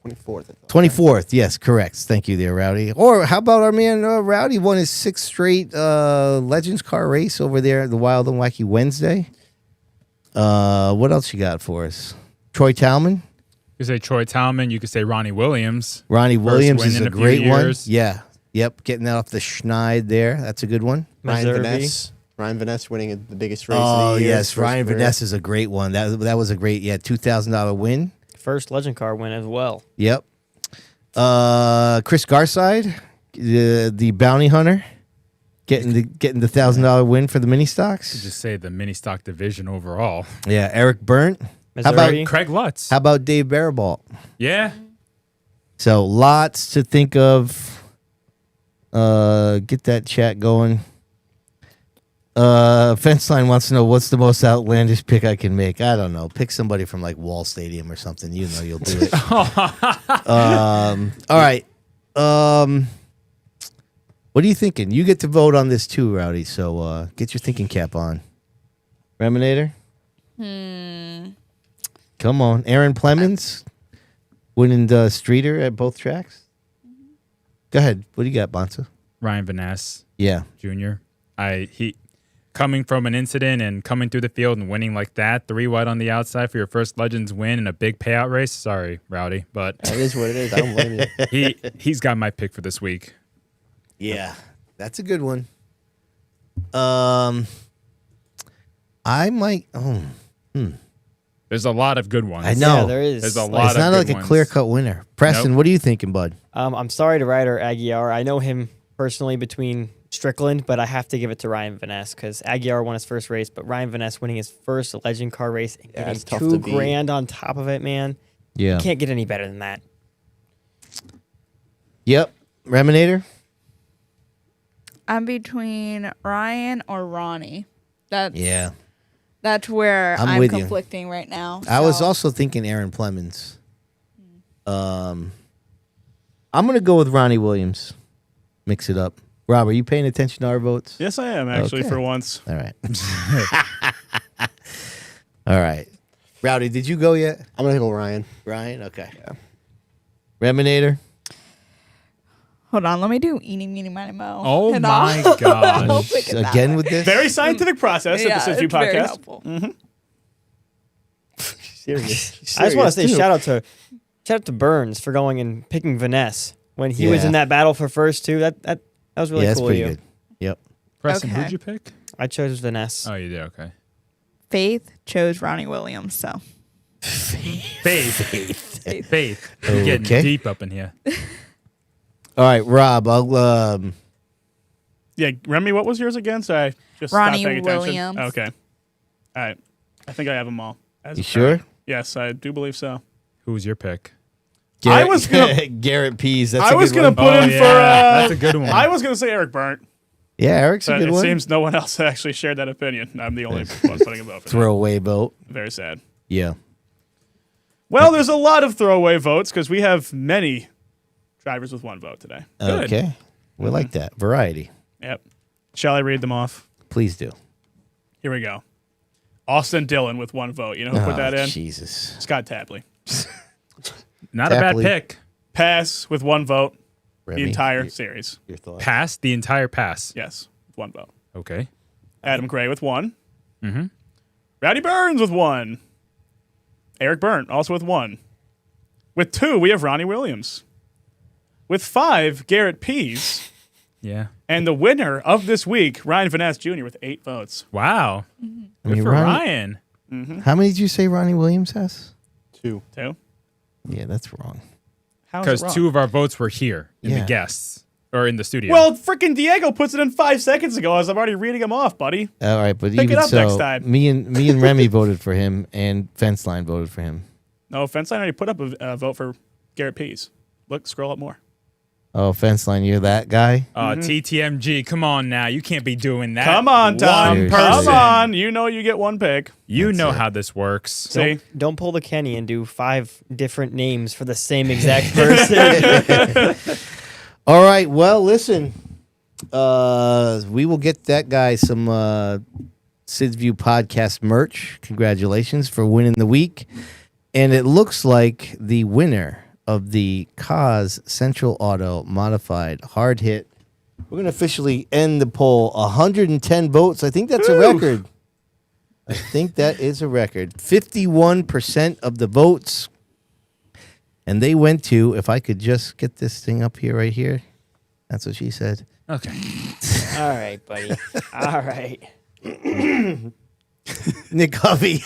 24th. 24th, yes, correct. Thank you there, Rowdy. Or how about our man Rowdy won his 6th straight Legends car race over there at the Wild and Wacky Wednesday? What else you got for us? Troy Talman? You could say Troy Talman. You could say Ronnie Williams. Ronnie First Williams win is in a few great one. years. Yeah. Yep. Getting that off the schneid there. That's a good one. Ryan Vaness winning the biggest race Oh, of the year. yes. Ryan Vaness is a great one. That was a great, $2,000 win. First Legend car win as well. Yep. Chris Garside, the bounty hunter, getting the $1,000 win for the mini stocks. Just say the mini stock division overall. Yeah, Eric Burnt. How Missouri. about Craig Lutz? How about Dave Barabalt? Yeah. So lots to think of. Get that chat going. Fenceline wants to know what's the most outlandish pick I can make. I don't know. Pick somebody from like Wall Stadium or something. You know you'll do it. All right. What are you thinking? You get to vote on this too, Rowdy. So get your thinking cap on. Reminator? Come on. Aaron Plemons winning the Streeter at both tracks. Go ahead. What do you got, Bonsa? Ryan Vaness. Yeah. Jr. He coming from an incident and coming through the field and winning like that, 3 wide on the outside for your first Legends win in a big payout race. Sorry, Rowdy, but That is what it is. I don't blame you. He's got my pick for this week. Yeah, that's a good one. I might. There's a lot of good ones. I know. Yeah, there is. There's a lot It's of not good like a ones. clear-cut winner. Preston, Nope. what are you thinking, bud? I'm sorry to Ryder Aguiar. I know him personally between Strickland, but I have to give it to Ryan Vaness because Aguiar won his first race, but Ryan Vaness winning his first Legend car race and getting it's tough to beat. $2,000 on top of it, man. Yeah. You can't get any better than that. Yep. Reminator? I'm between Ryan or Ronnie. That's Yeah. That's where I'm I'm with you. conflicting right now. I was so- also thinking Aaron Plemons. I'm going to go with Ronnie Williams. mix it up. Rob, are you paying attention to our votes? Yes, I am, actually, Okay. for once. All right. All right. Rowdy, did you go yet? I'm going to go Ryan. Ryan? Okay. Yeah. Reminator? Hold on, let me do eeny, meeny, miny, mo. Oh And my I'll- gosh. I'll pick it that Again way. with this? Very scientific process Yeah, at the SID it's very podcast. helpful. Serious. I just want to say shout out to Burns for going and picking Vanessa when he was Yeah. in that battle for first two. That was really Yeah, that's cool. pretty of you. good. Yep. Preston, Okay. who'd you pick? I chose Vanessa. Oh, you did. Okay. Faith chose Ronnie Williams, so. Faith. You're getting Okay. deep up in here. All right, Rob, I'll Yeah, Remy, what was yours again? So I just Ronnie stopped paying attention. Williams. Okay. All right. I think I have them all. As You of sure? current. Yes, I do believe so. Who was your pick? Garrett, I was gonna- Garrett Pease. That's I a was good going to one. put Oh, in yeah, for... that's a good one. I was going to say Eric Burnt. Yeah, Eric's a But good it one. seems no one else actually shared that opinion. I'm the only one putting a vote for that. Throwaway vote. Very sad. Yeah. Well, there's a lot of throwaway votes because we have many drivers with one vote today. Good. Okay. We like that. Variety. Yep. Shall I read them off? Please do. Here we go. Austin Dillon with one vote. You know who put that in? Jesus. Scott Tapley. Not a bad Tapley. pick. Pass with one vote. Remy, The entire your- series. Your thoughts? Pass the entire pass. Yes, with one vote. Okay. Adam Gray with one. Mm-hmm. Rowdy Burns with one. Eric Burnt also with one. With two, we have Ronnie Williams. With five, Garrett Pease. Yeah. And the winner of this week, Ryan Vanessa Jr. with 8 votes. Wow. I Good mean, for Ronnie- Ryan. How many did you say Ronnie Williams has? 2. 2. Yeah, that's wrong. How is Because it wrong? 2 of our votes were here in Yeah. the guests or in the studio. Well, freaking Diego puts it in 5 seconds ago as I'm already reading him off, buddy. All right, but Pick it even up so, next time. me and Remy voted for him, and Fenceline voted for him. No, Fenceline already put up a vote for Garrett Pease. Look, scroll up more. Oh, Fenceline, you're that guy? TTMG, come on now. You can't be doing that. Come on, Tom. Seriously. Come on. You know you get one pick. You That's know it. how this works. See? Don't pull the Kenny and do 5 different names for the same exact person. All right, well, listen. We will get that guy some Sid's View podcast merch. Congratulations for winning the week. And it looks like the winner of the Cause Central Auto Modified Hard Hit. We're going to officially end the poll. 110 votes. I think that's a record. I think that is a record. 51% of the votes. And they went to, if I could just get this thing up here, right here. That's what she said. Okay. All right, buddy. All right. Nick Hovey.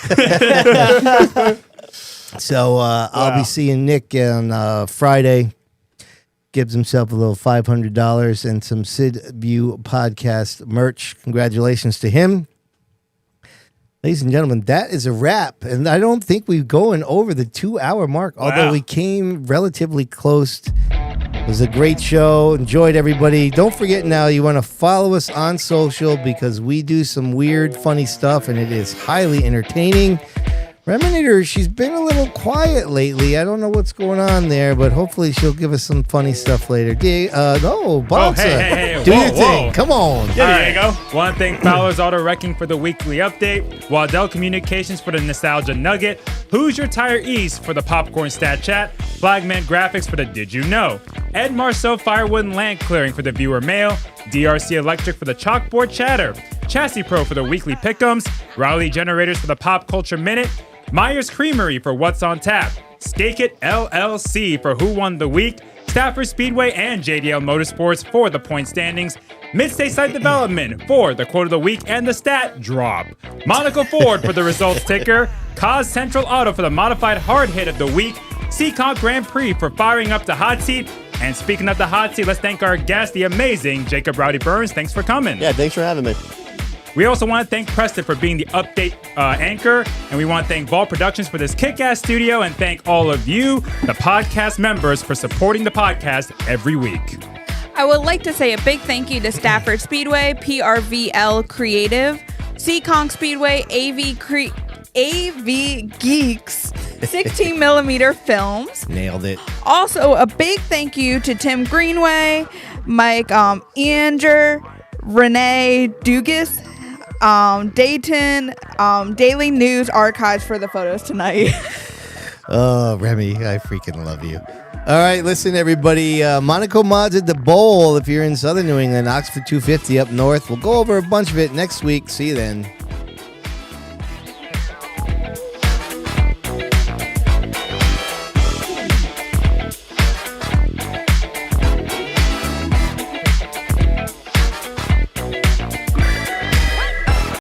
So I'll be seeing Nick on Friday. Gives himself a little $500 and some Sid View podcast merch. Congratulations to him. Ladies and gentlemen, that is a wrap. And I don't think we're going over the 2-hour mark, although we came relatively close. It was a great show. Enjoyed everybody. Don't forget now, you want to follow us on social because we do some weird, funny stuff, and it is highly entertaining. Reminator, she's been a little quiet lately. I don't know what's going on there, but hopefully she'll give us some funny stuff later. No, Bonssa. hey. Do Whoa, your thing. whoa. Come on. There you go. Want to thank Fowler's Auto Wrecking for the weekly update, Waddell Communications for the Nostalgia Nugget, Who's Your Tire East for the Popcorn Stat Chat, Flagman Graphics for the Did You Know, Ed Marceau Firewood and Land Clearing for the Viewer Mail, DRC Electric for the Chalkboard Chatter, Chassis Pro for the Weekly Pick'ems, Rowdy Generators for the Pop Culture Minute, Myers Creamery for What's on Tap, Stake It LLC for Who Won the Week, Stafford Speedway and JDL Motorsports for the point standings, Midstate Site Development for the Quote of the Week and the Stat Drop, Monaco Ford for the Results Ticker, Cause Central Auto for the Modified Hard Hit of the Week, Seacon Grand Prix for firing up the hot seat, and speaking of the hot seat, let's thank our guest, the amazing Jacob Rowdy Burns. Thanks for coming. Yeah, thanks for having me. We also want to thank Preston for being the update anchor, and we want to thank Ball Productions for this kick-ass studio, and thank all of you, the podcast members, for supporting the podcast every week. I would like to say a big thank you to Stafford Speedway, PRVL Creative, Seacon Speedway, AV Geeks, 16 millimeter films. Nailed it. Also, a big thank you to Tim Greenway, Mike Eanger, Renee Dugas, Dayton, Daily News Archives for the photos tonight. Oh, Remy, I freaking love you. All right, listen, everybody. Monaco Mods at the Bowl. If you're in Southern New England, Oxford 250 up north. We'll go over a bunch of it next week. See you then.